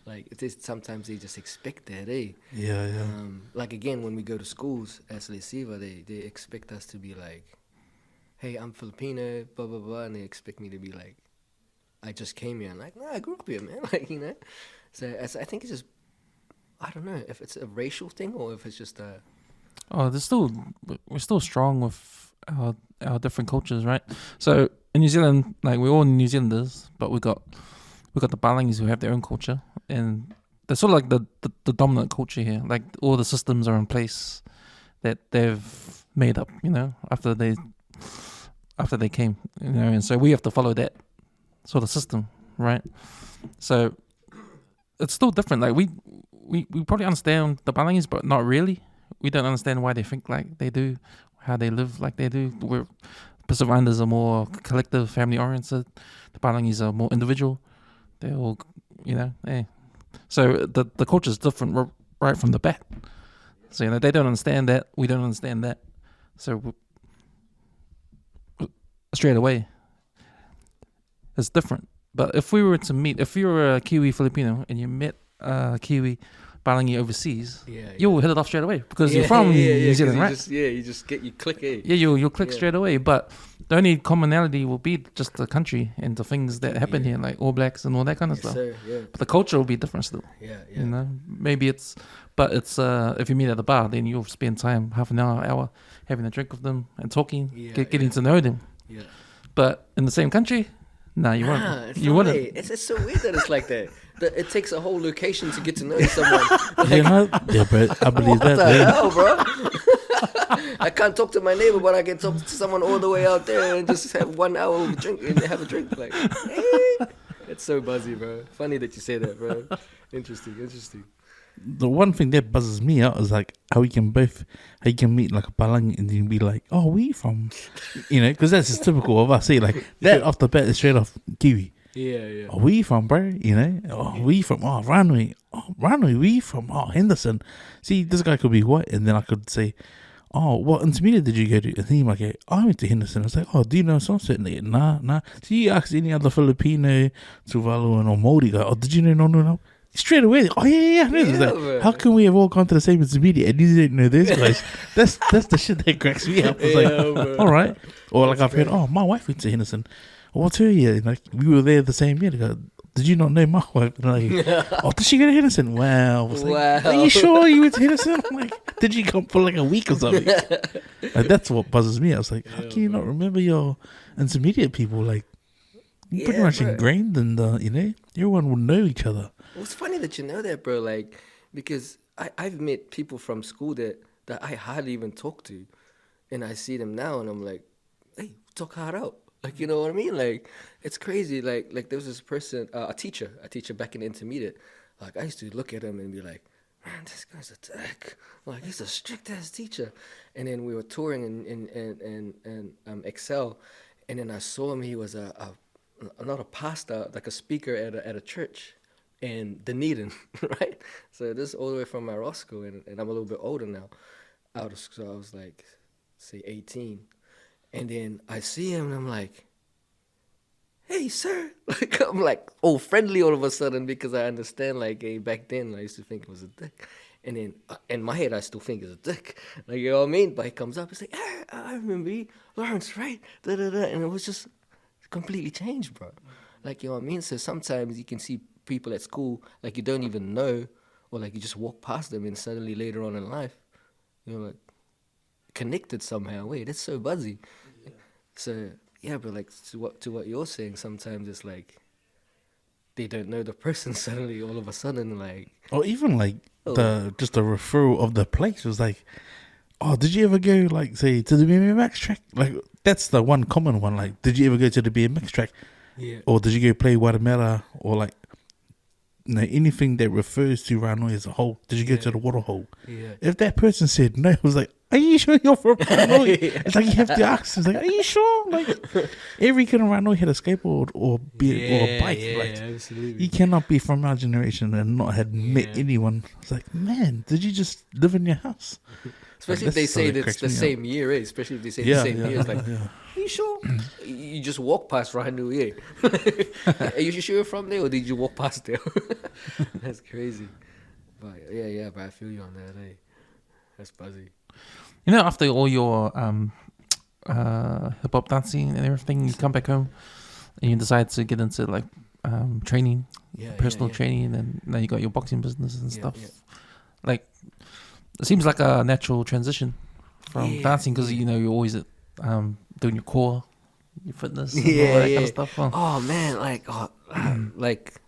like it is. Sometimes they just expect that, eh? Yeah, yeah. Like again, when we go to schools as Lesiva, they expect us to be like, "Hey, I'm Filipino," blah blah blah, and they expect me to be like, "I just came here," and like, "No, I grew up here, man." Like, you know. So I think it's just, I don't know if it's a racial thing or if it's just a. Oh, we're still strong with our different cultures, right? So in New Zealand, like we're all New Zealanders, but we got the Palangis who have their own culture, and they're sort of like the dominant culture here. Like all the systems are in place that they've made up, you know, after they came, you know, and so we have to follow that sort of system, right? So it's still different. Like we probably understand the Palangis, but not really. We don't understand why they think like they do, how they live like they do. We're Pacific Islanders are more collective, family oriented. The Palangis are more individual. They're all, So the culture is different right from the bat. So they don't understand that. We don't understand that. So straight away, it's different. But if we were to meet, if you were a Kiwi Filipino and you met a Kiwi Palangi overseas, you'll hit it off straight away because you're from New Zealand, right? You click it. Yeah, you'll click straight away. But the only commonality will be just the country and the things that happen here, like All Blacks and all that kind of stuff. Sir, But the culture will be different still. Maybe but it's if you meet at the bar, then you'll spend time, half an hour, having a drink with them and talking, getting to know them. Yeah. But in the same country, you won't. You wouldn't. It's so weird that it's like that. It takes a whole location to get to know someone. Bro, I believe what that. the hell, bro? I can't talk to my neighbor, but I can talk to someone all the way out there and just have 1 hour of a drink and have a drink. Like, hey. It's so buzzy, bro. Funny that you say that, bro. Interesting. The one thing that buzzes me out is like how you can meet like a Palangi and then be like, oh, where you from? Because that's just typical of us. Say like that off the bat is straight off Kiwi. Yeah. Oh, where you from, bro? Oh, where you from? Oh, Ranui. Oh, Ranui, where you from? Oh, Henderson. See, this guy could be white, and then I could say, oh, what intermediate did you go to? And he might go, I went to Henderson. I was like, oh, do you know Sunset? Nah. So you ask any other Filipino, Tuvaluan or Māori guy, oh, did you know? No. Straight away, oh yeah. Like, how can we have all gone to the same intermediate and you didn't know those guys? that's the shit that cracks me up. It's like, all right. Or like I've heard, oh, my wife went to Henderson. What's her year? Like we were there the same year. They go, did you not know my wife? And like, oh, did she go to Henderson? Wow. I was like, are you sure you went to Henderson? I'm like, did you come for like a week or something? Like, that's what buzzes me. I was like, how can you not remember your intermediate people? Like, pretty much ingrained in the, everyone will know each other. Well, it's funny that you know that, bro. Like, because I've met people from school that I hardly even talk to, and I see them now, and I'm like, hey, talk hard out. Like, you know what I mean? Like, it's crazy. Like there was this person, a teacher back in intermediate. Like, I used to look at him and be like, man, this guy's a dick. Like, he's a strict ass teacher. And then we were touring in Excel, and then I saw him. He was not a pastor, like a speaker at a church in Dunedin, right? So this is all the way from my Roscoe, and I'm a little bit older now. So I was like, say 18. And then I see him and I'm like, hey, sir. Like, I'm like, all friendly all of a sudden because I understand, like, hey, back then I used to think it was a dick. And then in my head, I still think it's a dick. Like, you know what I mean? But he comes up, he's like, hey, I remember you, Lawrence, right? Da-da-da. And it was just completely changed, bro. Like, you know what I mean? So sometimes you can see people at school, like, you don't even know, or like you just walk past them and suddenly later on in life, you're like, connected somehow. Wait, that's so buzzy. Yeah. So yeah, but like to what you're saying, sometimes it's like they don't know the person suddenly all of a sudden, like, or even like just the referral of the place was like, oh, did you ever go like say to the BMX track? Like that's the one common one. Like, did you ever go to the BMX track? Yeah. Or did you go play Waitakere or like anything that refers to Ranui as a whole? Did you go to the water hole? Yeah. If that person said no, it was like, are you sure you're from Ranui? It's like you have to ask. It's like, are you sure? Like every kid in Ranui had a skateboard or a bike. Like, absolutely. you cannot be from our generation and not had met anyone. It's like, man, did you just live in your house? Especially if they say it's the same year, eh? Especially if they say the same year. It's like, are you sure? You just walk past Ranui, eh? Are you sure you're from there, or did you walk past there? That's crazy. But yeah, but I feel you on that, eh? That's buzzy. You know, after all your hip hop dancing and everything, you come back home and you decide to get into like training, personal training, and now you got your boxing business and stuff. Yeah. Like, it seems like a natural transition from dancing because you know you're always at, doing your core, your fitness, and all that kind of stuff. Oh man, like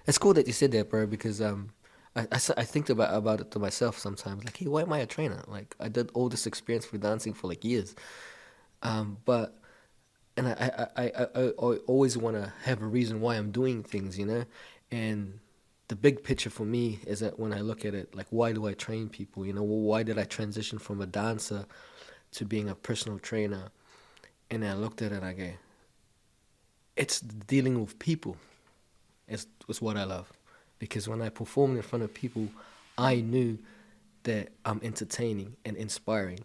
it's cool that you said that, bro, because I think about it to myself sometimes. Like, hey, why am I a trainer? Like, I did all this experience for dancing for like years, but and I always want to have a reason why I'm doing things, you know. And the big picture for me is that when I look at it, like, why do I train people? You know, why did I transition from a dancer to being a personal trainer? And I looked at it and I go, it's dealing with people. It's what I love, because when I performed in front of people, I knew that I'm entertaining and inspiring,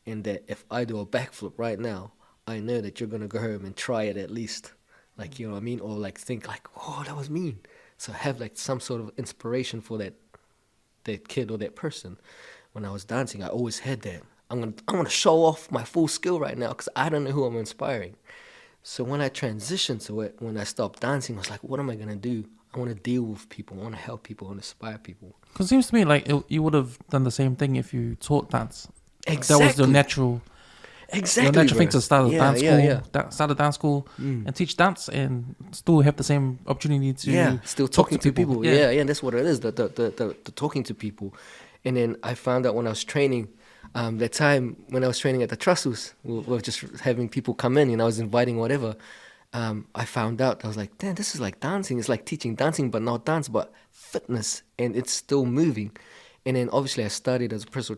and that if I do a backflip right now, I know that you're gonna go home and try it at least, like, you know what I mean, or like think like, oh, that was mean. So have like some sort of inspiration for that kid or that person. When I was dancing, I always had that. I'm gonna show off my full skill right now because I don't know who I'm inspiring. So when I transitioned to it, when I stopped dancing, I was like, what am I gonna do? I want to deal with people. I want to help people. I want to inspire people. Because it seems to me like you would have done the same thing if you taught dance. Exactly. That was your natural thing to start a dance school, start a dance school and teach dance and still have the same opportunity to still talking to people. Yeah, that's what it is. The talking to people. And then I found out when I was training, that time when I was training at the Trustles, we were just having people come in and I was inviting whatever. I found out, I was like, damn, this is like dancing. It's like teaching dancing, but not dance, but fitness, and it's still moving. And then obviously I studied as a personal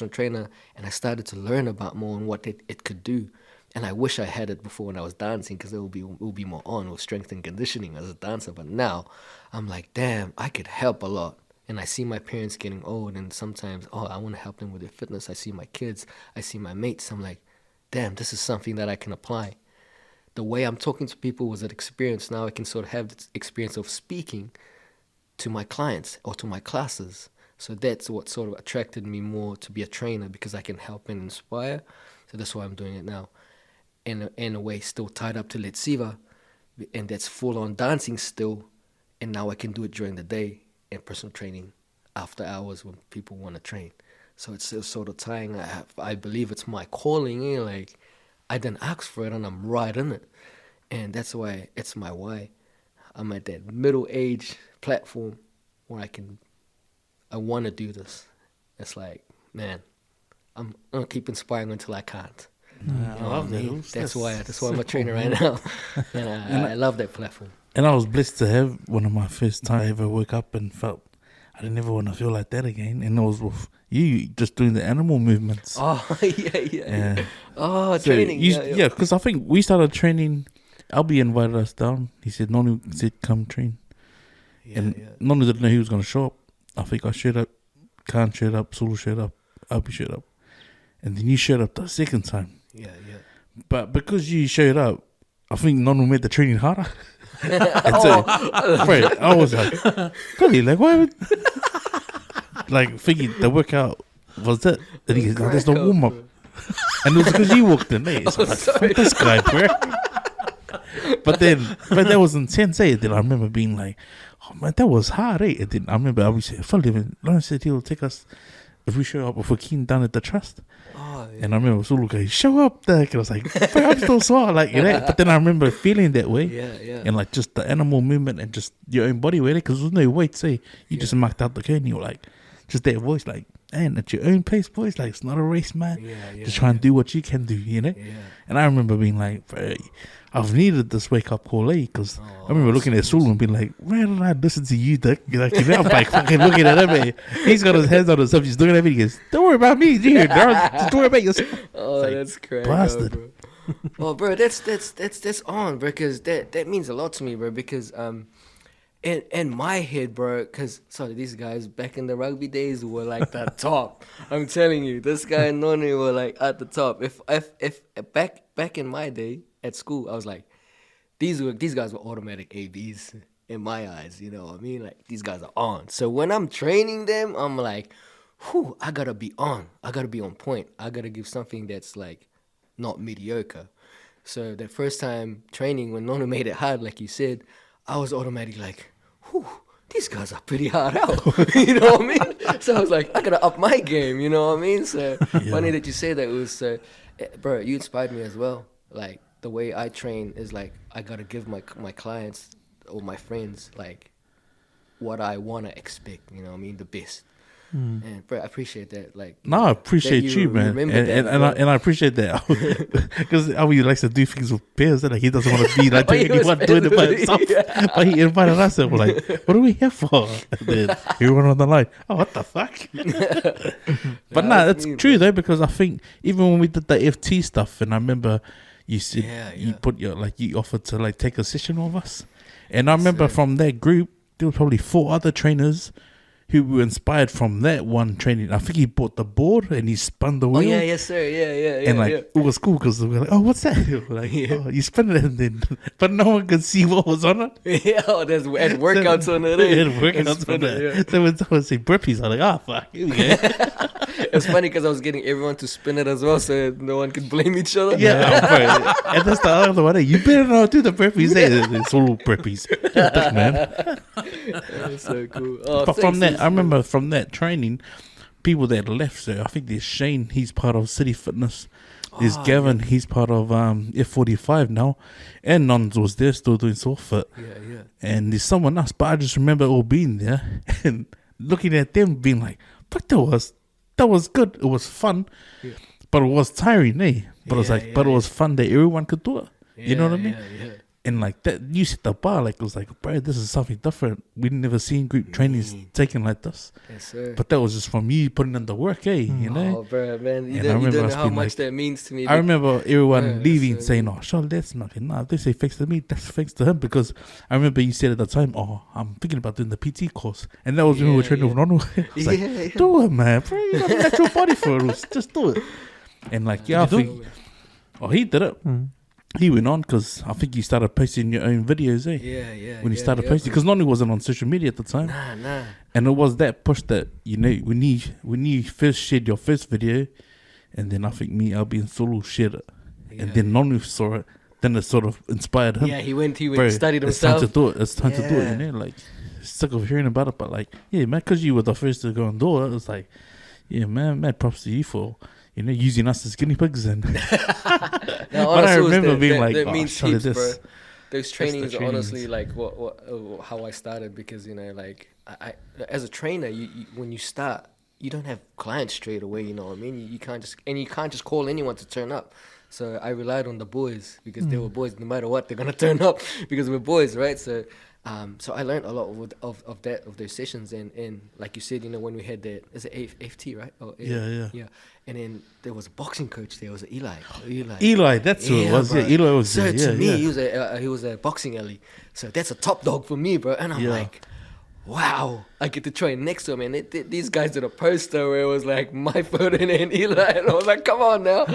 trainer, and I started to learn about more on what it could do. And I wish I had it before when I was dancing, because it would be more on with strength and conditioning as a dancer. But now I'm like, damn, I could help a lot. And I see my parents getting old, and sometimes, I want to help them with their fitness. I see my kids, I see my mates. I'm like, damn, this is something that I can apply. The way I'm talking to people was an experience. Now I can sort of have this experience of speaking to my clients or to my classes. So that's what sort of attracted me more to be a trainer, because I can help and inspire. So that's why I'm doing it now. In a way, still tied up to Letsiva, and that's full-on dancing still. And now I can do it during the day and personal training after hours when people want to train. So it's still sort of tying. I believe it's my calling. Like, I didn't ask for it, and I'm right in it. And that's why it's my why. I'm at that middle age platform where I want to do this. It's like, man, I'm going to keep inspiring until I can't. I love that. That's why I'm a trainer right now. And I love that platform. And I was blessed to have one of my first time I ever woke up and felt I didn't ever want to feel like that again. And it was with you just doing the animal movements. Oh, yeah. Oh, so training. Yeah, because I think we started training. Albie invited us down. He said, Nonu said, come train. Nonu didn't know he was going to show up. I think I showed up, Khan showed up, Sulu showed up, Albie showed up. And then you showed up the second time. Yeah. But because you showed up, I think Nonu made the training harder. And so, right, I was like, golly, like, why? Like, thinking the workout was it. And he goes, no, there's no warm up. And it was because you walked in there. It's like, fuck this guy, bro. But that was intense, eh? Then I remember being like, oh man, that was hard, eh? And then I remember I was saying, Lawrence said he'll take us if we show up, if we're keen down at the trust. Oh, yeah. And I remember Sulu going, show up there. And I was like, I'm still sore, like, you know. But then I remember feeling that way. Yeah. And like just the animal movement and just your own body weight, because there's no weight, say. You just marked out the curtain, you were like, just that voice, like, man, at your own pace, boys, like, it's not a race, man. Just try and do what you can do, you know. And I remember being like, bro, I've needed this wake up call, eh? Because I remember looking at Sulu and being like, where did I listen to you, Dick? Like, you know, I'm like fucking looking at him, eh? He's got his hands on himself, he's looking at me, he goes, don't worry about me, you just worry about yourself. Oh, like, that's crazy. Bastard. Bro. Well, bro, that's on, bro, because that means a lot to me, bro, because in my head, bro, because these guys back in the rugby days were like the top. I'm telling you, this guy and Noni were like at the top. If back in my day at school, I was like, these guys were automatic ABs in my eyes. You know what I mean? Like, these guys are on. So when I'm training them, I'm like, whew, I gotta be on. I gotta be on point. I gotta give something that's like not mediocre. So the first time training, when Nono made it hard, like you said, I was automatically like, whew, these guys are pretty hard out. You know what I mean? So I was like, I gotta up my game, you know what I mean? So funny that you say that. It was, bro, you inspired me as well. Like, the way I train is like, I gotta give my clients or my friends like what I wanna expect, you know what I mean? The best. And bro, I appreciate that. Like, No, I appreciate you, man, and I appreciate that because Albie likes to do things with peers. Like he doesn't want to be like the only one doing it by himself. But he invited us, and we're like, "What are we here for?" And then everyone on the line, "Oh, what the fuck?" But nah, it's true though, because I think even when we did the FT stuff, and I remember you said you put your you offered to like take a session with us, and I remember from that group there were probably 4 other trainers who were inspired from that one training. I think he bought the board and he spun the wheel. Oh yeah, yes sir, yeah. And it was cool because we were like, "Oh, what's that?" We're like, "Oh, you spin it," and then, but no one could see what was on it. There's workouts on it. Workouts on it. So when someone say burpees, I'm like, "Oh fuck, here we go." It's funny because I was getting everyone to spin it as well, so no one could blame each other. Yeah, and that's the other one. You better not do the burpees. It's all burpees, man. That's so cool. Oh, but from that, I remember from that training, people that left. So I think there's Shane. He's part of City Fitness. There's Gavin. He's part of F45 now, and Nons was there still doing SoftFit. Yeah. And there's someone else, but I just remember all being there and looking at them, being like, "Fuck, that was good. It was fun, but it was tiring, eh? But it was like, but it was fun that everyone could do it. You know what I mean? Yeah. And like that, you set the bar. Like it was like, bro, this is something different. We'd never seen group trainings taken like this. Yes, sir. But that was just from you putting in the work, eh? You know? Oh, bro, man, you And don't know how much that means to me. I remember everyone leaving so saying, "Oh, Sean, that's nothing. Nah, if they say thanks to me, that's thanks to him." Because I remember you said at the time, "Oh, I'm thinking about doing the PT course," and that was when we were training with Ronald. It's like, do it, man. Bro, you got a natural body for it. Just do it. And like, I think, he did it. He went on because I think you started posting your own videos, eh? Yeah. When you started posting, because Nonny wasn't on social media at the time. Nah. And it was that push that, you know, when you first shared your first video, and then I think me, Albie, and Solo shared it. And then Nonny saw it, then it sort of inspired him. Yeah, he went, Bro, studied it's himself. time to do it. It's time to do it, you know? Like, sick of hearing about it, but like, yeah, man, because you were the first to go and do it, it's like, yeah, man, mad props to you for, you know, using us as guinea pigs. And but I remember being like, that oh, means Charlie, heaps, this. bro. Those trainings are trainings. honestly like how I started, because you know, like I as a trainer, you when you start, you don't have clients straight away. You know what I mean? You can't just call anyone to turn up. So I relied on the boys, because they were boys. No matter what, they're gonna turn up because we're boys, right? So I learned a lot of those sessions, and like you said, you know, when we had that, is it FT, right? Yeah. And then there was a boxing coach there. It was Eli, that's who it was. Bro. Yeah, Eli was so there. to me, he was a boxing alley. So that's a top dog for me, bro. And I'm like, wow, I get to train next to him. And these guys did a poster where it was like my photo and Eli, and I was like, come on now.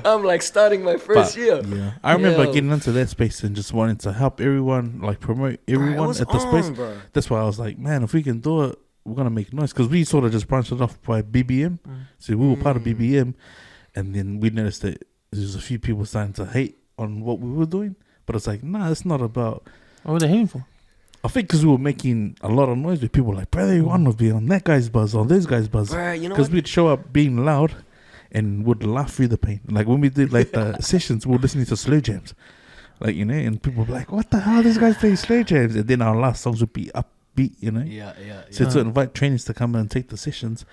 I'm like starting my first year. Yeah, I remember getting into that space and just wanting to help everyone, like promote everyone at the space. Bro. That's why I was like, man, if we can do it, we're gonna make noise, because we sort of just branched it off by BBM. So we were part of BBM, and then we noticed that there's a few people starting to hate on what we were doing. But it's like, nah, it's not about. What were they hating for? I think because we were making a lot of noise with people like, brother, you want to be on that guy's buzz, on this guy's buzz. Because we'd show up being loud and would laugh through the pain. Like when we did like the sessions, we were listening to slow jams. Like, you know, and people were like, what the hell, this guy's playing slow jams? And then our last songs would be upbeat, you know? Yeah. So to invite trainers to come and take the sessions.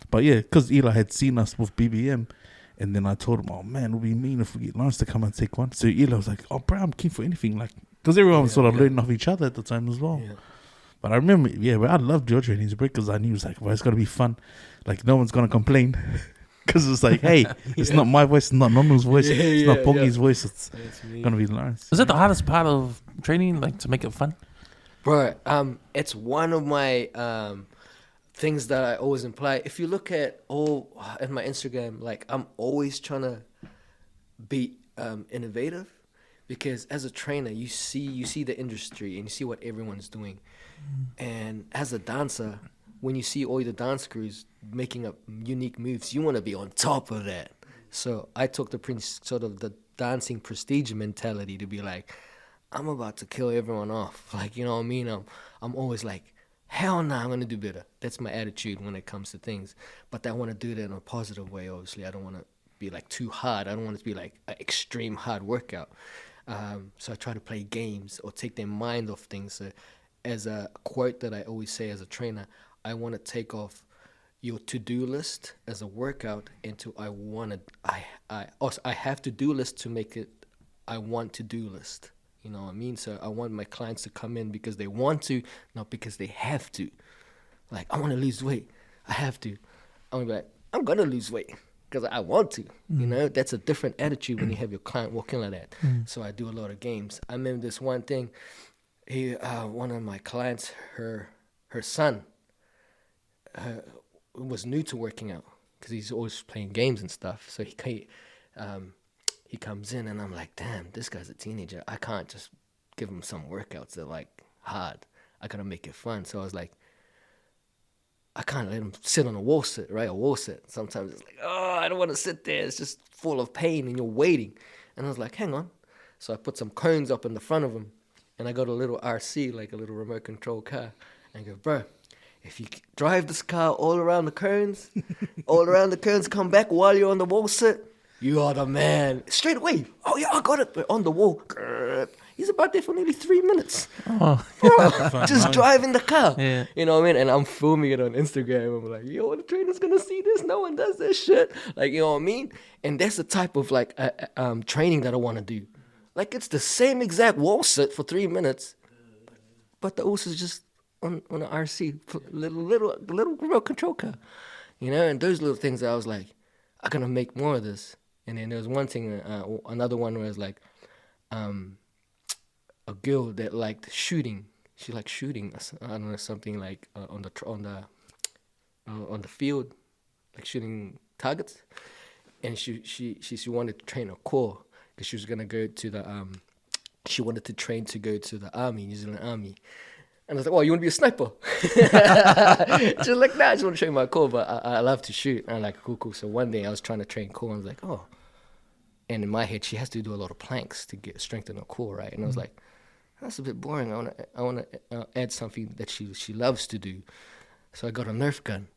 But yeah, because Eli had seen us with BBM, and then I told him, oh man, it would be mean if we get Lawrence to come and take one. So Eli was like, oh bro, I'm keen for anything. Like, because everyone was sort of learning off each other at the time as well. Yeah. But I remember, I loved your trainings, bro, because I knew it was like, well, it's going to be fun. Like, no one's going to complain. Because it's like, hey, it's not my voice, it's not Nono's voice, it's not Pongi's voice, it's going to be Lawrence. Is that the hardest part of training, like to make it fun? Bro, it's one of my things that I always imply. If you look at my Instagram, like I'm always trying to be innovative, because as a trainer, you see the industry and you see what everyone's doing, and as a dancer, when you see all the dance crews making up unique moves, you want to be on top of that. So I took the dancing prestige mentality to be like, I'm about to kill everyone off. Like, you know what I mean? I'm always like, hell no, I'm going to do better. That's my attitude when it comes to things. But I want to do that in a positive way, obviously. I don't want to be like too hard. I don't want it to be like an extreme hard workout. So I try to play games or take their mind off things. As a quote that I always say as a trainer, I want to take off your to-do list as a workout into I have to-do list to make it I want to-do list. You know what I mean? So I want my clients to come in because they want to, not because they have to. Like, I want to lose weight. I have to. I'm like, I'm going to lose weight because I want to. You know, that's a different attitude when you have your client walking like that. So I do a lot of games. I remember this one thing. One of my clients, her son was new to working out because he's always playing games and stuff. So he comes in and I'm like, damn, this guy's a teenager. I can't just give him some workouts that are like hard. I gotta make it fun. So I was like, I can't let him sit on a wall sit, right? A wall sit. Sometimes it's like, oh, I don't want to sit there. It's just full of pain and you're waiting. And I was like, hang on. So I put some cones up in the front of him and I got a little RC, like a little remote control car. And I go, bro, if you drive this car all around the cones, come back while you're on the wall sit, you are the man. Straight away. Oh, yeah, I got it. But on the wall. He's about there for nearly 3 minutes. Oh. Bro, just driving the car. Yeah. You know what I mean? And I'm filming it on Instagram. I'm like, yo, the trainer's going to see this. No one does this shit. Like, you know what I mean? And that's the type of, like, training that I want to do. Like, it's the same exact wall sit for 3 minutes. But the OS is just on an RC, little remote control car. You know? And those little things that I was like, I'm going to make more of this. And then there was one thing, another one where it was like a girl that liked shooting. She liked shooting. I don't know, something like on the field, like shooting targets. And she wanted to train her core because she was gonna go to the she wanted to train to go to the army, New Zealand Army. And I was like, oh, you want to be a sniper? She was like, nah, I just want to train my core, but I love to shoot. And I'm like, cool. So one day I was trying to train core, and I was like, oh. And in my head, she has to do a lot of planks to strengthen her core, right? And I was like, that's a bit boring. I want to add something that she loves to do. So I got a Nerf gun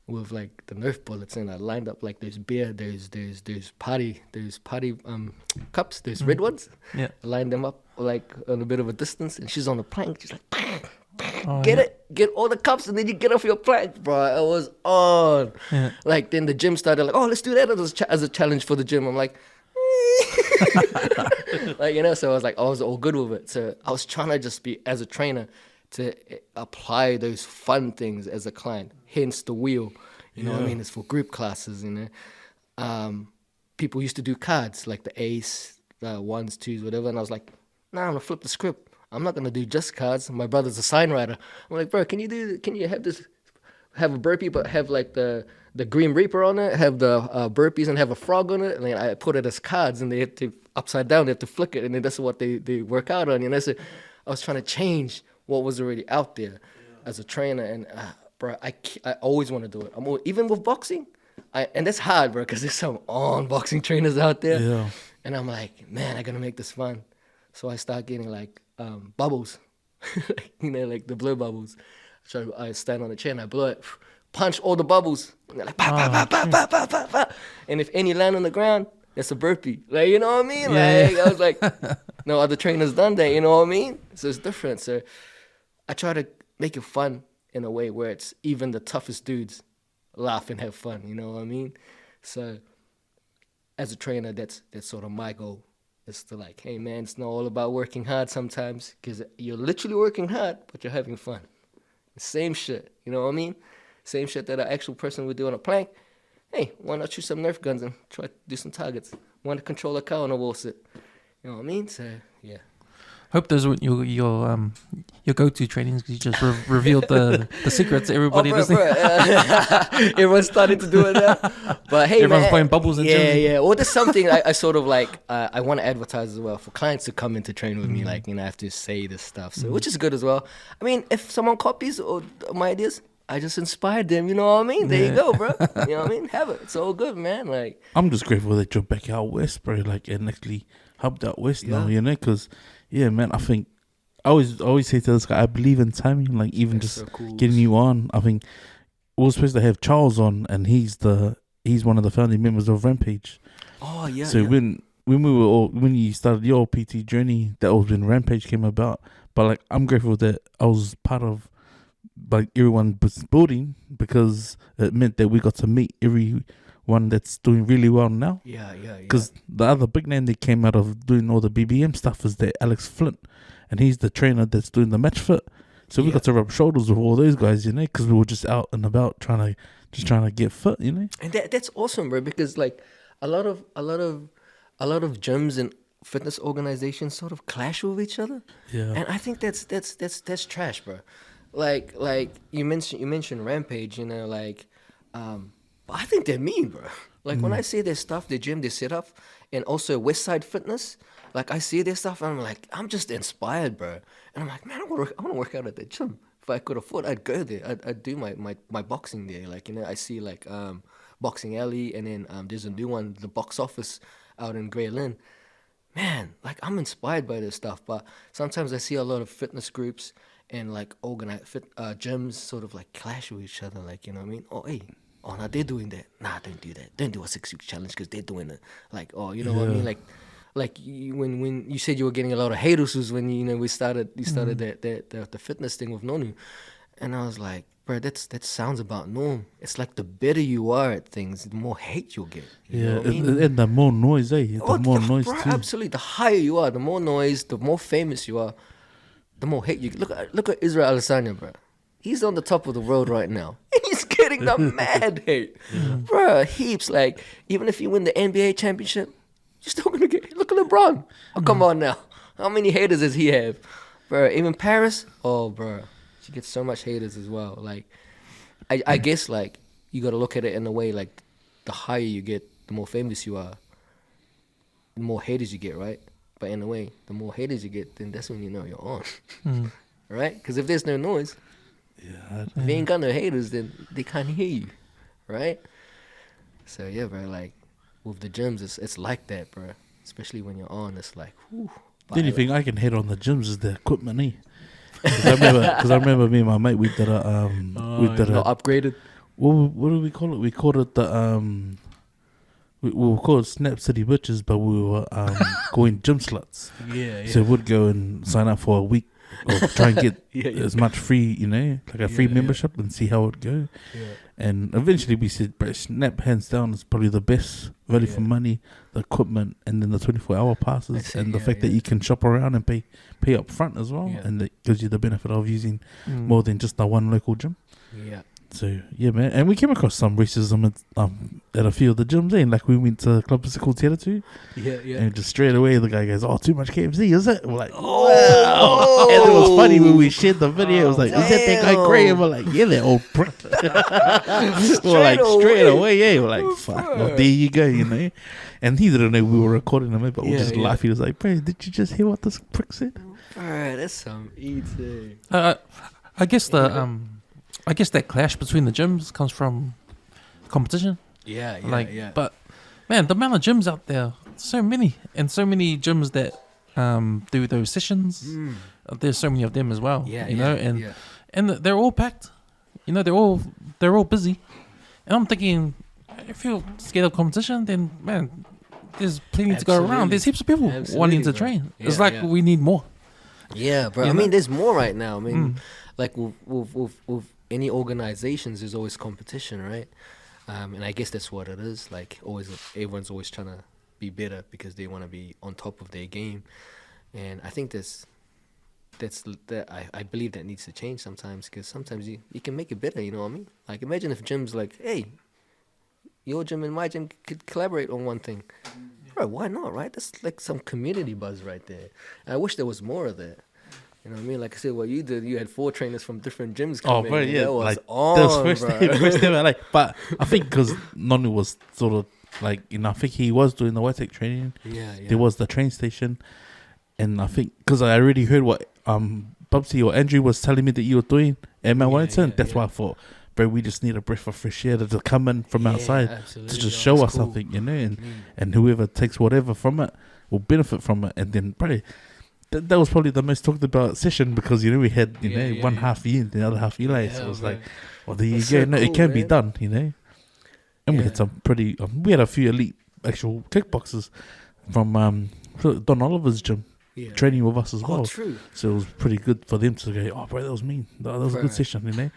with like the Nerf bullets, and I lined up like there's party cups, there's red ones. Yeah. I lined them up like on a bit of a distance, and she's on the plank. She's like, Oh, get all the cups, and then you get off your plank, bro. I was on. Yeah. Like then the gym started like, oh, let's do that as a challenge for the gym. I'm like. Like, you know, so I was all good with it. So I was trying to just be, as a trainer, to apply those fun things as a client. Hence the wheel, you know what I mean? It's for group classes, you know. People used to do cards, like the ace, the ones, twos, whatever. And I was like, nah, I'm gonna flip the script. I'm not gonna do just cards. My brother's a sign writer. I'm like, bro, can you have a burpee, but have like the Green Reaper on it, have the burpees and have a frog on it, and then I put it as cards, and they have to upside down, they have to flick it, and then that's what they work out on. And that's it. I was trying to change what was already out there as a trainer, and bro, I always want to do it. Even with boxing, and that's hard, bro, because there's some boxing trainers out there. Yeah. And I'm like, man, I gotta make this fun. So I start getting like bubbles, you know, like the blow bubbles. So I stand on the chair and I blow it, punch all the bubbles. And they're like, pa, pa, pa, pa, pa, pa, pa, pa. And if any land on the ground, that's a burpee. Like, you know what I mean? Like, I was like, no other trainer's done that, you know what I mean? So it's different. So I try to make it fun in a way where it's even the toughest dudes laugh and have fun, you know what I mean? So as a trainer, that's sort of my goal. It's to like, hey man, it's not all about working hard sometimes, because you're literally working hard, but you're having fun. Same shit, you know what I mean? Same shit that an actual person would do on a plank. Hey, why not shoot some Nerf guns and try to do some targets? Want to control a cow on a wall sit? You know what I mean? So yeah. Hope those were your go-to trainings, because you just revealed the secrets to everybody. Everyone's starting to do it now. But hey, everyone's man, playing bubbles in gyms. Yeah. Well, there's something I sort of like. I want to advertise as well for clients to come in to train with me. Like, you know, I have to say this stuff, so which is good as well. I mean, if someone copies my ideas, I just inspired them. You know what I mean? There you go, bro. You know what I mean? Have it. It's all good, man. Like, I'm just grateful that you're back out west, bro. Like, and actually helped out west now, you know, because. Yeah, man, I think I always say to this guy, I believe in timing. Like, even that's just so cool. getting you on. I think we were supposed to have Charles on, and he's one of the founding members of Rampage. Oh yeah. So when you started your PT journey, that was when Rampage came about. But like, I'm grateful that I was part of like everyone was building, because it meant that we got to meet everyone that's doing really well now. Yeah, yeah, yeah. Because the other big name that came out of doing all the BBM stuff is that Alex Flint, and he's the trainer that's doing the match fit. So we got to rub shoulders with all those guys, you know, because we were just out and about trying to get fit, you know. And that's awesome, bro, because like a lot of gyms and fitness organizations sort of clash with each other. Yeah. And I think that's trash, bro. Like you mentioned Rampage, you know, like but I think they're mean, bro. Like when I see their stuff, their gym they set up, and also Westside Fitness, like I see their stuff and I'm like, I'm just inspired, bro. And I'm like, man, I want to work out at the gym. If I could afford, I'd go there. I'd do my boxing there. Like, you know, I see like Boxing Alley, and then there's a new one, the Box Office out in Grey Lynn. Man, like I'm inspired by this stuff, but sometimes I see a lot of fitness groups and like organized gyms sort of like clash with each other. Like, you know what I mean? Oh, hey, oh, now they're doing that. Nah, don't do that. Don't do a 6-week challenge because they're doing it. Like, oh, you know what I mean? Like when you said you were getting a lot of haters was when you started the fitness thing with Nonu, and I was like, bro, that sounds about norm. It's like the better you are at things, the more hate you'll get. You know what I mean? And the more noise, the more noise bro, too. Absolutely, the higher you are, the more noise, the more famous you are, the more hate you get. Look at Israel Adesanya, bro. He's on the top of the world right now. He's getting the mad hate, bro. Heaps. Like even if you win the NBA championship, you're still gonna get. Look at LeBron. Oh, come on now. How many haters does he have, bro? Even Paris. Oh, bro, she gets so much haters as well. Like, I guess like you gotta look at it in a way like the higher you get, the more famous you are, the more haters you get, right? But in a way, the more haters you get, then that's when you know you're on, right? Because if there's no noise, if you ain't got no haters, then they can't hear you, right? So yeah, bro, like with the gyms, it's like that, bro. Especially when you're on, it's like, whew. The only thing I can hate on the gyms is the equipment, eh? Because I remember me and my mate, we did a upgraded. What do we call it? We called it the we were called Snap City Bitches, but we were going gym sluts. Yeah. So we'd go and sign up for a week or try and get as much free, you know, like a free membership and see how it go. Yeah. And eventually we said, bro, Snap hands down is probably the best value for money, the equipment, and then the 24-hour passes, and the fact that you can shop around and pay up front as well, and that gives you the benefit of using more than just the one local gym. Yeah. So yeah, man, and we came across some racism at a few of the gyms. Like we went to Club Physical Theatre too. Yeah. And just straight away the guy goes, "Oh, too much KFC, is it?" We're like, "Oh!" And it was funny when we shared the video. It was like, "Is that guy Gray?" And we're like, "Yeah, that old prick." We're like straight away, yeah. We're like, "Fuck, well, there you go," you know. And he didn't know we were recording him, but we were just laughing. He was like, "Bro, did you just hear what this prick said?" Bro, that's some eating. I guess I guess that clash between the gyms comes from competition. Yeah. But man, the amount of gyms out there, so many gyms that do those sessions. There's so many of them as well. And they're all packed. You know, they're all busy. And I'm thinking, if you're scared of competition, then man, there's plenty to go around. There's heaps of people wanting to train. It's like we need more. Yeah, bro. I mean, there's more right now. I mean, like with any organizations, there's always competition, right? And I guess that's what it is. Like everyone's always trying to be better because they want to be on top of their game. And I think I believe that needs to change sometimes, because sometimes you can make it better. You know what I mean? Like imagine if gyms like, hey, your gym and my gym could collaborate on one thing. Bro, why not, right? That's like some community buzz right there. And I wish there was more of that. You know what I mean? Like I said, what you did, you had 4 trainers from different gyms coming in. That was like on, first day, like, but I think because Nonu was sort of like, you know, I think he was doing the Waitakere training. Yeah. There was the train station, and I think because I already heard what Bubsy or Andrew was telling me that you were doing at Mount Wellington, that's why I thought, bro, we just need a breath of fresh air to come in from outside to just show us something, you know, and whoever takes whatever from it will benefit from it, and then probably. That was probably the most talked about session, because you know we had one half year, the other half year late, so it was like, well, there you go. No, it can be done, you know. And we had some pretty. We had a few elite actual kickboxers from Don Oliver's gym. training with us as well. True. So it was pretty good for them to go, oh, bro, that was mean. That was a good Right. session, you know.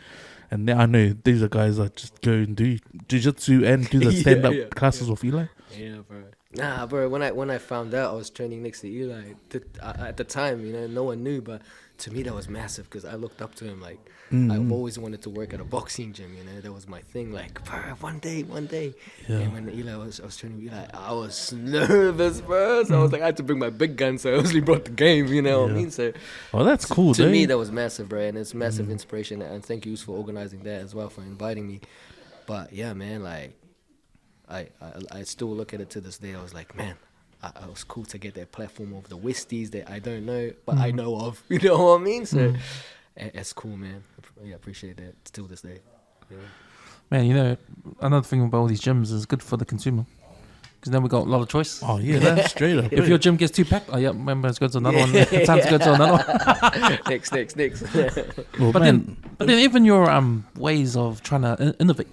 And now I know these are guys that just go and do jiu-jitsu and do the stand-up classes with Eli. Yeah, bro. Nah, bro. When I found out I was training next to Eli, at the time, you know, no one knew, but to me that was massive because I looked up to him. Like, I've always wanted to work at a boxing gym. You know, that was my thing. Like, bro, one day. Yeah. And when I was training Eli, I was nervous, bro. So I was like, I had to bring my big gun. So I only brought the game. You know what I mean? So. Oh, that's cool, To dude. me, that was massive, bro, and it's massive inspiration. And thank you for organizing that as well, for inviting me. But yeah, man, like, I still look at it to this day. I was like, man, it was cool to get that platform of the Westies that I don't know, but I know of. You know what I mean? So it's cool, man. Yeah, appreciate that still this day. Yeah. Man, you know, another thing about all these gyms is good for the consumer. Because then we got a lot of choice. Oh, yeah, that's straight up. If your gym gets too packed, remember, let's go to another one. Time to go to another one. Next. Well, But man, then even your ways of trying to innovate,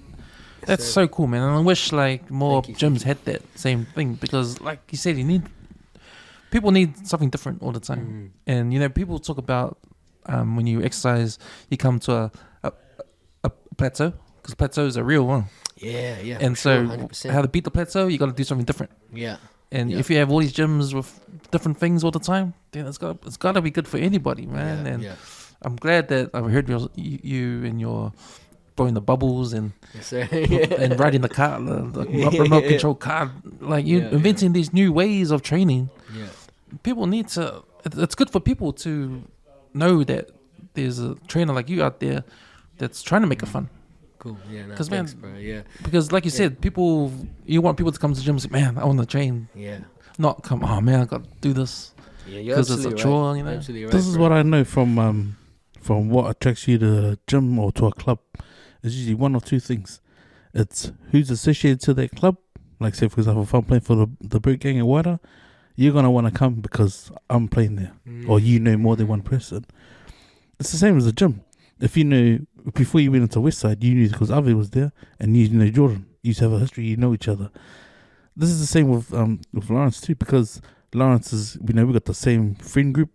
that's so cool, man. And I wish like more Thank you. gyms had that same thing because, like you said, people need something different all the time. And you know, people talk about when you exercise, you come to a plateau because plateaus are real one. Yeah. And for so, sure, 100%. how to beat the plateau, you got to do something different. Yeah. And Yeah. if you have all these gyms with different things all the time, then it's got to be good for anybody, man. And I'm glad that I've heard you and your blowing the bubbles and Yes, sir. and riding the car, the remote control car, like you inventing these new ways of training. Yeah. People need to. It's good for people to know that there's a trainer like you out there that's trying to make it fun. Cool. Yeah. Nah, 'Cause, man, thanks, bro. Yeah. Because, like you said, you want people to come to the gym and say, "Man, I want to train." Yeah. Not come. Oh man, I got to do this. Yeah. You're 'Cause it's a absolutely chore, right. you know? Absolutely right, this is bro. what I know from what attracts you to a gym or to a club. It's usually one or two things. It's who's associated to that club. Like, say, for example, if I'm playing for the Boot Gang in Water, you're going to want to come because I'm playing there. Or you know more than one person. It's the same as the gym. If you know, before you went into Westside, you knew because Avi was there and you know Jordan. You used to have a history, you know each other. This is the same with Lawrence too, because Lawrence is, we got the same friend group.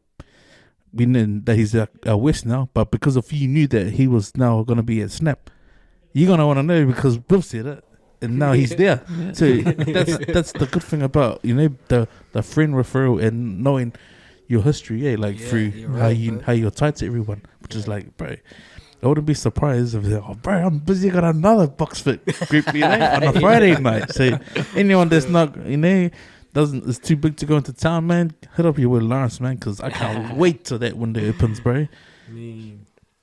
We know that he's at West now, but because of you knew that he was now going to be at Snap, you're going to want to know because Bill said it, and now he's there. So that's the good thing about, the friend referral and knowing your history, through how you're tied to everyone, which is like, bro, I wouldn't be surprised if they're like, oh, bro, I'm busy, got another box fit group, on a Friday night. So anyone that's not, it's too big to go into town, man, hit up your with Lawrence, man, because I can't wait till that window opens, bro.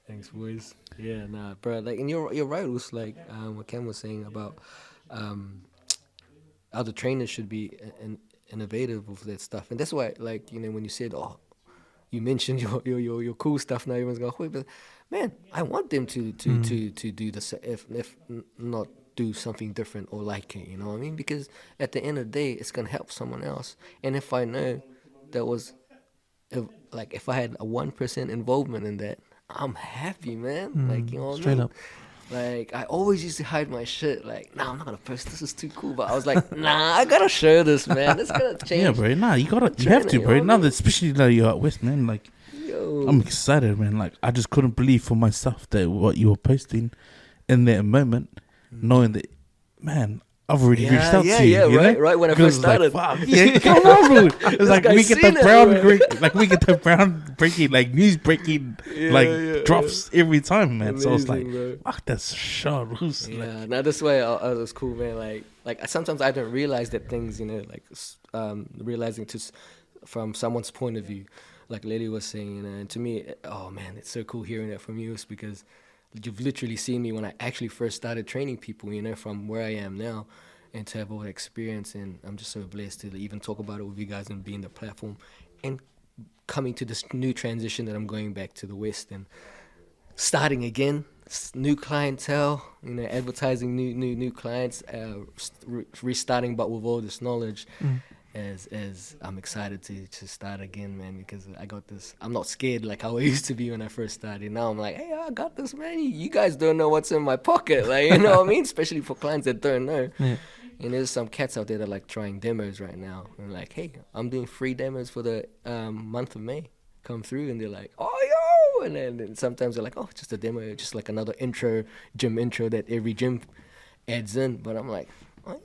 Thanks, boys. Yeah, nah, bro. Like, and you're right. It was like what Ken was saying about how the trainers should be innovative with that stuff, and that's why, like, when you said, oh, you mentioned your cool stuff. Now everyone's going, wait, but man, I want them to do this, if not do something different or like it. You know what I mean? Because at the end of the day, it's gonna help someone else. And if I know that was, if I had a 1% involvement in that, I'm happy, man. Like, you know what I mean? Straight up. Like, I always used to hide my shit. Like, nah, I'm not gonna post. This is too cool. But I was like, nah, I gotta share this, man. It's gonna change. Yeah, bro. Nah, you have to, bro. Now, especially now you're out west, man. Like, Yo. I'm excited, man. Like, I just couldn't believe for myself that what you were posting in that moment, knowing that, man, I've already reached out to you. Right when I first started. Like, fuck, yeah, come on, bro. It's like guy's we get seen it, we get the brown breaking, like news breaking, drops every time, man. Amazing, so it's like, bro. fuck, that's shot. Yeah, now this way I was cool, man. Like sometimes I don't realize that things, realizing from someone's point of view, like Lily was saying, and to me, oh man, it's so cool hearing that from you, is because you've literally seen me when I actually first started training people, from where I am now, and to have all the experience. And I'm just so blessed to even talk about it with you guys and being the platform and coming to this new transition that I'm going back to the West and starting again, new clientele, advertising new clients, restarting, but with all this knowledge. As I'm excited to start again, man, because I got this. I'm not scared like how I used to be when I first started. Now I'm like, hey, I got this, man. You guys don't know what's in my pocket, like, you know what I mean? Especially for clients that don't know. Yeah. And there's some cats out there that are like trying demos right now. And like, hey, I'm doing free demos for the month of May. Come through, and they're like, oh, yo! And then sometimes they're like, oh, just a demo, just like another gym intro that every gym adds in. But I'm like, what?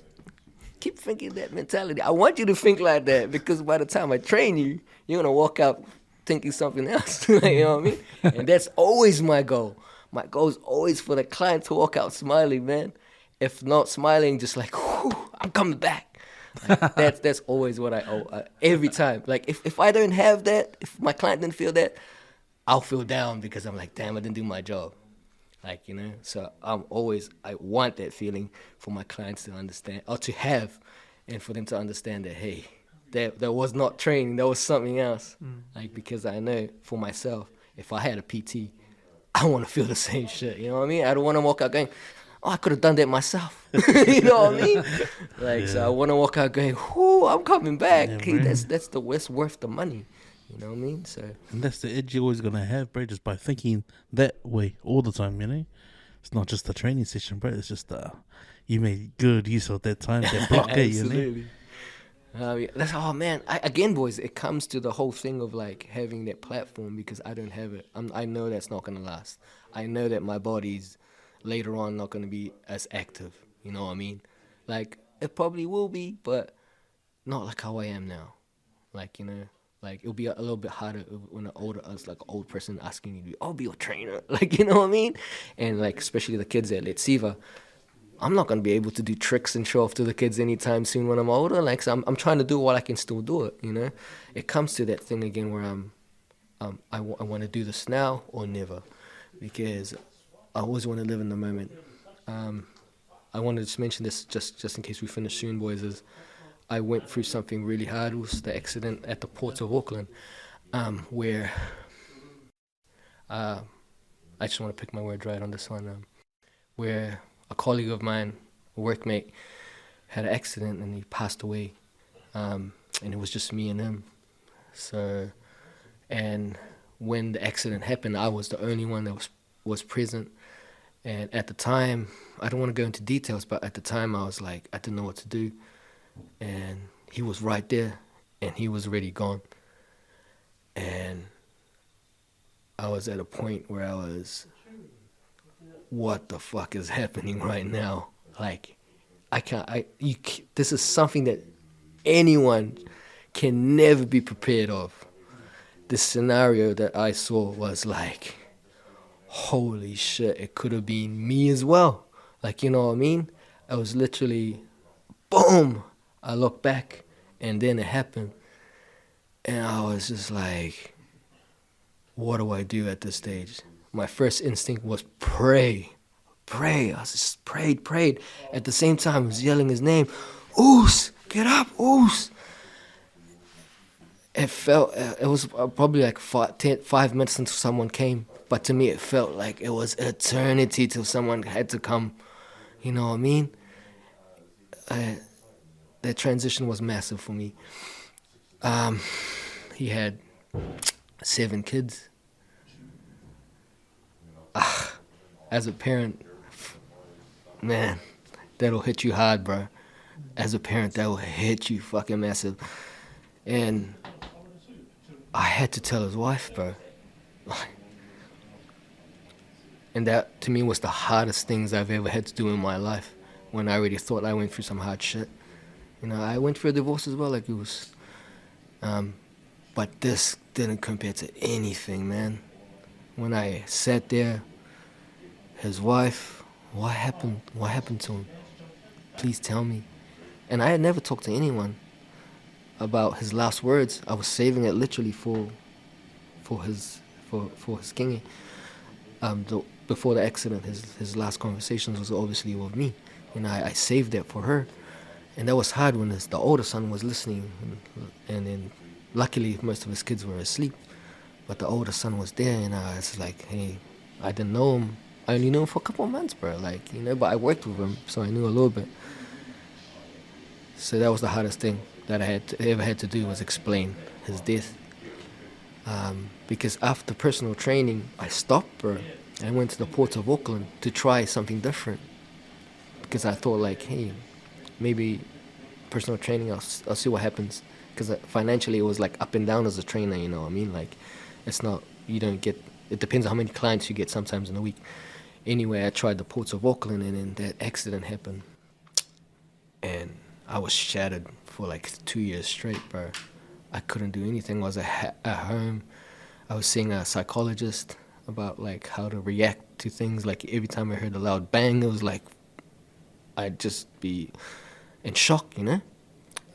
Keep thinking that mentality. I want you to think like that, because by the time I train you, you're going to walk out thinking something else. You know what I mean? And that's always my goal. My goal is always for the client to walk out smiling, man. If not smiling, just like, whew, I'm coming back. Like, that's always what I owe every time. Like if I don't have that, if my client didn't feel that, I'll feel down, because I'm like, damn, I didn't do my job. Like, you know, so I want that feeling for my clients to understand, or to have, and for them to understand that, hey, that was not training, that was something else. Like, because I know for myself, if I had a PT, I want to feel the same shit. You know what I mean? I don't want to walk out going, oh, I could have done that myself. You know what I mean? Like, so I want to walk out going, whoo, I'm coming back. Yeah, Hey, bro. that's worth the money. You know what I mean? So And that's the edge you're always gonna have, bro, just by thinking that way all the time, you know? It's not just a training session, bro, it's just you made good use of that time, that block, you know? absolutely. That's man. Again, boys, it comes to the whole thing of like having that platform, because I don't have it. I know that's not gonna last. I know that my body's later on not gonna be as active. You know what I mean? Like, it probably will be, but not like how I am now. Like, you know, like it'll be a little bit harder when us like an old person asking you to be your trainer. Like, you know what I mean? And like, especially the kids at Letsiva, I'm not gonna be able to do tricks and show off to the kids anytime soon when I'm older. Like, so I'm trying to do what I can still do it. You know, it comes to that thing again where I want to do this now or never, because I always want to live in the moment. I wanted to just mention this just in case we finish soon, boys. Is I went through something really hard. It was the accident at the Port of Auckland, where I just want to pick my words right on this one. Where a colleague of mine, a workmate, had an accident and he passed away, and it was just me and him. So, and when the accident happened, I was the only one that was present. And at the time, I don't want to go into details, but at the time I was like, I didn't know what to do. And he was right there, and he was already gone. And I was at a point where I was, what the fuck is happening right now? Like, this is something that anyone can never be prepared of. The scenario that I saw was like, holy shit, it could have been me as well. Like, you know what I mean? I was literally, boom, I looked back, and then it happened. And I was just like, what do I do at this stage? My first instinct was pray. I was just prayed. At the same time, I was yelling his name, Oos, get up, Oos. It was probably like 5 minutes until someone came. But to me, it felt like it was eternity till someone had to come. You know what I mean? That transition was massive for me. He had 7 kids. As a parent, man, that'll hit you hard, bro. As a parent, that will hit you fucking massive. And I had to tell his wife, bro. And that, to me, was the hardest things I've ever had to do in my life, when I already thought I went through some hard shit. You know, I went through a divorce as well, like it was. But this didn't compare to anything, man. When I sat there, his wife, what happened? What happened to him? Please tell me. And I had never talked to anyone about his last words. I was saving it literally for his kingy. Before the accident, his last conversations was obviously with me. And I saved that for her. And that was hard when the older son was listening. And then luckily most of his kids were asleep. But the older son was there, and I was like, hey, I didn't know him. I only knew him for a couple of months, bro. Like, you know, but I worked with him, so I knew a little bit. So that was the hardest thing that I ever had to do, was explain his death. Because after personal training, I stopped, bro. I went to the Port of Auckland to try something different. Because I thought, like, hey, maybe personal training. I'll see what happens, because financially it was like up and down as a trainer. You know what I mean? Like, it's not, you don't get. It depends on how many clients you get sometimes in a week. Anyway, I tried the Ports of Auckland, and then that accident happened, and I was shattered for like 2 years straight, bro. I couldn't do anything. I was at home. I was seeing a psychologist about like how to react to things. Like every time I heard a loud bang, it was like I'd just be in shock, you know.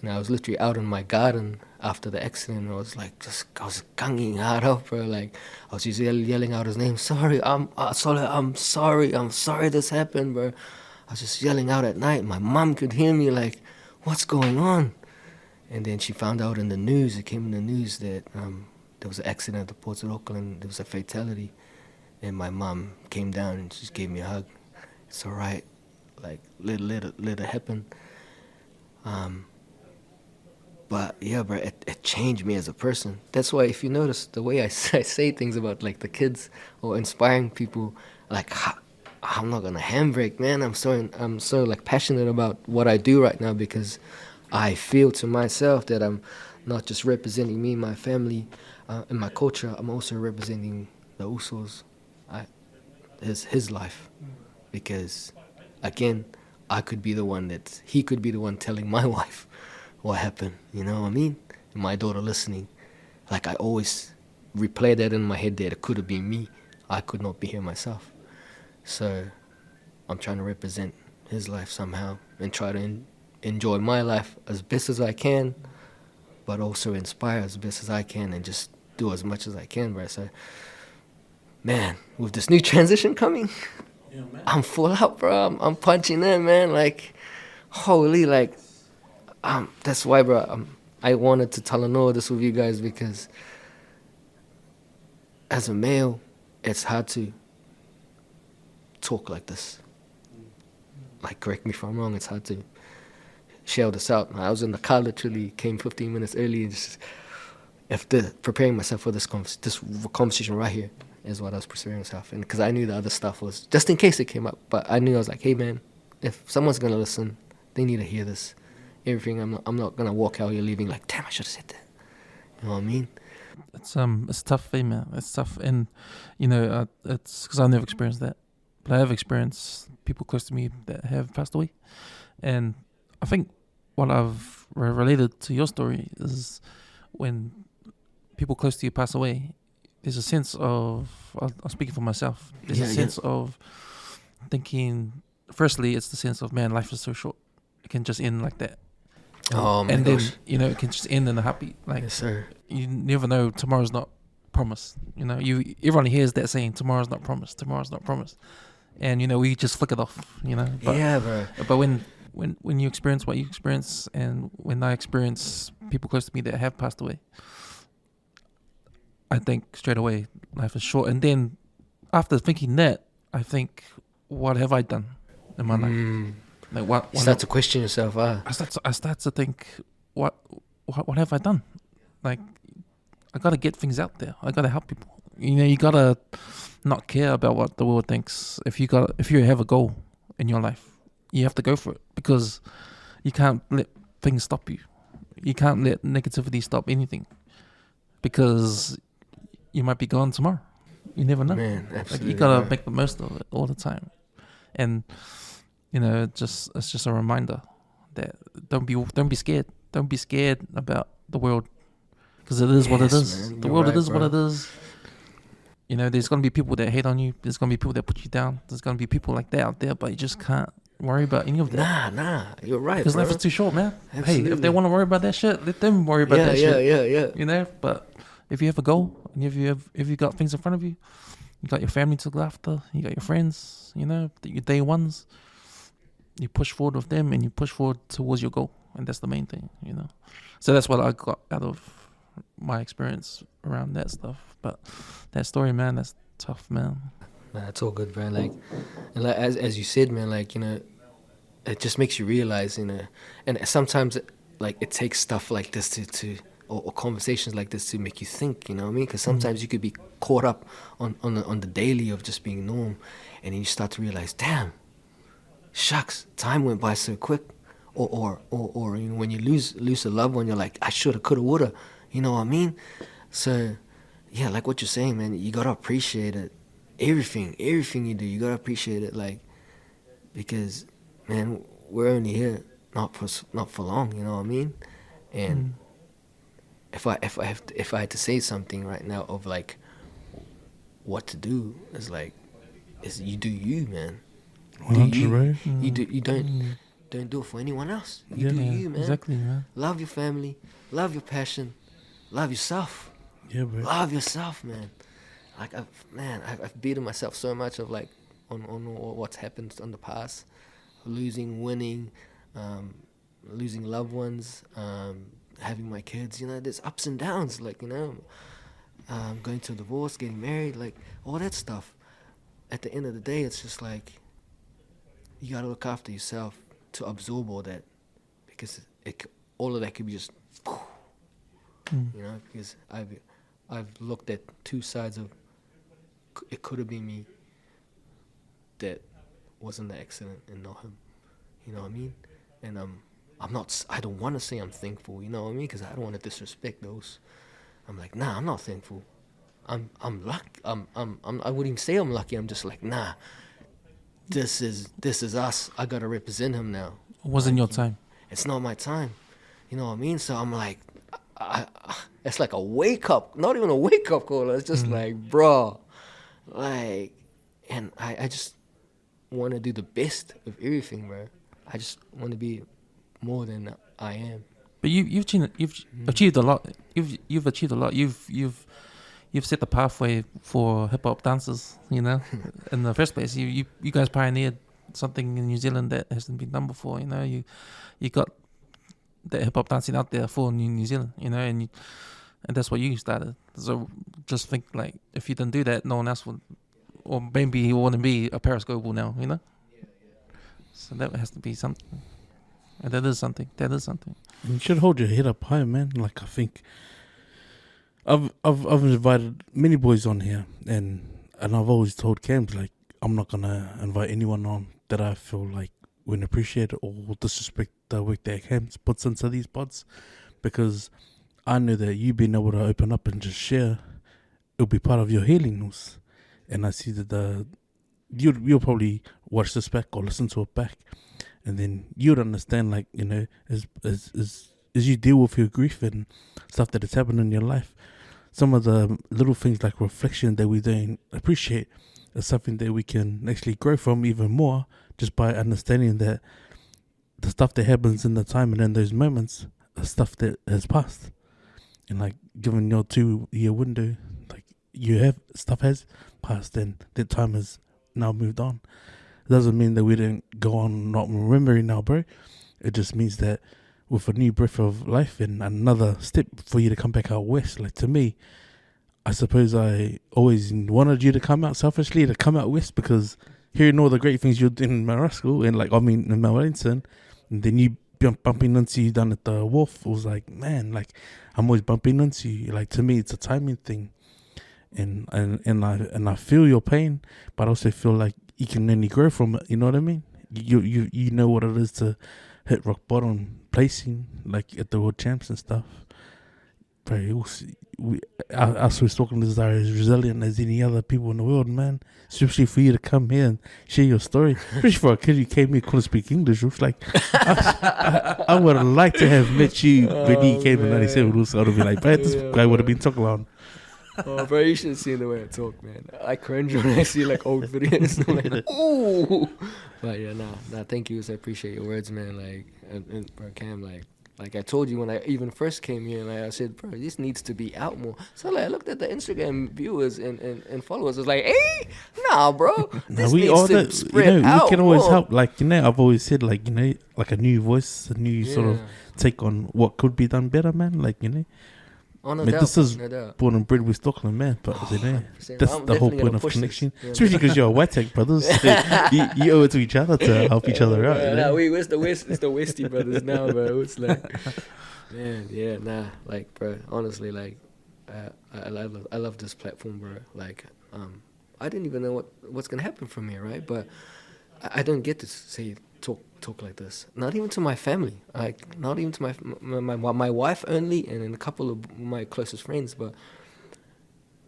And I was literally out in my garden after the accident. And I was like, I was ganging hard up, bro. Like I was just yelling out his name. I'm sorry this happened, bro. I was just yelling out at night. My mom could hear me, like, what's going on? And then she found out in the news, it came in the news that there was an accident at the Ports of Auckland. There was a fatality. And my mom came down and just gave me a hug. It's all right. Like, let it happen. But yeah, bro, it changed me as a person. That's why, if you notice the way I say things about like the kids or inspiring people, like, I'm not gonna handbrake, man. I'm so like passionate about what I do right now, because I feel to myself that I'm not just representing me, my family, and my culture. I'm also representing the Usos, his life, because again, he could be the one telling my wife what happened. You know what I mean? And my daughter listening. Like, I always replay that in my head that it could have been me. I could not be here myself. So I'm trying to represent his life somehow and try to enjoy my life as best as I can, but also inspire as best as I can and just do as much as I can, bro. So, man, with this new transition coming, Yeah, man. I'm full out, bro. I'm punching in, man. Like, holy, like, that's why, bro, I wanted to Talanoa this with you guys, because as a male, it's hard to talk like this. Like, correct me if I'm wrong, it's hard to shell this out. I was in the car, literally came 15 minutes early, and just preparing myself for this conversation right here is what I was preparing myself. And because I knew the other stuff was just in case it came up, but I knew, I was like, hey man, if someone's gonna listen, they need to hear this. Everything, I'm not gonna walk out here leaving like, damn, I should have said that. You know what I mean? It's tough, man. It's tough, and you know, it's because I've never experienced that, but I have experienced people close to me that have passed away, and I think what I've related to your story is when people close to you pass away, there's a sense of, I'm speaking for myself, there's a sense of thinking, firstly, it's the sense of, man, life is so short. It can just end like that. Oh my and gosh. then, you know, it can just end in a happy, like, Yes, sir. you never know, tomorrow's not promised. You know, everyone hears that saying, tomorrow's not promised, and you know, we just flick it off, you know. But, yeah, bro. But when you experience what you experience, and when I experience people close to me that have passed away, I think straight away life is short. And then after thinking that, I think, what have I done in my life? Like, what You start to question yourself, I start to think, what have I done? Like, I gotta get things out there. I gotta help people. You know, you gotta not care about what the world thinks. If you have a goal in your life, you have to go for it, because you can't let things stop you. You can't let negativity stop anything, because you might be gone tomorrow. You never know. Man, absolutely. Like, you gotta bro. make the most of it all the time. And you know, it's just a reminder that don't be scared. Don't be scared about the world, because it is what it is. Man, The you're world, right, it is bro. what it is. You know, there's gonna be people that hate on you. There's gonna be people that put you down. There's gonna be people like that out there, but you just can't worry about any of that. Nah, you're right, Because bro. life is too short, man. Hey, Absolutely. if they want to worry about that shit, let them worry about that shit. Yeah. You know, but if you have a goal, and if you got things in front of you, you got your family to look after, you got your friends, you know, your day ones, you push forward with them, and you push forward towards your goal, and that's the main thing, you know. So that's what I got out of my experience around that stuff. But that story, man, that's tough, man. Nah, it's all good, bro. Like, and like as you said, man, like, you know, it just makes you realize, you know, and sometimes like it takes stuff like this or conversations like this to make you think, you know what I mean? Because sometimes you could be caught up on the daily of just being norm, and then you start to realize, damn, shucks, time went by so quick, or you know, when you lose a loved one, you're like, I shoulda, coulda, woulda. You know what I mean? So, yeah, like what you're saying, man, you gotta appreciate it. Everything you do, you gotta appreciate it, like, because, man, we're only here not for long. You know what I mean? And if I had to say something right now of like what to do, is you do you, man. Do 100, you? right? You don't do it for anyone else. You Yeah, do Yeah, you, man. exactly, man. Love your family, love your passion, love yourself. Yeah, bro. Love yourself, man. Like I've beaten myself so much of like on what's happened in the past, losing, winning, losing loved ones, having my kids. You know, there's ups and downs. Like, you know, going to a divorce, getting married, like all that stuff. At the end of the day, it's just like you gotta look after yourself to absorb all that, because all of that could be just, you know. Because I've looked at two sides of it. Could have been me that was in the accident and not him. You know what I mean? And I'm not. I don't want to say I'm thankful. You know what I mean? Because I don't want to disrespect those. I'm like, nah, I'm not thankful. I'm lucky. I wouldn't even say I'm lucky. I'm just like, nah. This is us. I gotta represent him now. It wasn't your time. It's not my time. You know what I mean? So I'm like, it's like a wake up. Not even a wake up call. It's just like, bro, like, and I just want to do the best of everything, bro. I just want to be more than I am. But you've achieved a lot. You've achieved a lot. You've set the pathway for hip hop dancers. You know, in the first place, you guys pioneered something in New Zealand that hasn't been done before. You know, you got that hip hop dancing out there for New Zealand. You know, and that's what you started. So just think, like, if you didn't do that, no one else would, or maybe you wouldn't be a Paris Global now. You know. So that has to be something. And that is something. You should hold your head up high, man. Like, I think I've invited many boys on here, and I've always told Cams, like, I'm not gonna invite anyone on that I feel like wouldn't appreciate it or disrespect the work that Cams puts into these pods, because I know that you being able to open up and just share, it'll be part of your healing. And I see that you'll probably watch this back or listen to it back, and then you'd understand, like, you know, as you deal with your grief and stuff that has happened in your life, some of the little things like reflection that we don't appreciate is something that we can actually grow from even more, just by understanding that the stuff that happens in the time and in those moments is stuff that has passed. And like, given your 2-year window, like, stuff has passed and that time has now moved on. It doesn't mean that we didn't go on not remembering now, bro. It just means that with a new breath of life and another step for you to come back out west, like, to me, I suppose I always wanted you to come out selfishly, to come out west, because hearing all the great things you're doing in Marasco and, like, I mean, in Mount Wellington, and then you bumping into you down at the wharf, it was like, man, like, I'm always bumping into you. Like, to me, it's a timing thing. And I feel your pain, but I also feel like you can only grow from it. You know what I mean? You know what it is to hit rock bottom placing, like at the world champs and stuff. But us was talking to this are as resilient as any other people in the world, man. Especially for you to come here and share your story. Especially for a kid who came here couldn't speak English. It was like, I would have liked to have met you when he came in '97. I would have been like, this guy would have been talking loud. Oh, bro, you should have seen the way I talk, man. I cringe when I see like old videos. I'm like, ooh. But yeah, nah. Thank you. I appreciate your words, man. Like, and bro, Cam, like I told you when I even first came here, and I said, bro, this needs to be out more. So like, I looked at the Instagram viewers and followers. I was like, hey, nah, bro, this needs to spread out. We can always more. help. Like, you know, I've always said, like, you know, like a new voice, a new sort of take on what could be done better, man. Like, you know. Oh, no I mean, doubt, this is no doubt. born and bred with Stockland, man. But you know, 100%. that's I'm the whole definitely point gonna of push connection. this. Yeah. Especially because you're Waitakere brothers. you owe it to each other to help each other out. You know? Nah, it's the Westie brothers now, bro. It's like, man, yeah, nah, like, bro, honestly, like, I love this platform, bro. Like, I didn't even know what's gonna happen from here, right? But I don't get to talk talk like this. Not even to my family. Like, not even to my wife only, and then a couple of my closest friends. But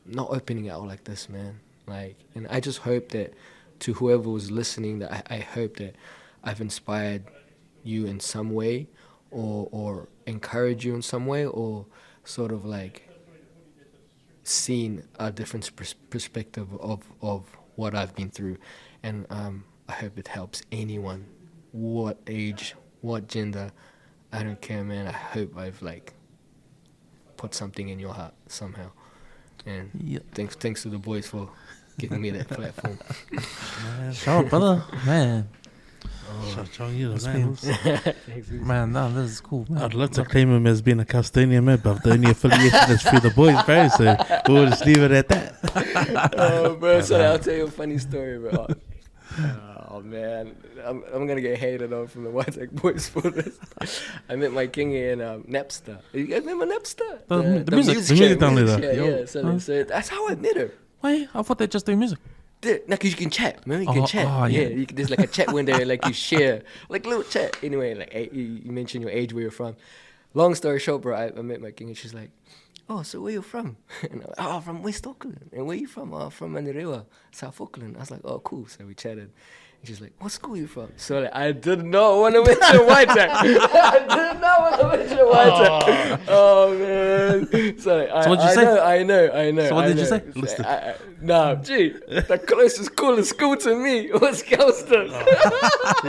not opening out like this, man. Like, and I just hope that to whoever was listening, that I hope that I've inspired you in some way, or encouraged you in some way, or sort of like seen a different perspective of what I've been through. And I hope it helps anyone, what age, what gender, I don't care, man. I hope I've like put something in your heart somehow. And thanks to the boys for giving me that platform. Shout out, brother. Man. Shout out you, man. Man, no, this is cool, man. I'd love to claim him as being a Castanian man, but the only affiliation is through the boys, bro. So we'll just leave it at that. Oh, bro, so I'll tell you a funny story, bro. Oh man, I'm gonna get hated on from the Waitakere boys for this. I met my king in Napster. You guys remember Napster? The music downloader. Yeah. So that's how I met her. Wait, I thought they just do music. No, because you can chat. Remember, you can chat. Yeah. There's like a chat window, like you share, like little chat. Anyway, like you mentioned your age, where you're from. Long story short, bro, I met my king, and she's like, "Oh, so where you from?" And I'm like, "Oh, from West Auckland." "And where you from?" "Oh, from Manirewa, South Auckland." I was like, "Oh, cool." So we chatted. And she's like, "What school you from?" So like, I did not want to mention Waitakere. I did not want to mention Waitakere. Oh man. So like, what'd you say? I know. So what did you say? Nah, gee, the closest coolest school to me was Kelston.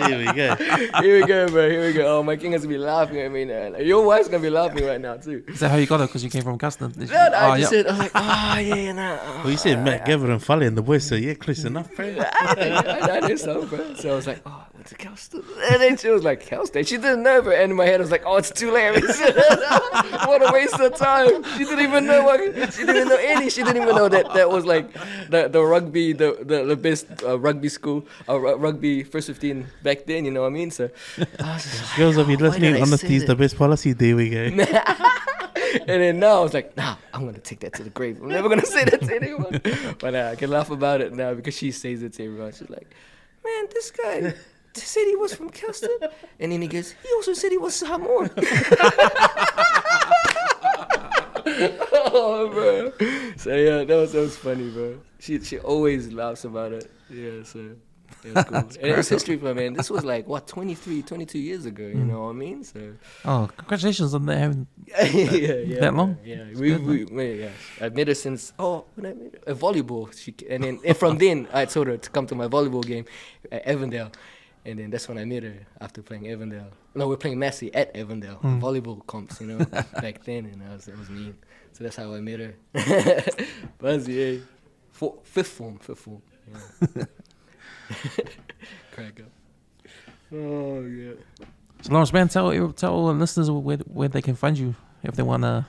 Here we go. Here we go, bro. Here we go. Oh, my king has to be laughing at me now. Your wife's gonna be laughing right now too. Is that how you got it? Because you came from Custom? No, I just said, I was like, yeah, nah. Well, you said Matt, Gavin, and Folly, and the boys, so yeah, close enough, bro. I knew so, bro. So I was like, oh, what's a Kelston? And then she was like, Kelston? She didn't know, bro. And in my head, I was like, oh, it's too late. What a waste of time. She didn't even know. She didn't know any. She didn't even know that was like the rugby, the best rugby school, rugby first 15 back then. You know what I mean? So Girls will be listening. Honesty is the best policy. There we go. And then now I was like, nah, I'm going to take that to the grave. I'm never going to say that to anyone. But I can laugh about it now because she says it to everyone. She's like, man, this guy said he was from Kelston. And then he goes, he also said he was Samoan. Oh, bro. So yeah, that was funny, bro. She always laughs about it. Yeah, so it was cool. And it's history for me, man. This was like, what, 22 years ago, you know what I mean? So. Oh, congratulations on that having yeah, that long. Yeah, yeah. I've met her since, when I met her, volleyball. And from then, I told her to come to my volleyball game at Evandale. And then that's when I met her after playing Evandale. No, we're playing Massey at Evandale, volleyball comps, you know, back then. And it was mean. So that's how I met her. Buzzy, fifth form. Yeah. Crack up. Oh, yeah. So Lawrence, man, tell all the listeners where they can find you if they want to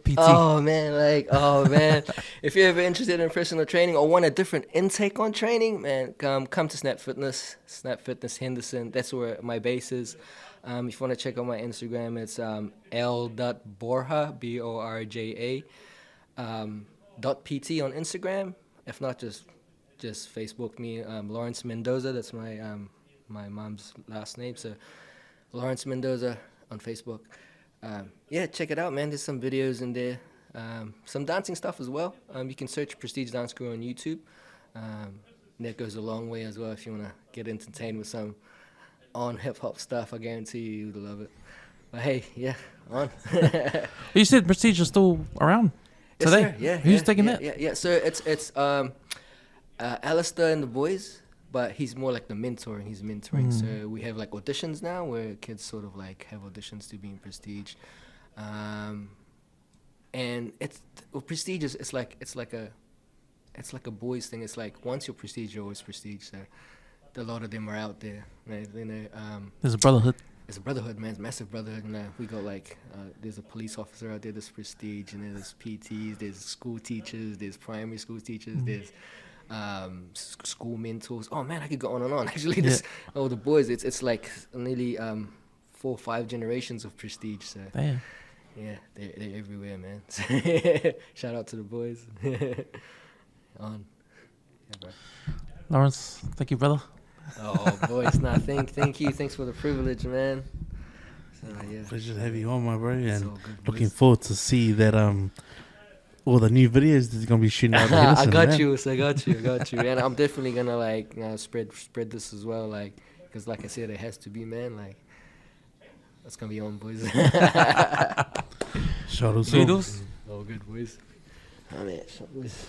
PT. Oh man, if you're ever interested in personal training or want a different intake on training, man, come to Snap Fitness Henderson. That's where my base is. If you want to check out my Instagram, it's l.borja, BORJA, .pt on Instagram. If not, just Facebook me, Lawrence Mendoza. That's my mom's last name, so Lawrence Mendoza on Facebook. Yeah, check it out, man. There's some videos in there, some dancing stuff as well. You can search Prestige Dance Crew on YouTube. That goes a long way as well if you want to get entertained with some on hip-hop stuff. I guarantee you would love it. But hey, yeah, on. You said Prestige is still around today? Yes, sir. Yeah. Who's taking that? Yeah. So it's Alistair and the boys, but he's more like the mentor, and he's mentoring. So we have like auditions now where kids sort of like have auditions to be in Prestige. And Prestige is it's like a boys thing. It's like once you're Prestige, you're always Prestige. So a lot of them are out there. You know, there's a brotherhood. It's a brotherhood, man. It's a massive brotherhood. And we got like there's a police officer out there. There's Prestige, and there's PTs. There's school teachers. There's primary school teachers. There's school mentors. Oh man, I could go on and on. Actually, the boys. It's like nearly 4 or 5 generations of Prestige. So damn. Yeah, they're everywhere, man. Shout out to the boys. On. Yeah, bro. Lawrence, thank you, brother. Oh, boys, nah, thank you. Thanks for the privilege, man. So, yeah. Pleasure to have you on, my bro, and all good, looking boys. forward to see that all the new videos that you're gonna be shooting out. I got man. you, so I got you, and I'm definitely gonna like spread this as well, like, because like I said, it has to be, man. Like, that's gonna be on, boys. Shout out Videos? All good, boys. Oh, man, boys.